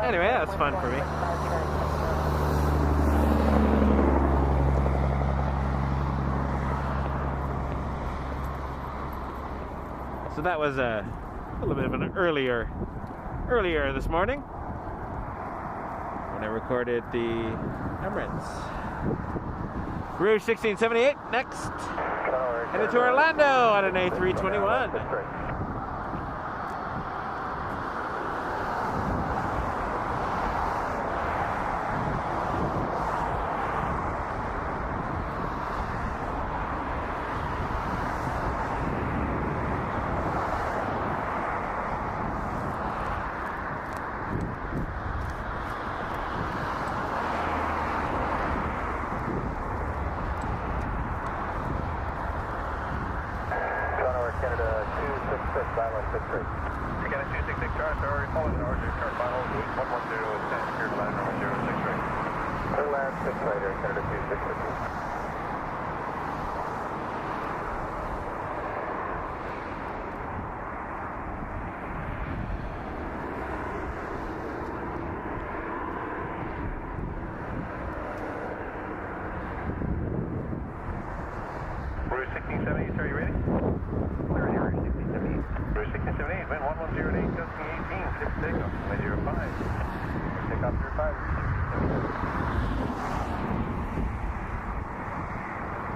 Anyway, that's fun for me. So that was a little bit of an earlier this morning when I recorded the Emirates. Rouge 1678 next. Headed to Orlando on an A321.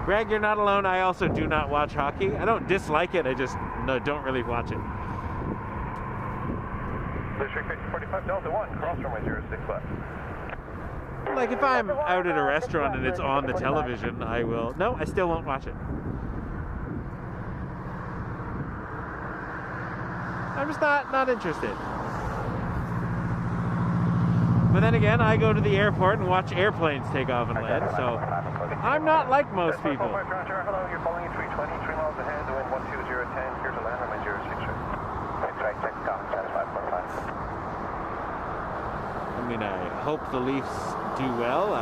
Greg, you're not alone. I also do not watch hockey. I don't dislike it. I just don't really watch it. District 45 Delta 1, cross runway 06 left. Like if I'm out at a restaurant and it's on the television, I will. No, I still won't watch it. I'm just not interested. But then again, I go to the airport and watch airplanes take off and land, so I'm not like most people. Hello, you're following 320, 3 miles ahead, the wind 12010, here to land runway 06 right. Check, satisfied, 45. I mean, I hope the Leafs do well.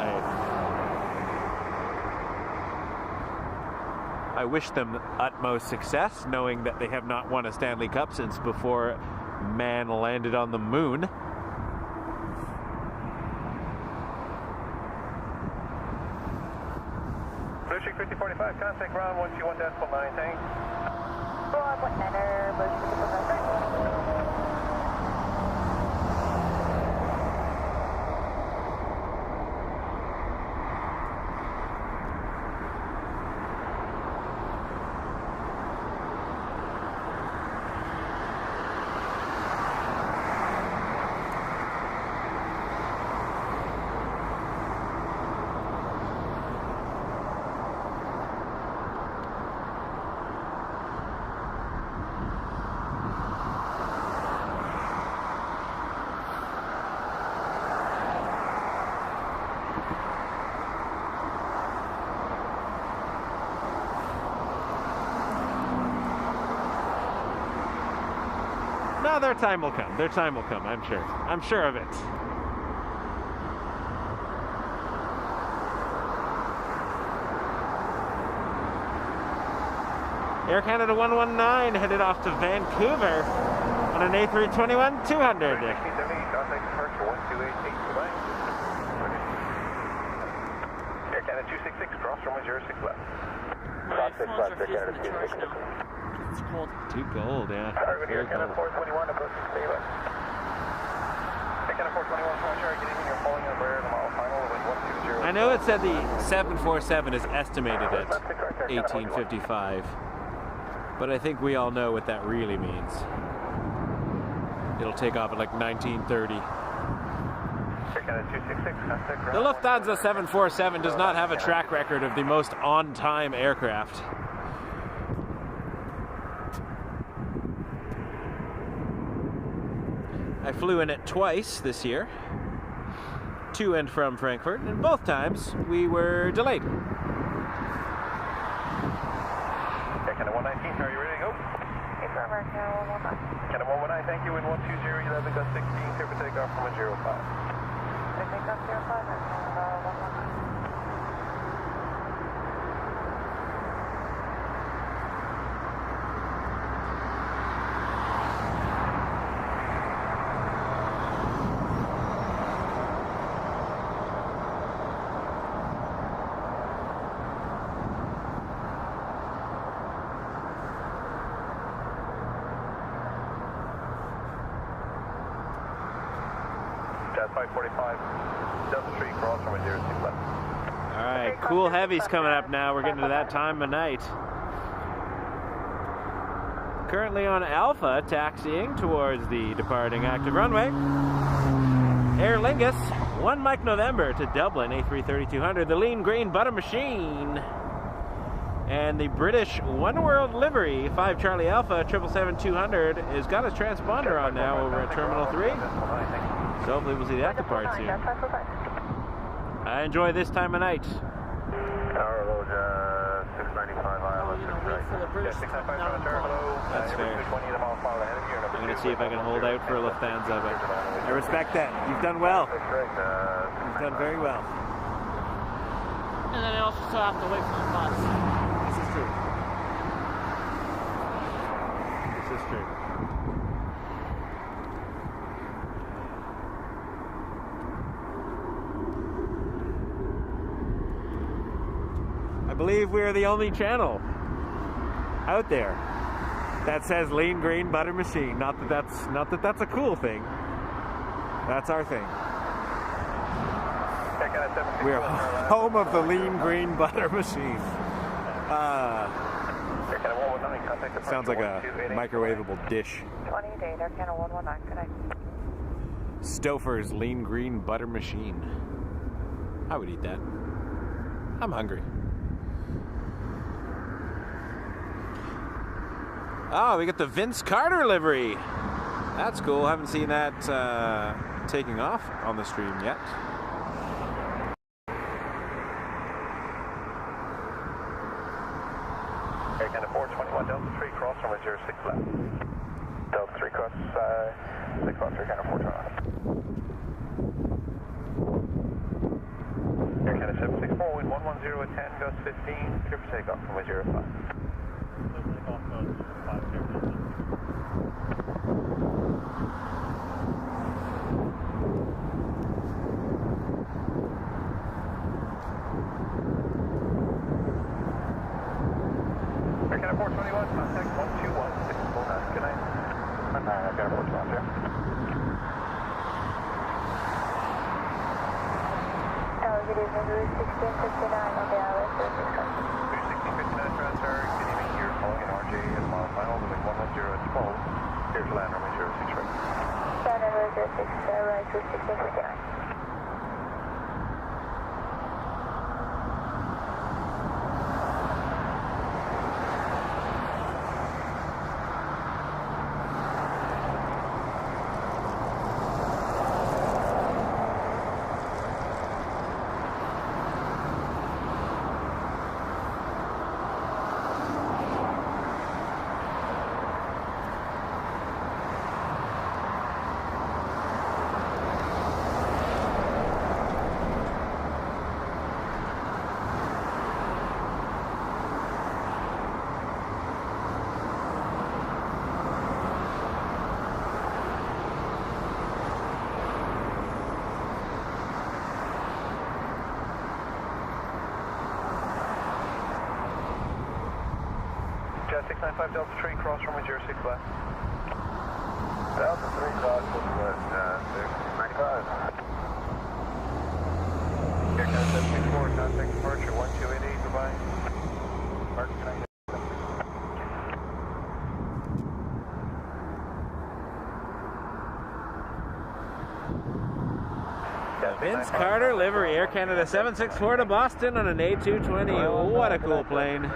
I wish them utmost success, knowing that they have not won a Stanley Cup since before man landed on the moon. District 5045, contact ground 121.9, thanks. Go on, what center, Bush 5049. Oh, their time will come. Their time will come, I'm sure. I'm sure of it. Air Canada 119 headed off to Vancouver on an A321-200. Air Canada 266, cross runway 06 left. My phones are freezing the charge now. It's cold. Too cold, yeah. Air Canada 421, approach to stay left. Air Canada 421, good evening, you're falling over air, the mile final, wind 120. I know it said the 747 is estimated at 1855, but I think we all know what that really means. It'll take off at like 1930. The Lufthansa 747 does not have a track record of the most on-time aircraft. I flew in it twice this year, to and from Frankfurt, and both times we were delayed. Canada 119, are you ready to go? Affirm, Canada 119. Canada 119, thank you, wind 120, 11, got 16, clear for takeoff from 05. Takeoff 05, Canada 119. Jet 545, Delta 3, cross from 06 left. Alright, cool heavy's coming up now. We're getting to that time of night. Currently on Alpha, taxiing towards the departing active runway. Aer Lingus, 1 Mike November to Dublin, A330-200, the lean green butter machine. And the British One World livery, 5 Charlie Alpha, 777-200, has got a transponder on now over at Terminal 3. So hopefully we'll see that depart soon. I enjoy this time of night. Tower load 695 ILS. That's fair. I'm going to see if I can hold out for a Lufthansa, but I respect that. You've done well. You've done very well. And then I also still have to wait for the bus. This is true. This is true. I believe we are the only channel out there that says lean green butter machine. Not that that's a cool thing. That's our thing. We're home of the lean green butter machine. Sounds like a microwavable dish. 28, Air Canada 119, good night. Stouffer's lean green butter machine. I would eat that. I'm hungry. Oh, we got the Vince Carter livery. That's cool. Haven't seen that taking off on the stream yet. Air Canada 421, Delta 3, cross from 06 left. Delta 3, cross 6 left, Air Canada 421. Air Canada 764, wind 110 at 10, gust 15, clear for takeoff from 05. Air Canada 421, contact 121, 649, good night. Air Canada 421, sir. Good evening, Louis 1659 on the ILS service. 1659 transfer, good evening, here calling in RJ at mile final, moving 110 at 12, here's land runway 06 right. Land runway 06, right to 1659. Yeah, 695 Delta 3, cross runway 06 left. Delta 3, cross runway 695. Air Canada 764, contact departure 1288, goodbye. Mark tonight. Vince Carter, livery, Air Canada 764 to Boston on an A220. What a cool plane.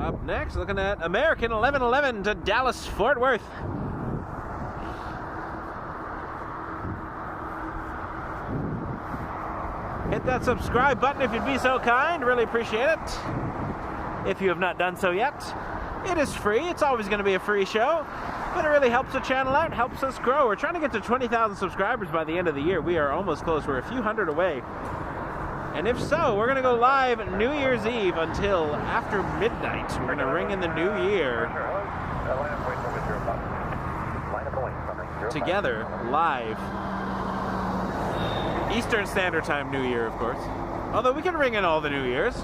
Up next, looking at American 1111 to Dallas Fort Worth. Hit that subscribe button if you'd be so kind. Really appreciate it. If you have not done so yet, it is free. It's always going to be a free show, but it really helps the channel out, helps us grow. We're trying to get to 20,000 subscribers by the end of the year. We are almost close. We're a few hundred away. And if so, we're going to go live New Year's Eve until after midnight. We're going to ring in the new year together, live. Eastern Standard Time New Year, of course. Although we can ring in all the New Years.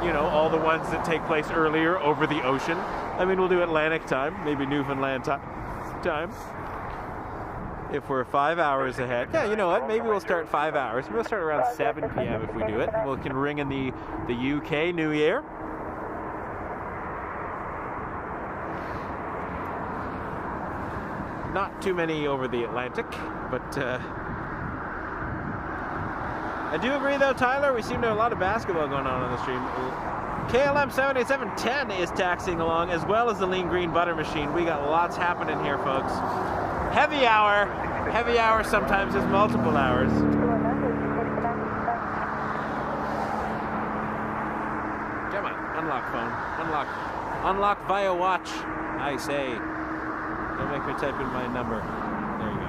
You know, all the ones that take place earlier over the ocean. I mean, we'll do Atlantic time, maybe Newfoundland time. If we're 5 hours ahead. Yeah, you know what? Maybe we'll start 5 hours. We'll start around 7 p.m. if we do it. We can ring in the UK New Year. Not too many over the Atlantic, but I do agree though, Tyler, we seem to have a lot of basketball going on the stream. KLM 78710 is taxiing along, as well as the Lean Green Butter Machine. We got lots happening here, folks. Heavy hour. Heavy hour sometimes is multiple hours. Come on, unlock phone. Unlock. Unlock via watch, I say. Don't make me type in my number. There you go.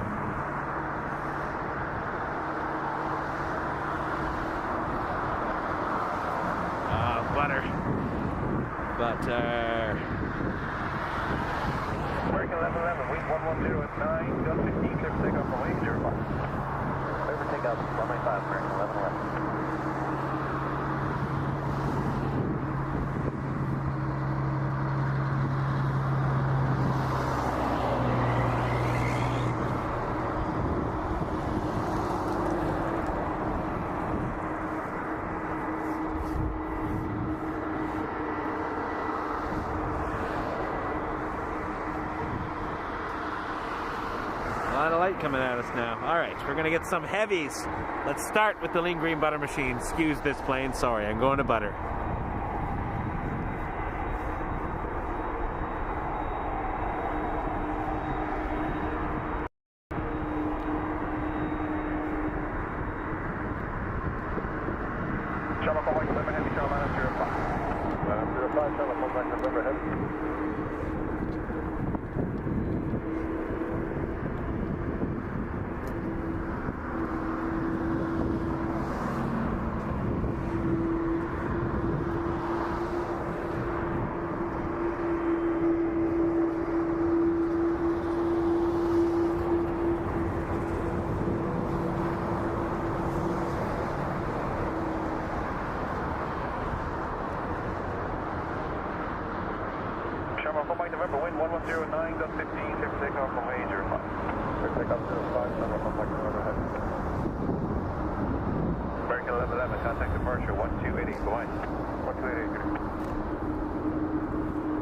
Butter. Butter. American 1111, wind 110 at 9, Delta 15, clear for takeoff from wing 05. Clear for takeoff, runway 5, American 1111. Coming at us now. All right, we're gonna get some heavies. Let's start with the Lean Green Butter Machine. Excuse this plane. Sorry, I'm going to butter. Telephone Mike November Heavy, Carolina 05. 05, telephone Mike November Heavy. From Mike November, wind 1109, dot 15, clear for takeoff from way 05. Clear for takeoff 05, number from Mike November ahead. American 1111, contact departure 1288, go on. 1288.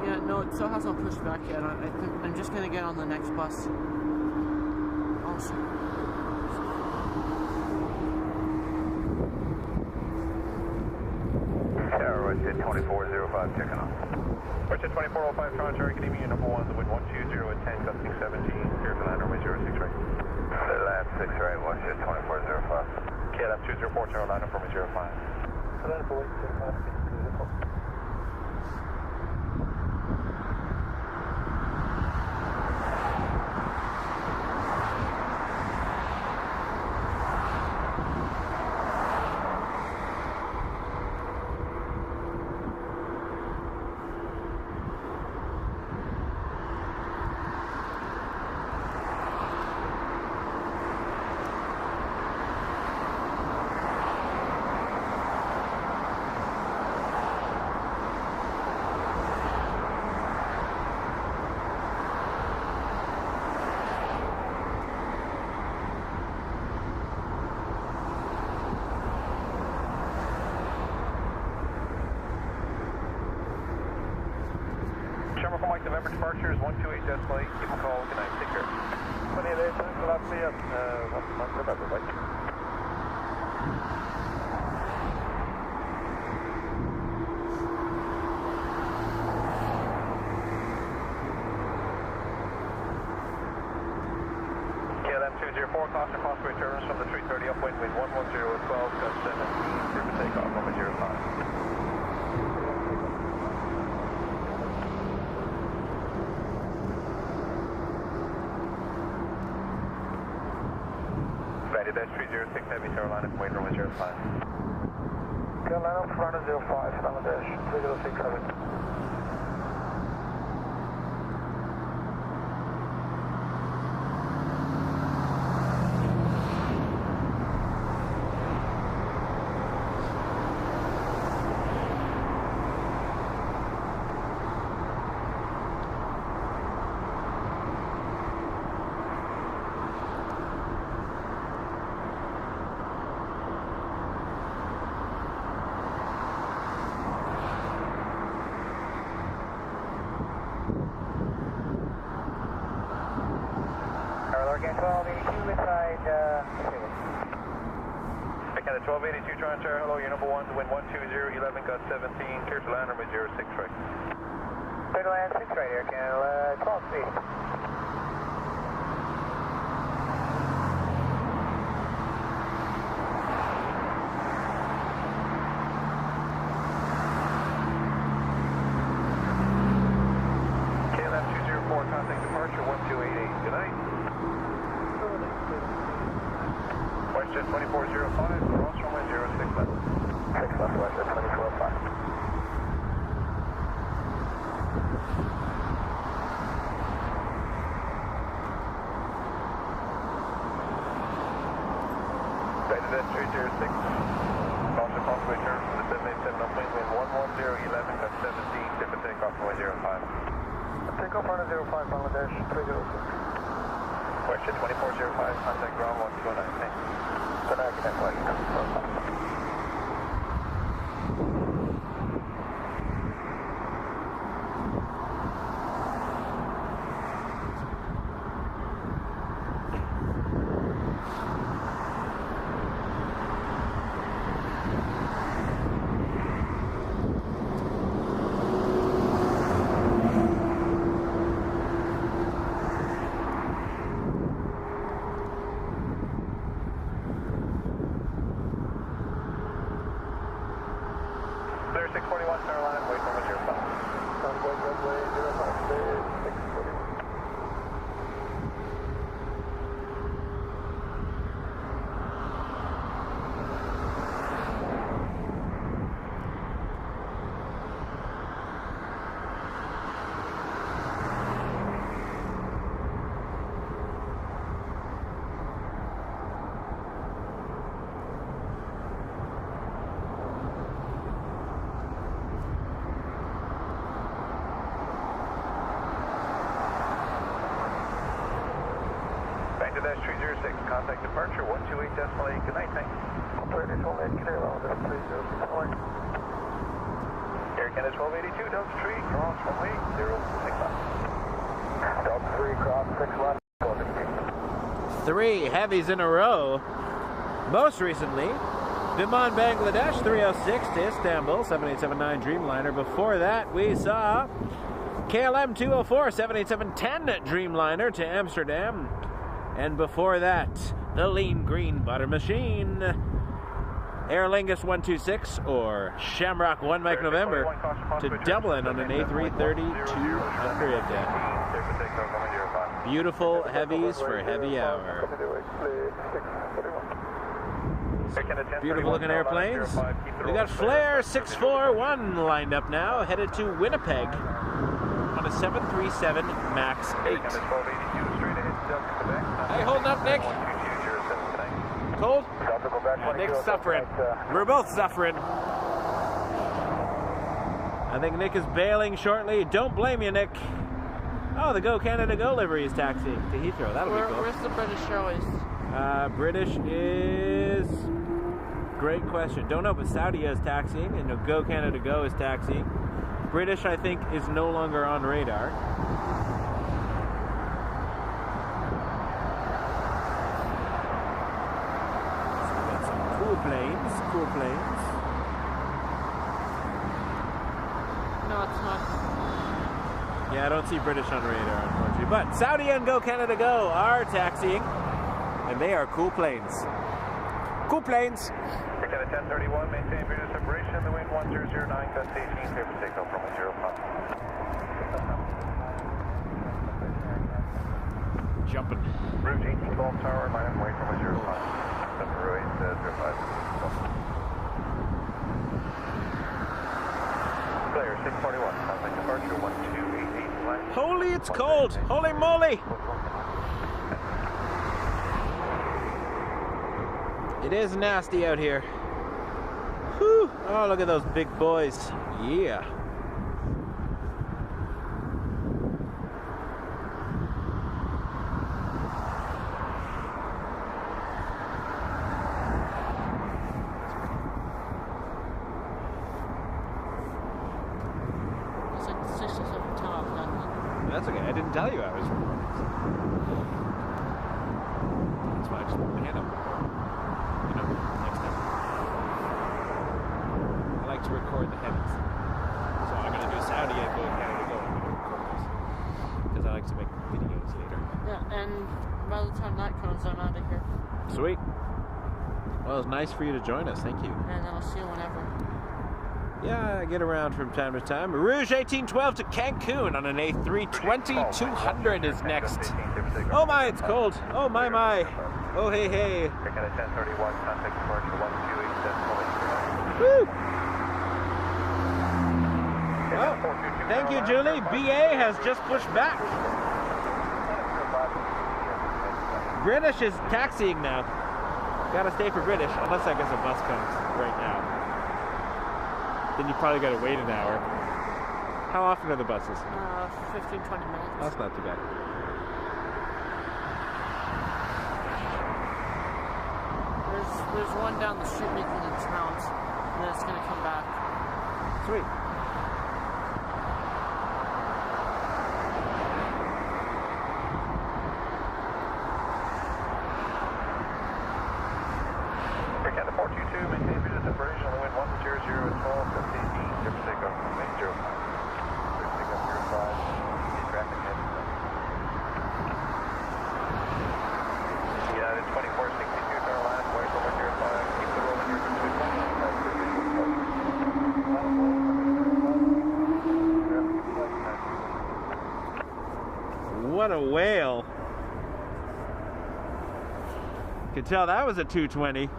Yeah, no, it still hasn't pushed back yet. I think I'm just gonna get on the next bus. Oh, shit. Tower, Roger 2405, checking off. Roger 2405, Toronto, Cherry, Academia, number 1, the wind 120 at 10, gusting 17, clear for land runway 06 right. Land 6 right, Roger 2405. KLM 204, Carolina, from 05. Carolina, for 05. Contact November departure is 128 decimal 8. Keep a call. Good night. Take care. 28 days. Latvia. 1 month November. Bye. Forecast and crossway turns from the 330 upwind, wind 110 at 12, gust 17, clear for takeoff, number 05. Ready, that's 306 Heavy, Carolina, from wind runway 05. Carolina, front of 05, Bangladesh, 306 Heavy. Again, 1282 inside, Again, 1282 Toronto, hello, you're number 1 to wind 120, 11, got 17, clear to land, runway 06 right. Clear to land 6 right, Air Canada, 12 speed. KLM 204, contact departure 1288, good night. Westjet 2405, cross runway 06 left. 6 left, Westjet 2405. United 306, caution crossway turn from the 787 upwind, wind 110, 11, got 17, clear for takeoff runway 05. Takeoff runway 05, Bangladesh 306. Question 2405, contact ground 129, thanks. Good night, connect flight. Clear 641 Carolina, wait for 05. Runway 05, clear 641. Dash 306, contact departure 128 decimal 8. Good night, thanks. Clear to 1280, clear level, that's 306. Air Canada 1282, Delta 3, cross runway 06 left. Delta 3, cross 6 left. 3 heavies in a row. Most recently, Viman Bangladesh 306 to Istanbul, 7879 Dreamliner. Before that, we saw KLM 204, 78710 Dreamliner to Amsterdam. And before that, the Lean Green Butter Machine, Aer Lingus 126 or Shamrock 1 Mike November to Dublin on an A330-200. Beautiful heavies for heavy hour. Beautiful looking airplanes. We got Flair 641 lined up now, headed to Winnipeg on a 737 MAX 8. How you holding up, Nick? Cold? Yeah, Nick's suffering. We're both suffering. I think Nick is bailing shortly. Don't blame you, Nick. Oh, the Go Canada Go livery is taxiing to Heathrow. That'll be cool. Where's the British Airways? British is... Great question. Don't know, but Saudi is taxiing, and Go Canada Go is taxiing. British, I think, is no longer on radar. So we got some cool planes, cool planes. No, it's not. Yeah, I don't see British on radar, unfortunately. But Saudi and Go Canada Go are taxiing, and they are cool planes. Cool planes. Canada 1031, maintain visual separation, the wind 1009, gust 18, clear for takeoff from 05. Jumping. Route 18 Golf Tower, minus way from 05. 708, 05. Clear, 641, contact departure 1288, line. Holy, it's cold! Holy moly! It is nasty out here. Whew. Oh, look at those big boys. Yeah. It's like 6 or 7 times I've done that. That's okay. I didn't tell you I was recording. That's why I just put my hand up. You know, next time. I like to record the heavens. So I'm going to do Saudi and Go Canada Go. I'm going to record this. Because I like to make videos later. Yeah, and by the time that comes, I'm out of here. Sweet. Well, it was nice for you to join us. Thank you. And I'll see you whenever. Yeah, I get around from time to time. Rouge 1812 to Cancun on an A320-200 is next. Oh my, it's cold. Oh my. Oh hey. Canada 1031, contact departure 128, Woo! Oh, thank you, Julie. BA has just pushed back. British is taxiing now. Gotta stay for British, unless I guess a bus comes right now. Then you probably gotta wait an hour. How often are the buses? 15, 20 minutes. That's not too bad. There's one down the street making its rounds, and then it's gonna come back. Sweet. Canada 422, maintain visual separation on the wind 100 at 12, gust 18, clear for takeoff from 805. Clear for takeoff 05, see traffic heading south. United 2462, turn left, way from 05, keep the rolling here for 220. What a whale. Could tell that was a 220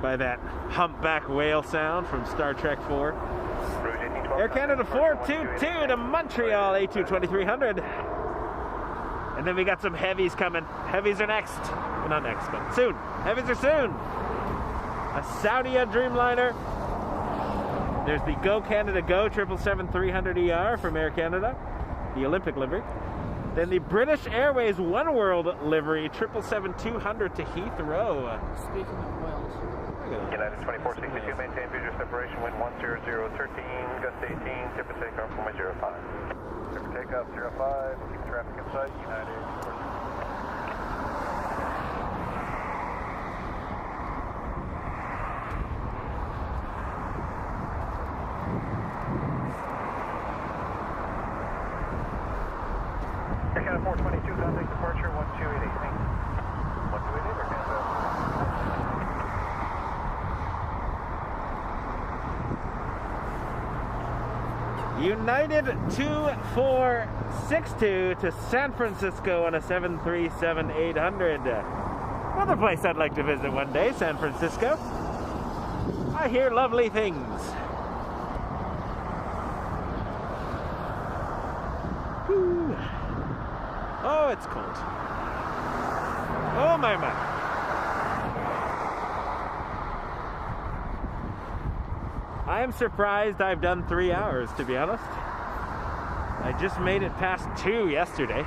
by that humpback whale sound from Star Trek 4. Air Canada 422 to Montreal, A220-300. And then we got some heavies coming. Heavies are next. Well, not next, but soon. Heavies are soon. A Saudia Dreamliner. There's the Go Canada Go 777-300ER from Air Canada, the Olympic livery. Then the British Airways One World livery 777-200 to Heathrow. Speaking of whales. United 2462, maintain visual separation, wind 10013, gust 18, tip for takeoff from 05. Tip for takeoff 05, keep traffic in sight, United 2462. Canada 422, contact departure 1288. 1288 or Canada? United 2462 to San Francisco on a 737-800. Another place I'd like to visit one day, San Francisco. I hear lovely things. Whew. Oh, it's cold. Oh my. I am surprised I've done 3 hours, to be honest. I just made it past 2 yesterday.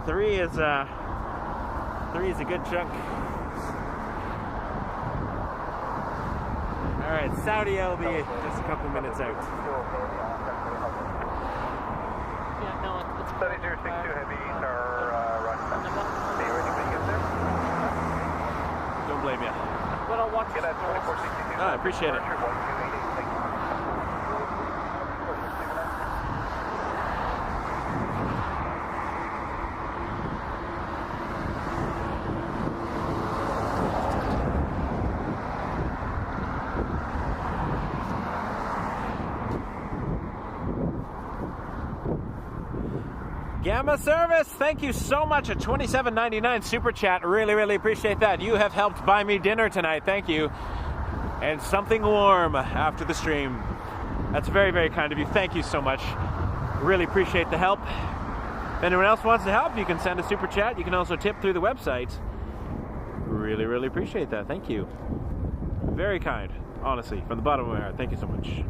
3 is a good chunk. Alright, Saudi will be just a couple minutes out. Yeah, no, it's Study 062 heavies are running. Are you ready when you get there? Don't blame you. But I'll watch Get it. at 2462. I appreciate it. Departure 1288. Thank you. Gamma Service, thank you so much. A $27.99 super chat. Really, really appreciate that. You have helped buy me dinner tonight. Thank you. And something warm after the stream. That's very, very kind of you. Thank you so much. Really appreciate the help. If anyone else wants to help, you can send a super chat. You can also tip through the website. Really, really appreciate that. Thank you. Very kind. Honestly, from the bottom of my heart. Thank you so much.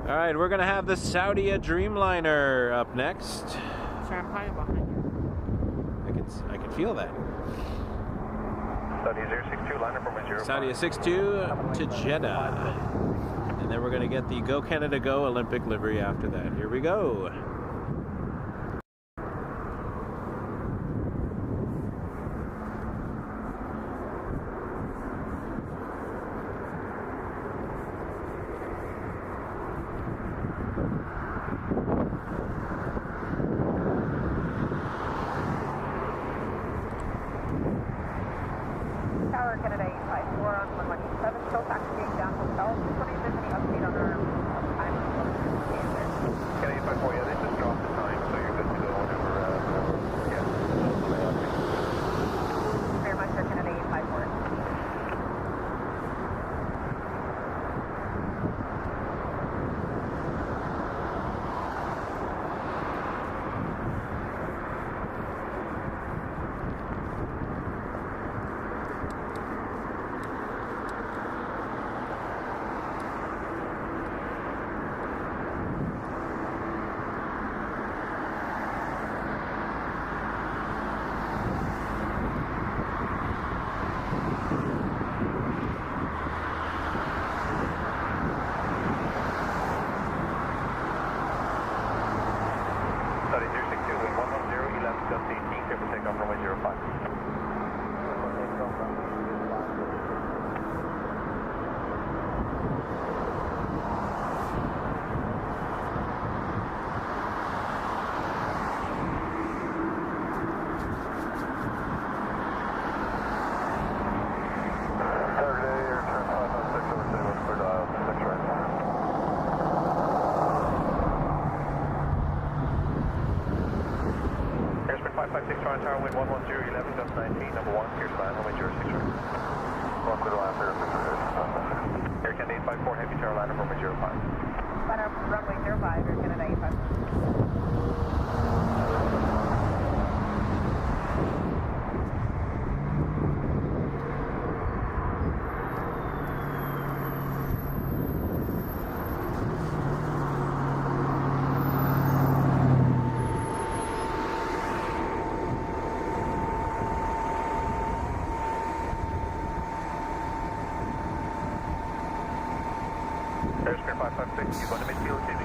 All right, we're gonna have the Saudia Dreamliner up next. Sorry, I'm hiding behind you. I can feel that. Study 062, line up from 0. Saudia 62 to Jeddah, and then we're gonna get the Go Canada Go Olympic livery after that. Here we go. Tower Canada 854 on 117, still taxiing down hotel. Just wondering if there's any update on our time. Canada 854, yeah, they just dropped the time, so you're good to go whenever, yeah. Very much for Canada 854. Study 062, wind 110, 11 gust 18, clear for takeoff runway 05. Saturday, return 506 over 6, clear dial, 6 right. Airspeed 556 Toronto Tower, wind 110, 11 gust 19, number 1, clear to land, runway 06 right. Well, clear to land, 06 Air Canada 854, heavy tower, line up runway 05. Line up runway 05, Air Canada 854. Airspeed 556, you going to midfield, TV?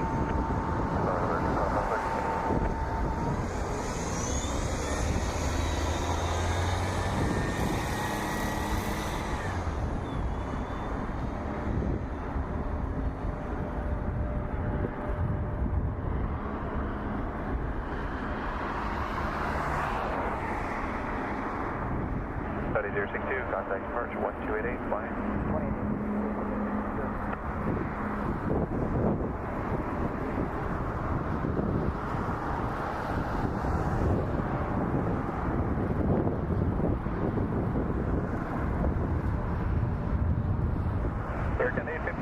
Study 062, contact departure 1288, flying.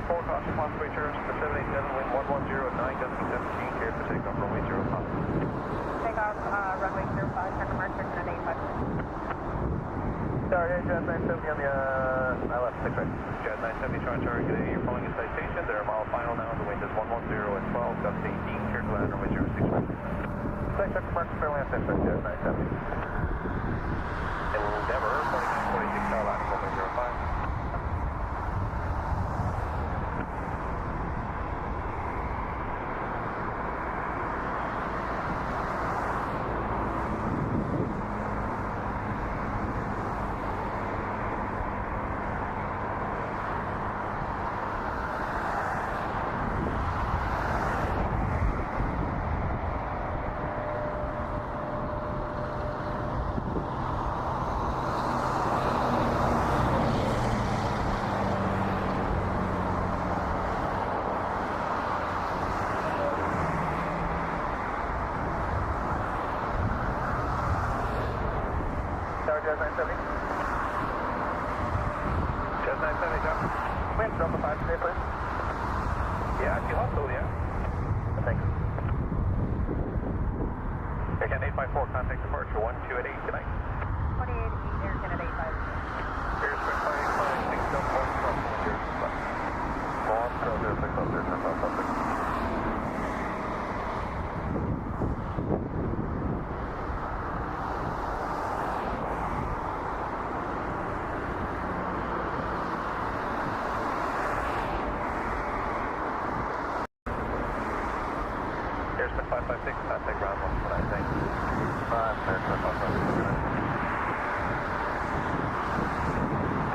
4, caution possible returns for 787, wind 110 at 9, gusting 17, cleared for takeoff, runway 05. Takeoff, runway 05, check mark, Canada 854. Sorry, Jet 970 on the, I left 6 right. Jet 970, Toronto Tower, you're following a citation, they're a mile final now, the wind is 110 at 12, gust 18, cleared to land, runway 06 right. Check mark, fairway on 6 right, Jet 970. Endeavour, 4946, tower landing, runway 05. Jazz 970. Jazz 970, John. Wind Delta 5 today, please. Yeah, if you hustle, yeah. Thanks. Aircan 854, contact departure 1288, good night. 28 Aircan at 85. Here's 556, Delta 1, Long, 06, Airsman 556, contact ground 119, thanks. Airsman 556,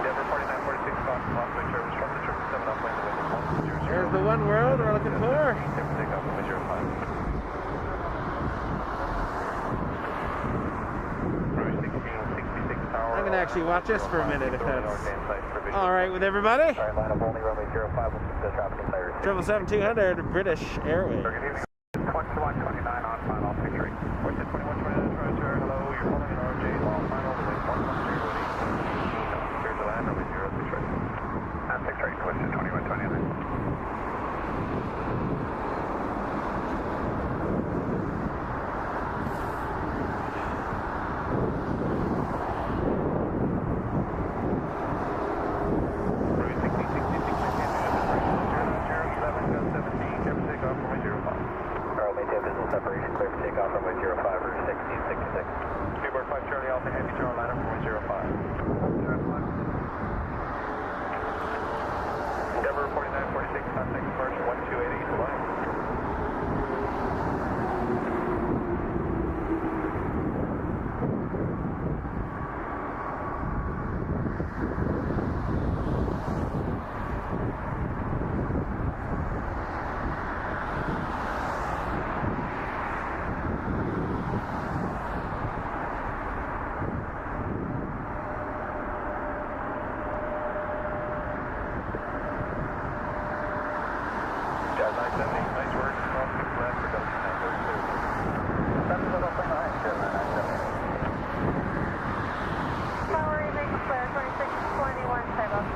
Denver 4946, Osprey service from the 777 upwind to wind 100. There's the one world we're looking for. Take off from 05. I'm going to actually watch this for a minute if that's alright with everybody. Alright, line up only runway 05 with the traffic and players. 777-200 British Airways. 2129 on final, picture 8. What's it, 2129 Toronto, hello, you're following an RJ, long final, with 110 clear to land, runway 06 right. And 6 right, what's it, 2129. Separation clear for takeoff runway 05 or 1666. Speedbird 5 Charlie Alpha Heavy Tower line up runway 05. Endeavour 4946 contact departure 1288 to line. Jazz 970, nice work. Cross the flat for Delta Tango 2. That's a little thing behind Jazz 970. Power remake flare 2621, type up.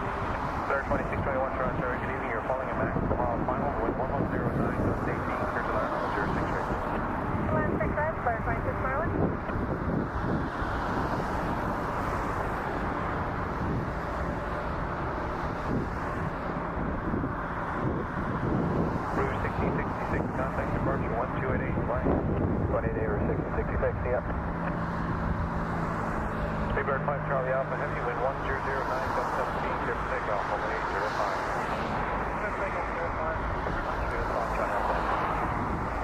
Flare 2621, Toronto, good evening. You're falling a max tomorrow final with 1109, Delta 18, clear to land on 06 right. Land 6 right, flare 2621. Contact departure 1288 line. 28 or 666, yep. Speedbird 5 Charlie Alpha Heavy, wind 1009, Delta 17, clear for takeoff, runway 05.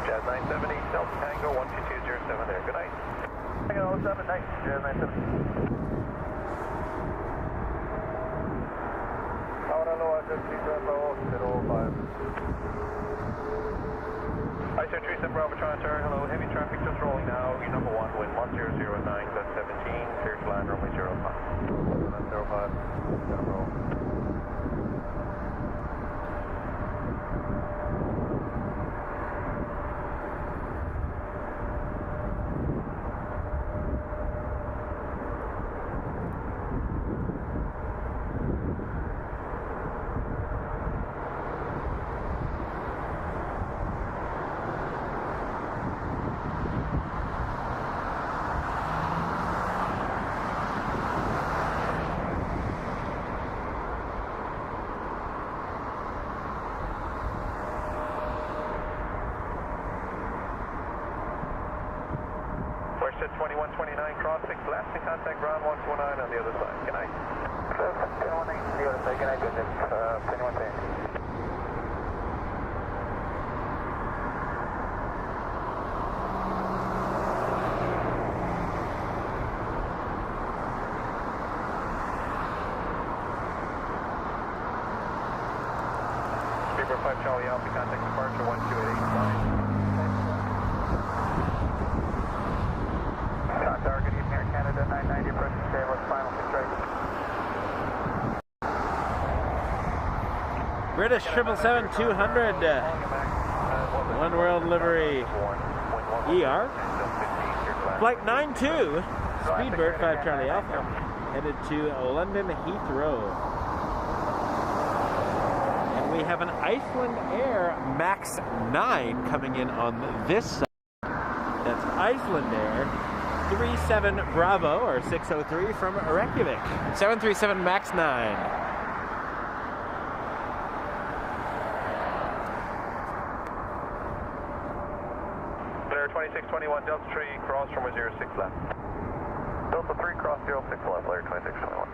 Jazz 970, Delta Tango 12207 there, good night. Tango 07, night, Jazz 970. Ahora lo hace 305. ISO 37 Bravo Toronto, hello, heavy traffic just rolling now, your number 1, wind 1009, that's 17, clear to land, runway 05. 05, gonna roll. Westjet 2129, cross 6 left and contact ground 129 on the other side. Good night. 21 on the other side. Good night, good night. 21 10. Speedbird 5 Charlie Alpha, contact departure 1288 line. Tower, good evening, Air Canada 990, approaching Stable, final 6 right. British 777-200 One World livery ER. Flight 92 Speedbird 5 Charlie Alpha, headed to London Heathrow. And we have an Iceland Air Max 9 coming in on this side. That's Iceland Air 37 Bravo, or 603 from Reykjavik. 737 Max 9. Clear 2621 Delta 3, cross from 06 left. Delta 3, cross 06 left, layer 2621.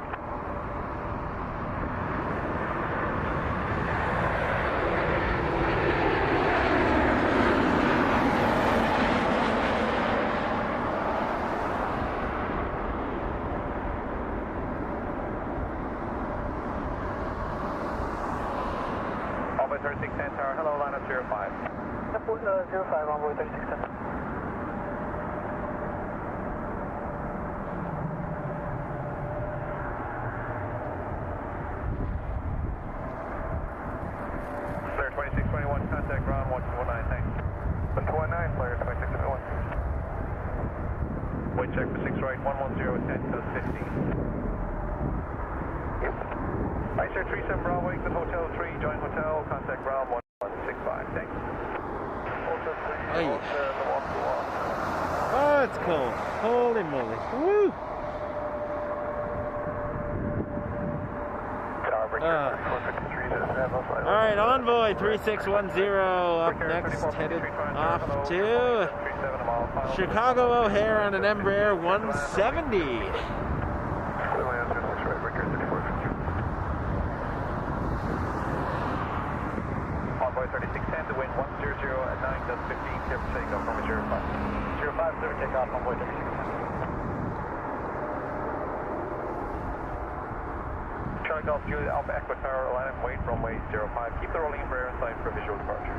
Envoy 3610 tower, hello, line up 05. 05, Envoy 3610. Clear 2621, contact ground 1219, thanks. 1219, player 2621. Wait check for 6 right, 110, 10 to 15. Icer 37 Bravo, exit Hotel 3, join Hotel, contact ground 1165, thanks. Hotel 3, Hey. the walk to walk. Oh, it's cold. Holy moly. Woo! Alright, Envoy 3610 up next, headed off to Chicago O'Hare on an Embraer 170. Envoy 3610, the wind 100 at 9, that's 15, clear for takeoff from 05. 05, clear takeoff, Envoy 3610. Charlie Golf Juliet Alpha Echo Tower, line and wait runway 05. Keep the rolling Embraer inside for visual departure.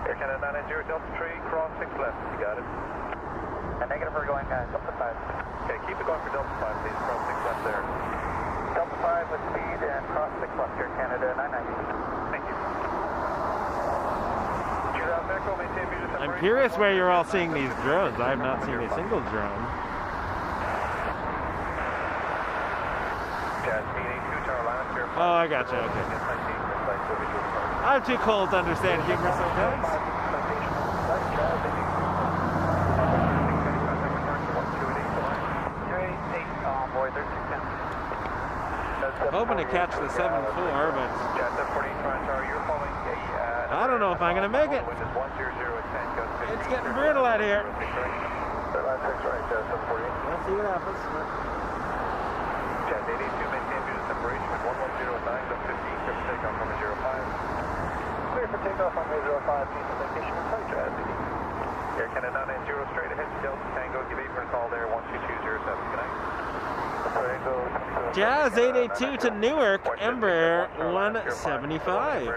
Air Canada 990 Delta 3, cross 6 left, you got it. And negative, we're going Delta 5. Okay, keep it going for Delta 5, please, cross 6 left there. Delta 5 with speed and cross 6 left, Air Canada 990. Thank you. Juliet Echo, maintain visual I'm separation. curious where you're all seeing these drones. I have not seen a single drone. Jazz speed 82 tower, line up here. Oh, I gotcha, okay. I'm too cold to understand humor sometimes. I'm hoping to catch the 7-4, but I don't know if I'm going to make it. It's getting brutal out here. We'll see what happens. Jazz 82, maintain visual separation with 1109, that's 15, clear for takeoff from 05. Clear for takeoff on 05, please, vacation inside Jazz 80. Air Canada 990 straight ahead to Delta Tango, give apron call there, 12207, good night. Jazz 882 to Newark, Embraer 175.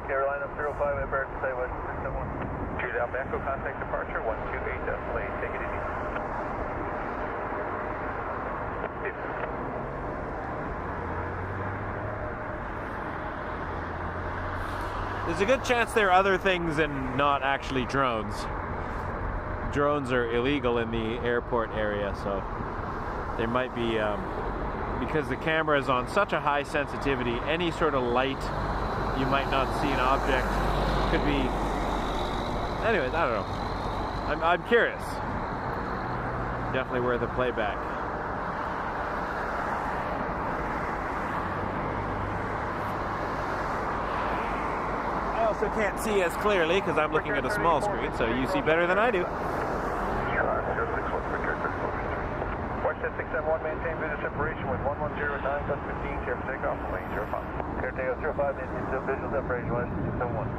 Airline up 05, Embraer to say 161. Juliet Alpha Echo, contact departure, 128 Delta, take it easy. There's a good chance there are other things and not actually drones. Drones are illegal in the airport area, so there might be, because the camera is on such a high sensitivity, any sort of light you might not see an object could be. Anyways, I don't know. I'm curious. Definitely worth a playback. I also can't see as clearly because I'm looking at a small screen, so you see better than I do. Westjet 671, maintain visual separation with 1109, that's 15, clear for takeoff, lane 05. Clear takeoff 05, maintain visual separation, Westjet 671.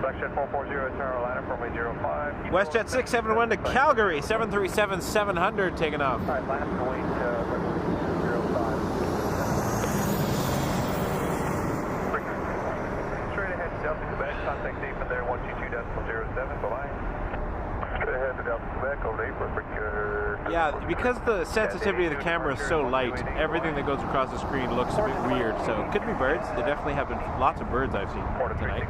Blackjet 440, Tower Atlanta, runway 05. WestJet 671 to Calgary, 737-700 taking off. Alright, last going to 05. Delta Quebec, contact safe in there 122.07, bye-bye. Straight ahead to Delta Quebec, over to April, Yeah, because the sensitivity of the camera is so light, everything that goes across the screen looks a bit weird. So it could be birds. There definitely have been lots of birds I've seen tonight,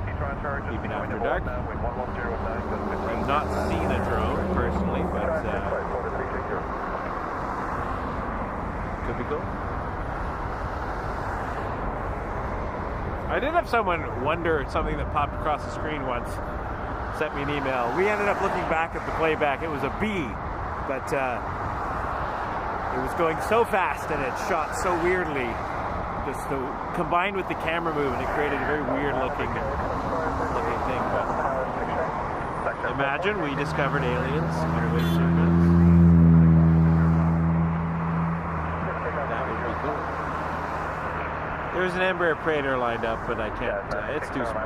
even after dark. I've not seen a drone personally, but could be cool. I did have someone wonder something that popped across the screen once. Sent me an email. We ended up looking back at the playback. It was a bee, but it was going so fast and it shot so weirdly. Just combined with the camera movement, it created a very weird looking thing. But imagine we discovered aliens on a wingsuit. That would be cool. There's an Embraer Praetor lined up, but I can't. It's too small.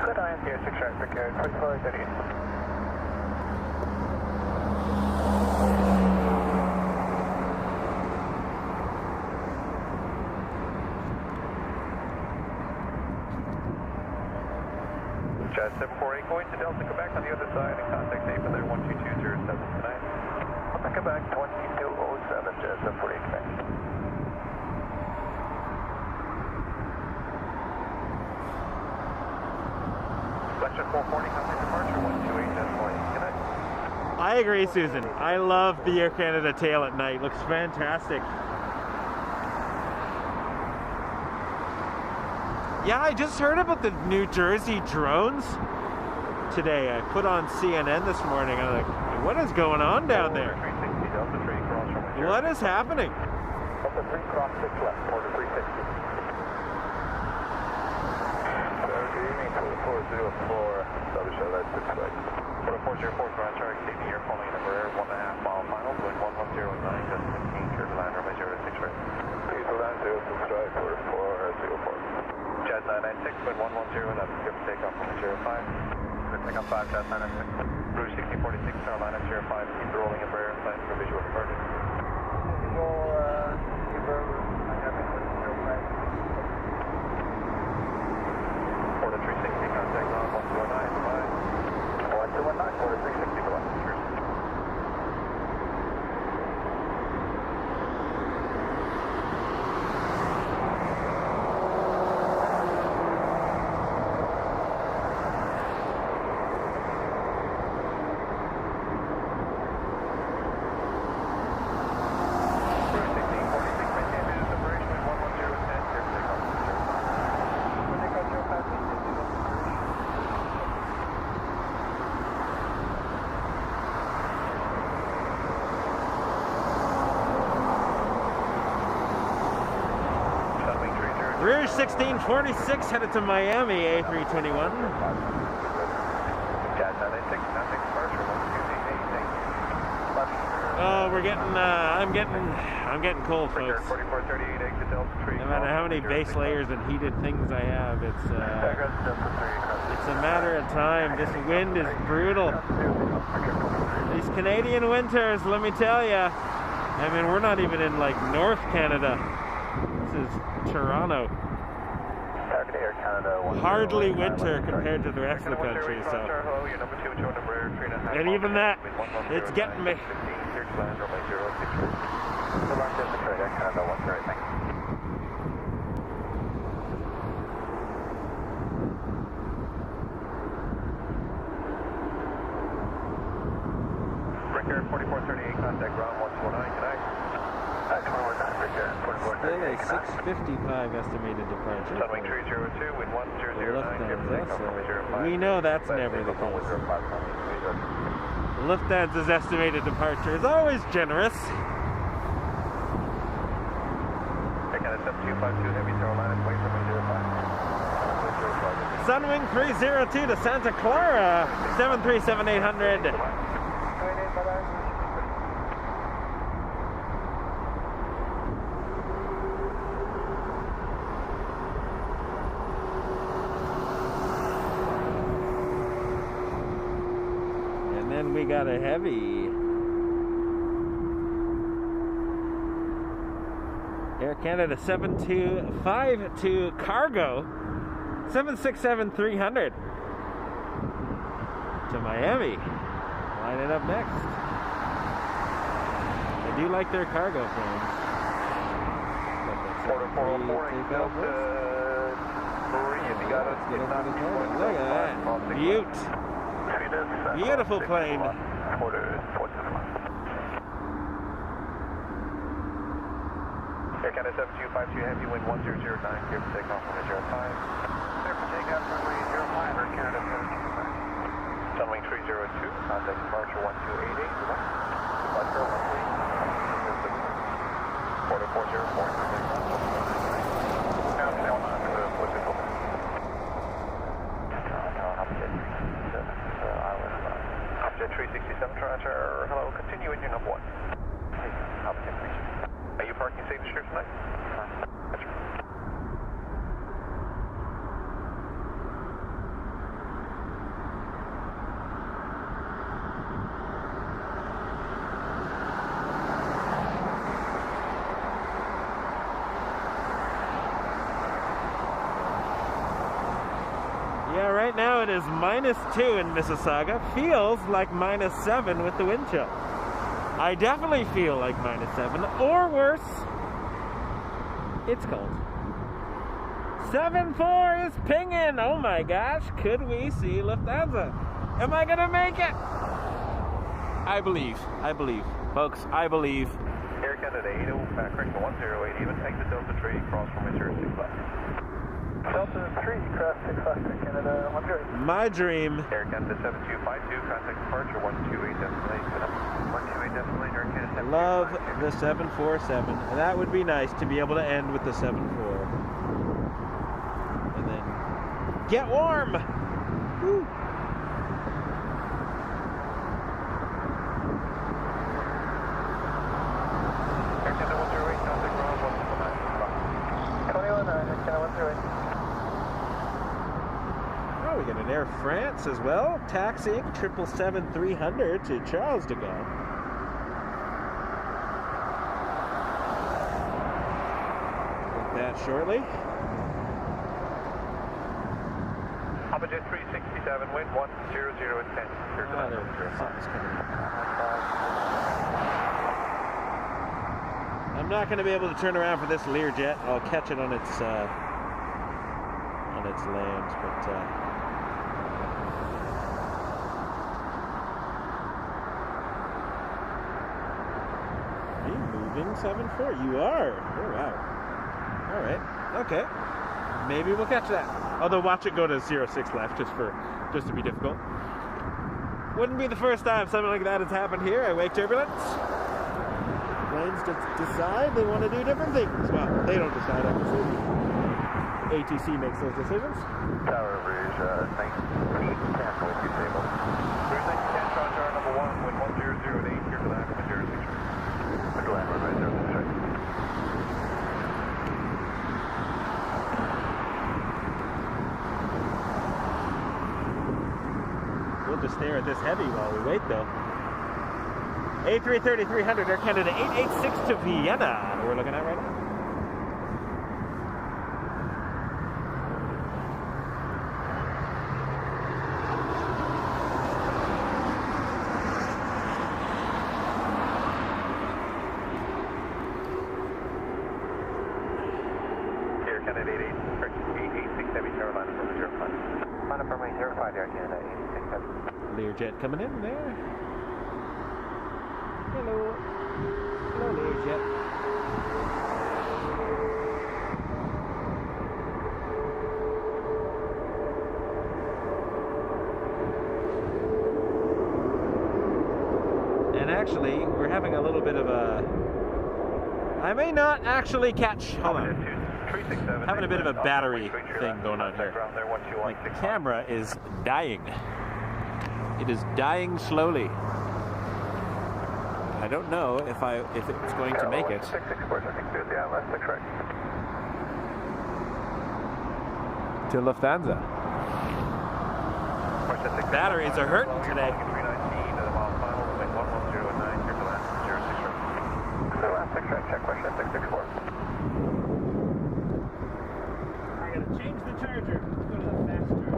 Good eye on 06 right, Brickyard, 4430. Chat 748 going to Delta Quebec on the other side and contact safe in there 122.07 tonight. Delta Quebec 2207, Chat 748 Quebec. Selection 440 contact departure 128.8. Good night. I agree, Susan. I love the Air Canada tail at night. Looks fantastic. Yeah, I just heard about the New Jersey drones today. I put on CNN this morning. I'm like, what is going on down there? What is happening? Delta 3 cross 6 left, order 360. Good evening, 404, establish that 6 right. Order 404, ground track, taking your following number air, 1.5 mile final, going 1109, just 15, clear to land, runway 06 right. Please hold on, 06 right, order 404. Jet 996.110, that's good for takeoff from 05. Good takeoff 5, Jet 996. Rouge 1646, Carolina 05, keep rolling Embraer, plan for visual departure. Visual, Order 360, contact ground 1209, bye. 1219, order 360, go on. Cheers. Rouge 1646 headed to Miami, A321. Oh, we're getting, I'm getting cold, folks. No matter how many base layers and heated things I have, it's a matter of time. This wind is brutal. These Canadian winters, let me tell you. I mean, we're not even in like North Canada. This is Toronto. Hardly winter compared to the rest of the country, so. And even that, it's getting me. Brickyard 4438, contact ground 129, good night. Still a 6:55 estimated departure. Sunwing 302, wind 1009. We know that's never the case. Lufthansa's estimated departure is always generous. Sunwing 302 to Santa Clara, 737-800. And we got a heavy. Air Canada 7252 cargo 767-300 to Miami. Lining up next. I do like their cargo planes. Quarter 404, take off to Marie if you got it. Look at that. Beautiful plane. Air Canada 7252 Heavy, wind 1009, clear for takeoff, runway 05. Clear for takeoff, runway 05, Air Canada 7252. Sunwing 302, contact departure 1288, departure 13, quarter 404, now tail on to the physical. Object 367, Toronto, hello, continue in your number 1. Object 367. Are you parking safe here tonight? That's right. Yeah, right now it is -2 in Mississauga. Feels like -7 with the wind chill. I definitely feel like -7, or worse, it's cold. 74 is pinging. Oh my gosh, could we see Lufthansa? Am I gonna make it? I believe, folks, I believe. Air Canada 80, correction 108, even exit Delta 3, cross from 06 left. Delta 3, cross 6 left, Air Canada 108. My dream. Air Canada 7252, contact departure 128 destination. 128 destination, Air Canada 7252. Love the 747. That would be nice to be able to end with the 74. And then get warm. Woo. Air Canada 108, contact ground 119. 21, Air Canada 108. Oh, we got an Air France as well. Taxiing 777-300 to Charles de Gaulle. Get that shortly. Object 367, wind 100 at 10. Here's another Something's coming in. I'm not going to be able to turn around for this Learjet. I'll catch it on its lands, but are you moving 74? You are. Oh wow. All right. Okay. Maybe we'll catch that. Although watch it go to 06 left just to be difficult. Wouldn't be the first time something like that has happened here. I wake turbulence. Planes decide they want to do different things. Well, they don't decide, obviously. ATC makes those decisions. Tower Bridge, 19, 10, with you, stable. Bridge 19, Toronto, number 1, wind 1008, here for the land, runway 06. Here to land, runway 06. We'll just stare at this heavy while we wait, though. A330-300, Air Canada 886 to Vienna. We're looking at right now. Air Canada 886 Heavy, Carolina, from 05. Line up from 05, Air Canada 886 Heavy. Learjet coming in there. Hello. Hello, Learjet. And actually, we're having a little bit of a... I may not actually catch... Hold on. Having a bit of a battery thing going on here. My camera is dying. It is dying slowly. I don't know if it's going to make it. To Lufthansa. Batteries are hurting today. 6 right, check WestJet 664. I gotta change the charger. Let's go to the fast charger. How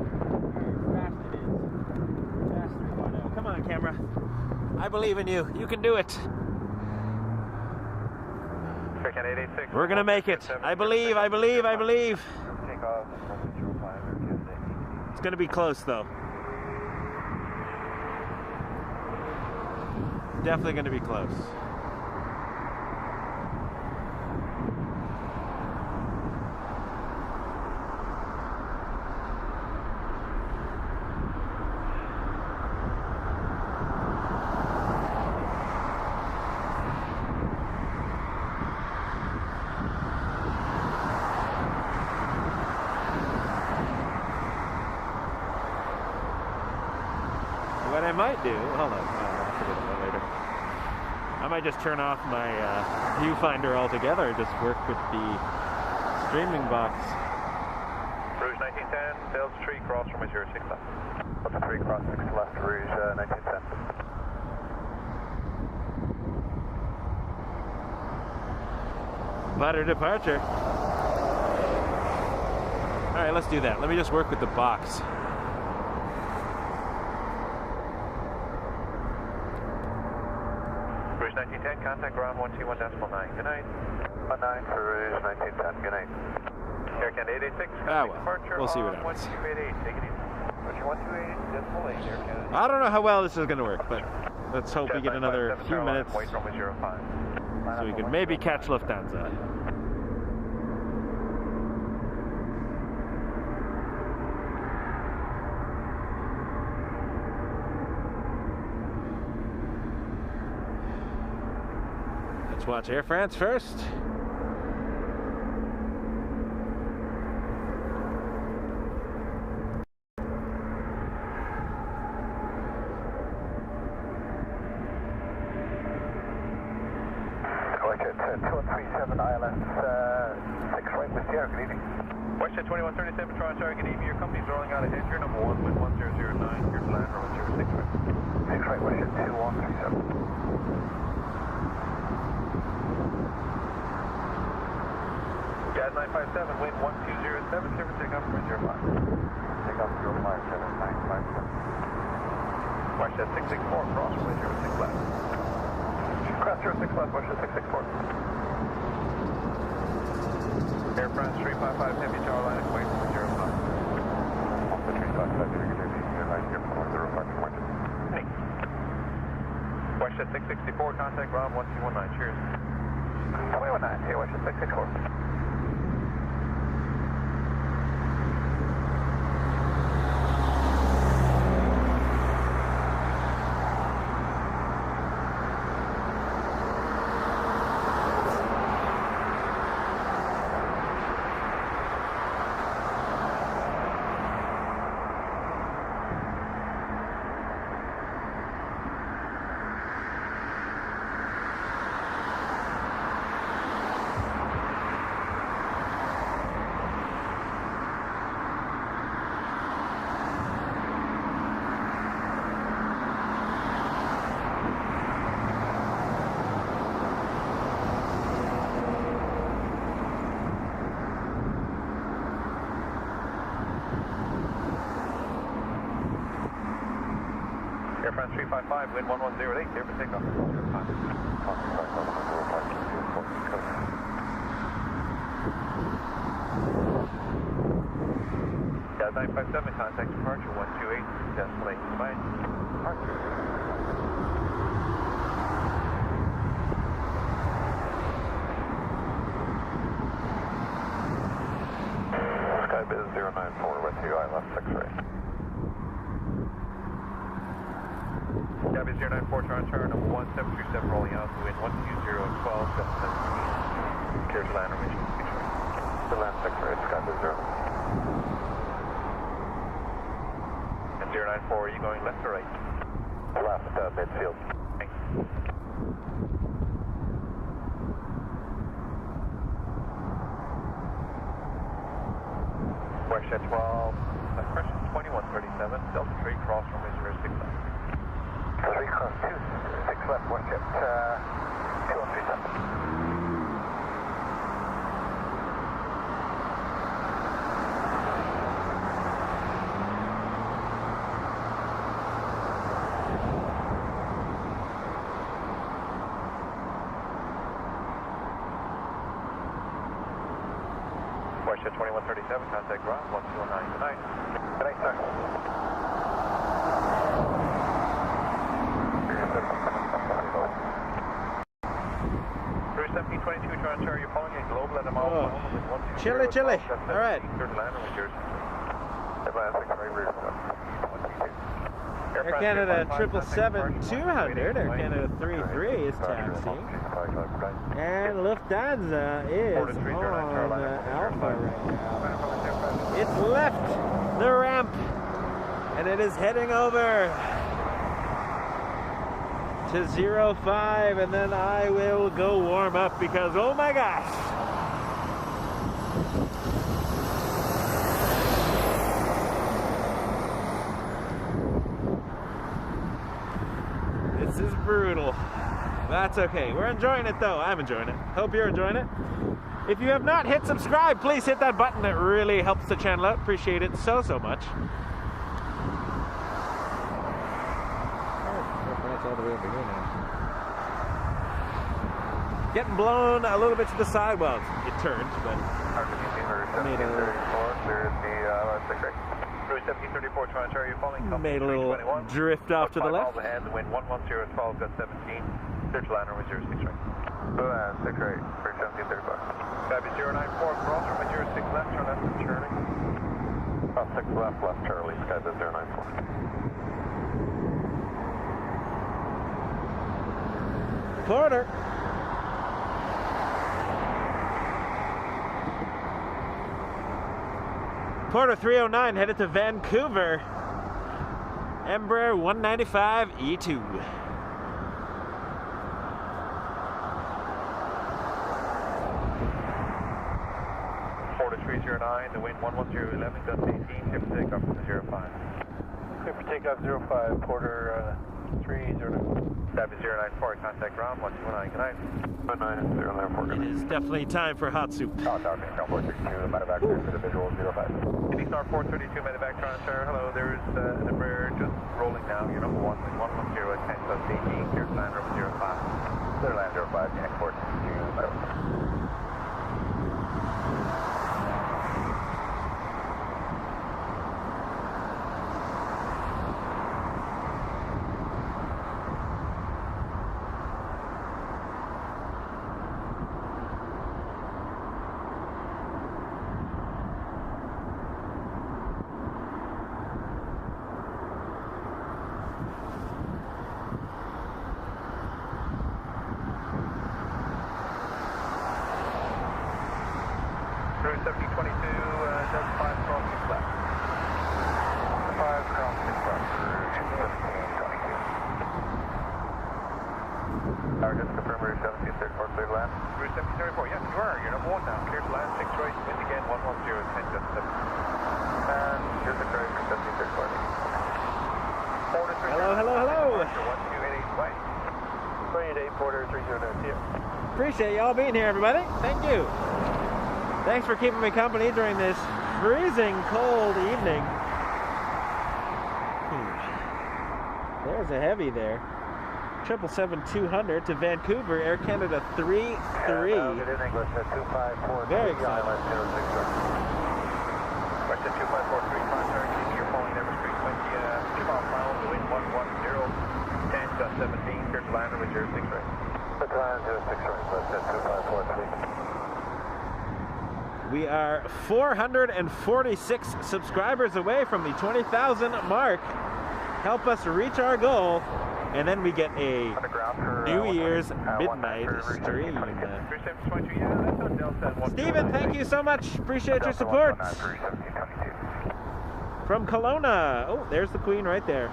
fast it is. Fast 3.0. Come on, camera. I believe in you. You can do it. We're gonna make it. I believe, I believe, I believe. It's gonna be close though. Definitely gonna be close. What I might do, hold on, I'll figure that out later. I might just turn off my viewfinder altogether and just work with the streaming box. Rouge 1910, Delta 3, cross from 06 left. Delta 3, cross 6 left, Rouge 1910. Butter departure. Alright, let's do that. Let me just work with the box. Rouge 1910, contact ground 121.9. Good night. 19 for Rouge 1910, good night. Air Canada 886, Ah, well, departure we'll see what on happens. 1288. Take it easy. 1288.8, Air Canada. I don't know how well this is going to work, but let's hope we get another few minutes so we can maybe catch Lufthansa. Let's watch Air France first. WestJet 2137 ILS 6 right with Sierra, good evening. WestJet 2137, Toronto, good evening. Your company's rolling out ahead. Your number 1 with 1009. Your land or 06 right. 6 right, WestJet 2137. Jazz 957, wind 1207, service takeoff from 05. Takeoff 057, 957. WestJet 664, cross from 06 left. Cross 06 left, WestJet 664. Air France 355, heavy tower line, wait from 05. 355, line here from 05 to Martin. Hey. WestJet 664, contact ground 1219, cheers. 219, here, WestJet 664. Air France 355, wind 1108, clear for takeoff. Jazz 957, contact departure 128, destination flight. Departure. Skybiz 094 with you, ILS 6 right. Skybiz 094, Toronto, number 1737, rolling out to wind 12012, destination. Clear to land, remission. The land 6 right, Skybiz 0. And 094, are you going left or right? Left, midfield. Thanks. WestJet 12, question 2137, Delta 3, cross from 06 left. 3 cross 2, 6 left, WestJet 2137. Reach at 2137, contact ground 129. Good night. Good night, sir. Cruise 1722, Toronto, are you following a global at a mile Oh. Chilly, chilly. All right. Air Canada 777-200, Air Canada 33 is taxiing. And Lufthansa is on Alpha right now. It's left the ramp, and it is heading over to 05, and then I will go warm up because, oh my gosh. This is brutal. That's okay. We're enjoying it though. I'm enjoying it. Hope you're enjoying it. If you have not hit subscribe, please hit that button. It really helps the channel out. Appreciate it so much. That's all the way over here now. Getting blown a little bit to the side. Well, it turned, but made a little drift off to the left. Wind 110, 12, got 17. Search line runway 06 right. 6 right, for 1735. Copy 094, cross runway 06 left, turn left to Charlie. 6 left, left Charlie, Skype 094. Quarter. Porter 309 headed to Vancouver. Embraer 195 E2. Porter 309, the wind 11011, gust 18, clear for takeoff from 05. Clear for takeoff 05, Porter 309. Copy 094, contact ground 129, good night. 094, It is definitely time for hot soup. Contact ground 462, medevac for the visual 05. City Star 432, medevac Toronto, hello, there's an Embraer just rolling now, your number 1, 110 at 10 gust 18, clear to land over 05. Clear land 05, Connect 462, medevac. Cruise 7022, Delta 5 crossing left. 5 crossing left, Cruise 1522. Just confirm Rouge 1734, clear to land. Rouge 1734, yes you are, you're number 1 now, clear to land, 6 right, wind again, 110, 10 just 7. And here's the correct for 1734. Hello. 1288 right. 28 Porter 309, see you. Appreciate y'all being here, everybody. Thank you. Thanks for keeping me company during this freezing cold evening. There's a heavy there. 777-200 to Vancouver, Air Canada 33. Good in English, 254. Very excited. Question 2543, contact, keep your phone never street 20, 2 miles per hour, the wind 110, 10, gust 17, clear to land with 06 right. Clear to land 06 right, that's 2543. We are 446 subscribers away from the 20,000 mark. Help us reach our goal, and then we get a New Year's midnight stream. Stephen, thank you so much. Appreciate your support. From Kelowna. Oh, there's the Queen right there.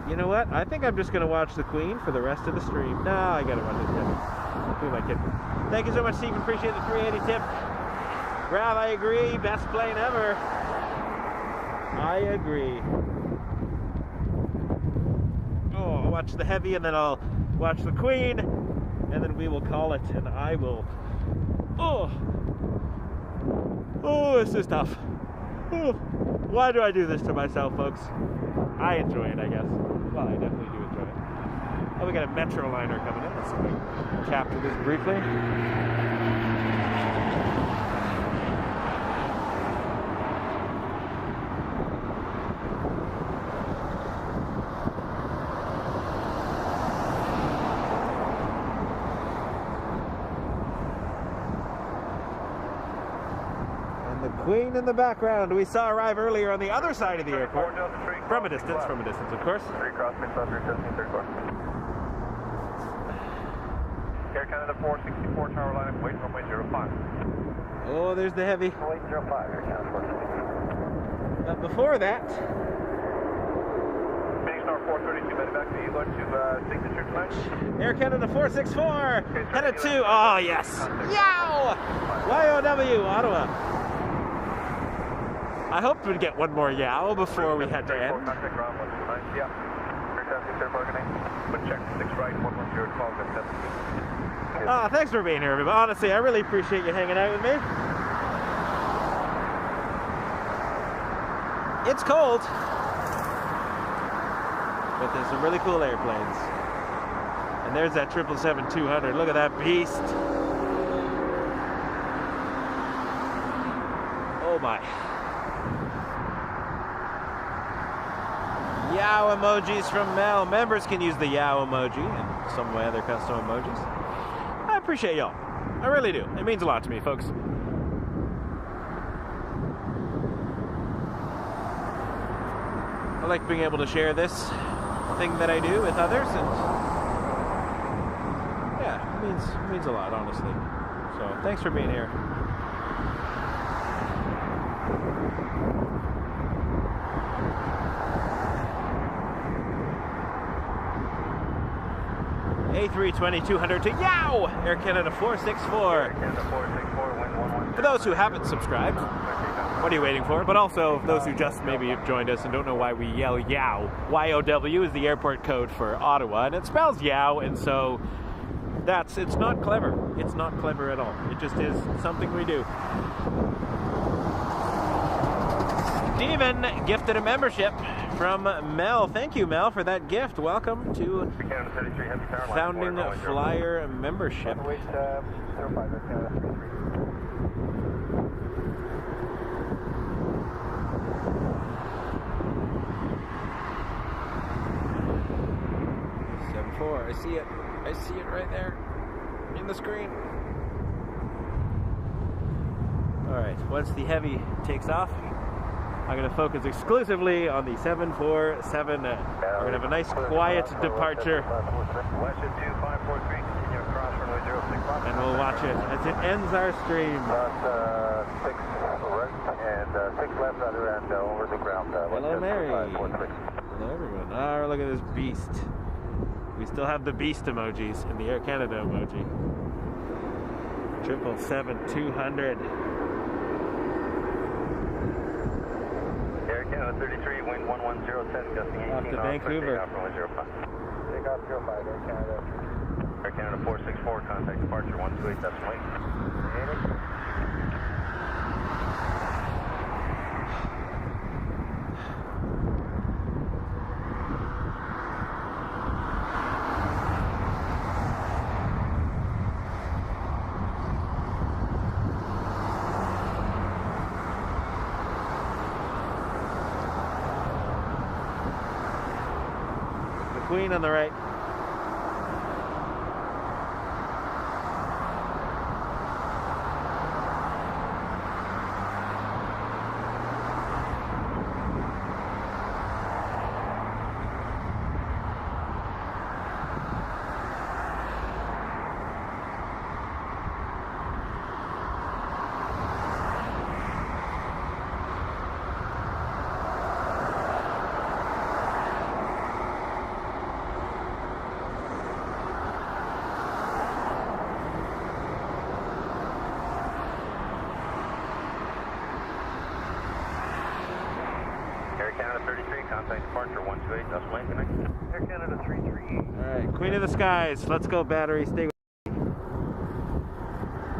You know what? I think I'm just going to watch the Queen for the rest of the stream. No, I got to watch it. Who am I kidding? Thank you so much, Stephen. Appreciate the 380 tip. Rav, I agree. Best plane ever. I agree. Oh, I'll watch the Heavy, and then I'll watch the Queen, and then we will call it, and I will... Oh, this is tough. Oh. Why do I do this to myself, folks? I enjoy it, I guess. Well, I definitely do enjoy it. Oh, we got a Metro liner coming in. Let's see if I can capture this briefly. Queen in the background, we saw arrive earlier on the other side of the airport. From a distance, of course. 3 cross mid-south, testing third course. Air Canada 464, tower line, wait runway 05. Oh, there's the heavy. Wait 05, Air Canada 464. But before that, Phoenix Star 432, headed back to you, going to signature tonight. Air Canada 464, headed to, oh yes, yow! YOW, Ottawa. I hoped we'd get one more yow before we had to end. Contact ground 129, yeah. Air Canada 6 bargaining, but check 6 right, 110, 12, and 7. Oh, thanks for being here, everybody. Honestly, I really appreciate you hanging out with me. It's cold, but there's some really cool airplanes. And there's that 777-200. Look at that beast. Oh my. Yow emojis from Mel. Members can use the yow emoji and some of my other custom emojis. I appreciate y'all. I really do. It means a lot to me, folks. I like being able to share this thing that I do with others, and yeah, it means a lot, honestly. So thanks for being here. A320-200 to yow! Air Canada 464. Air Canada 464, wind 110. For those who haven't subscribed, what are you waiting for? But also, those who just maybe have joined us and don't know why we yell yow. YOW is the airport code for Ottawa, and it spells yow, and so it's not clever. It's not clever at all. It just is something we do. Steven gifted a membership from Mel. Thank you, Mel, for that gift. Welcome to Founding Flyer membership. Wait 05, Air Canada 33. 7-4, I see it. I see it right there in the screen. Alright, once the heavy takes off, I'm going to focus exclusively on the 747. We're going to have a nice quiet departure. Western 2543, continue across runway 06. And we'll watch it as it ends our stream. 6 right and 6 left other end over the ground. Hello, Mary. Hello, everyone. Oh, look at this beast. We still have the beast emojis in the Air Canada emoji. 777-200. Air Canada 33, wind 110, gusting 18 off to Vancouver. Take off 05, Air Canada. Air Canada 464, contact departure 128, that's wait. Queen on the right. Canada 33, contact departure 128, that's Wayne, connect. Air Canada 33. Alright, Queen of the Skies, let's go battery, stay with me.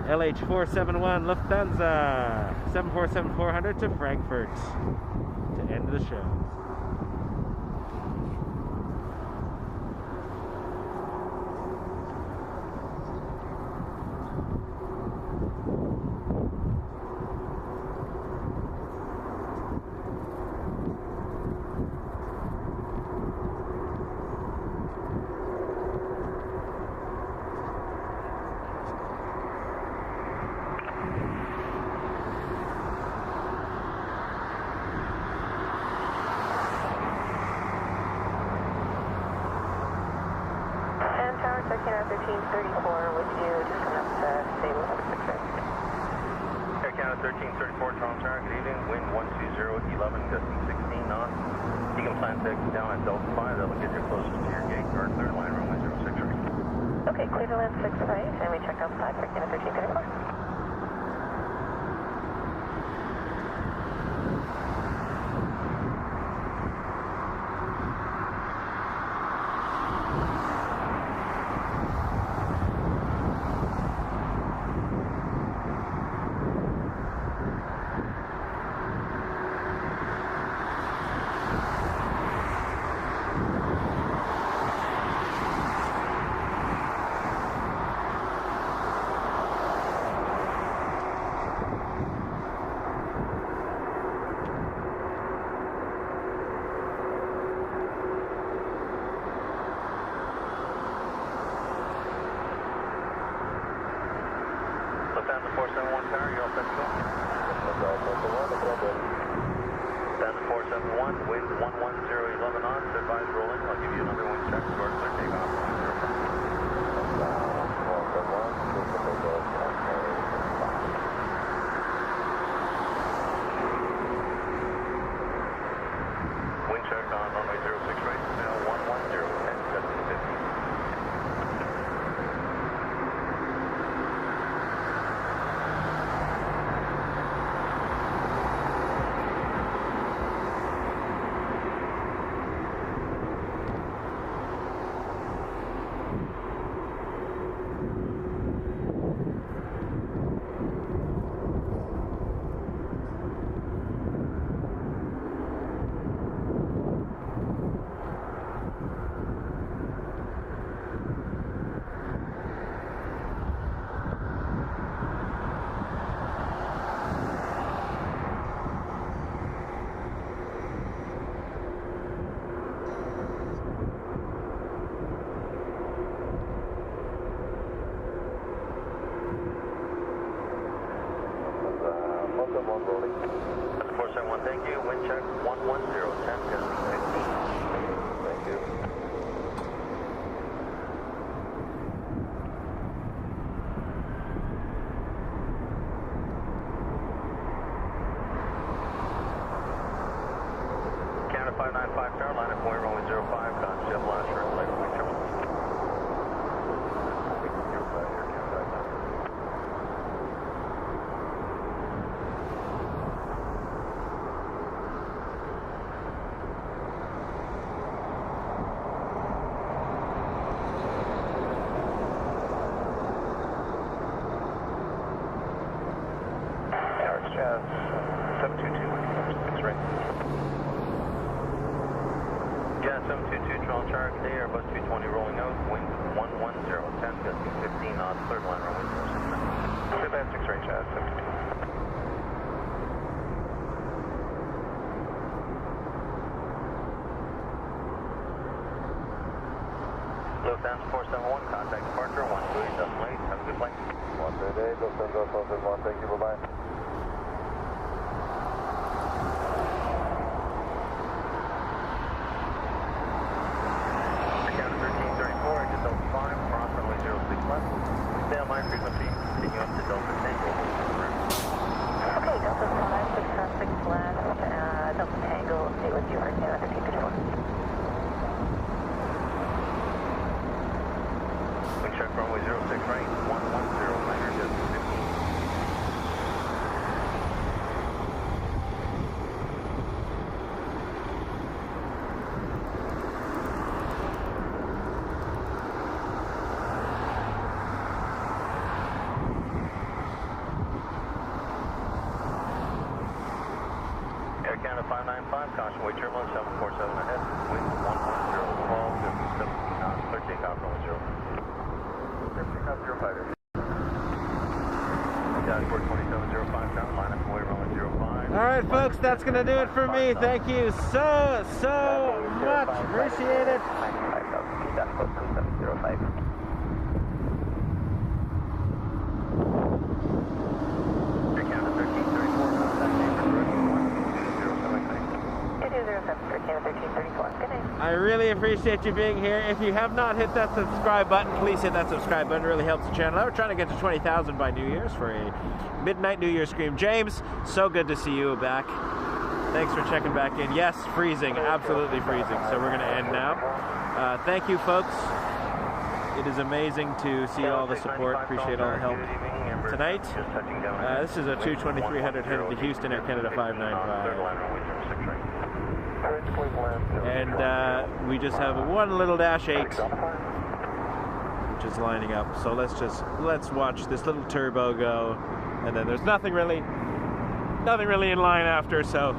LH471 Lufthansa, 747-400 to Frankfurt to end the show. 1334, would you just come up to stable 6 right? Air Canada 1334, Toronto Tower, good evening. Wind 120, 11, gusting 16 knots. You can plan to exit down at Delta 5. That will get you closest to your gate. You are clear to line runway 06 right. Okay, clear to land 6 right, and we checked out 5 for Canada 1334. Lufthansa 471 Tower, you're all set to go. Lufthansa 471, wind 110, 11 knots, advise rolling. I'll give you another wind check. You are clear, take off. Wind check on runway 06 right, now 110, 10, 750. Rolling. 471, thank you. Wind check 110, 10, 15. Thank you. Canada 595 Tower, line up point runway 05, Concept last room, later wind triple. Jazz 722, 6 right. Jazz 722, Toronto Tower, today Airbus 320 rolling out, wind 110, 10, gusting 15 knots, third line runway 06. Good bad 6 right, Jazz 722. Lufthansa 471, contact departure, 128, definitely, have a good flight. 138, Lufthansa 471, thank you, bye-bye. Stay on line frequency, continue up to Delta Tango. Okay, Delta 5, 6 left, Delta Tango, stay with you right now, under keep it on. Wind check runway 06 right, 110, minor distance 15. Air Canada 595, caution weight turbulence 747 ahead, wind 110, 12, 17 knots, clear takeoff runway 0. Clear takeoff 05. Dashboard 2705 down, line up away runway 05. Alright folks, that's going to do it for me. Thank you so much. Appreciate it. Dashboard 2705. It is 07 for Canada 1334. Good night. I really appreciate you being here. If you have not hit that subscribe button, please hit that subscribe button. It really helps the channel. We're trying to get to 20,000 by New Year's for a midnight New Year's stream. James, so good to see you back. Thanks for checking back in. Yes, freezing, absolutely freezing. So we're going to end now. Thank you, folks. It is amazing to see all the support. Appreciate all the help tonight. This is a 22300 headed to Houston, Air Canada 595. And we just have one little -8, which is lining up. So let's watch this little turbo go, and then there's nothing really in line after. So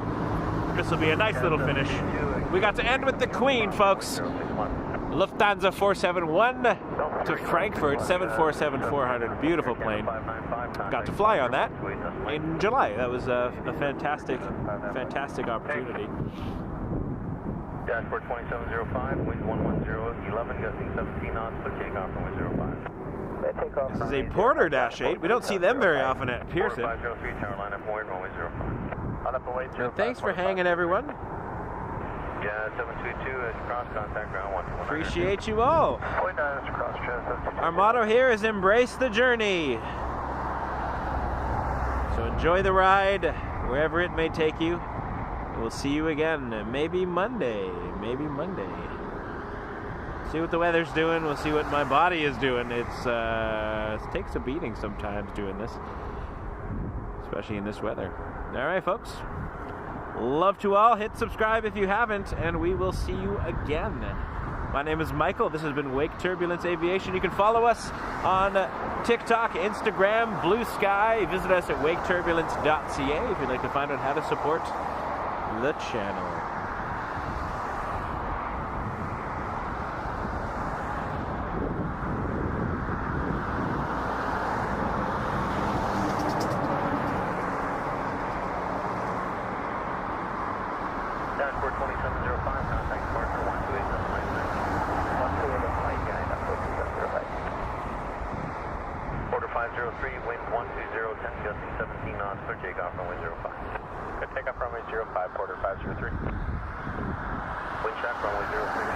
this will be a nice little finish. We got to end with the Queen, folks. Lufthansa 471 to Frankfurt, 747-400, beautiful plane. Got to fly on that in July. That was a fantastic opportunity. Dashboard 2705, wind 110, 11, gusting 17 knots, clear takeoff from wind 05. This is a Porter -8. We don't see them very often at Pearson. 4503, tower line up wind, runway 05. And thanks for hanging, everyone. Yeah, 722 is cross contact ground 121. Appreciate you all. 49 is cross channel. Our motto here is embrace the journey. So enjoy the ride, wherever it may take you. We'll see you again, maybe Monday. See what the weather's doing. We'll see what my body is doing. It takes a beating sometimes doing this, especially in this weather. All right, folks. Love to all. Hit subscribe if you haven't, and we will see you again. My name is Michael. This has been Wake Turbulence Aviation. You can follow us on TikTok, Instagram, Blue Sky. Visit us at waketurbulence.ca if you'd like to find out how to support the channel. Dashboard 2705, contact partner 128, flight 4503, wind 120, 10, gusting 17 knots, clear takeoff from wind 05. Good takeoff runway 05, Porter 503. Wind track runway 03.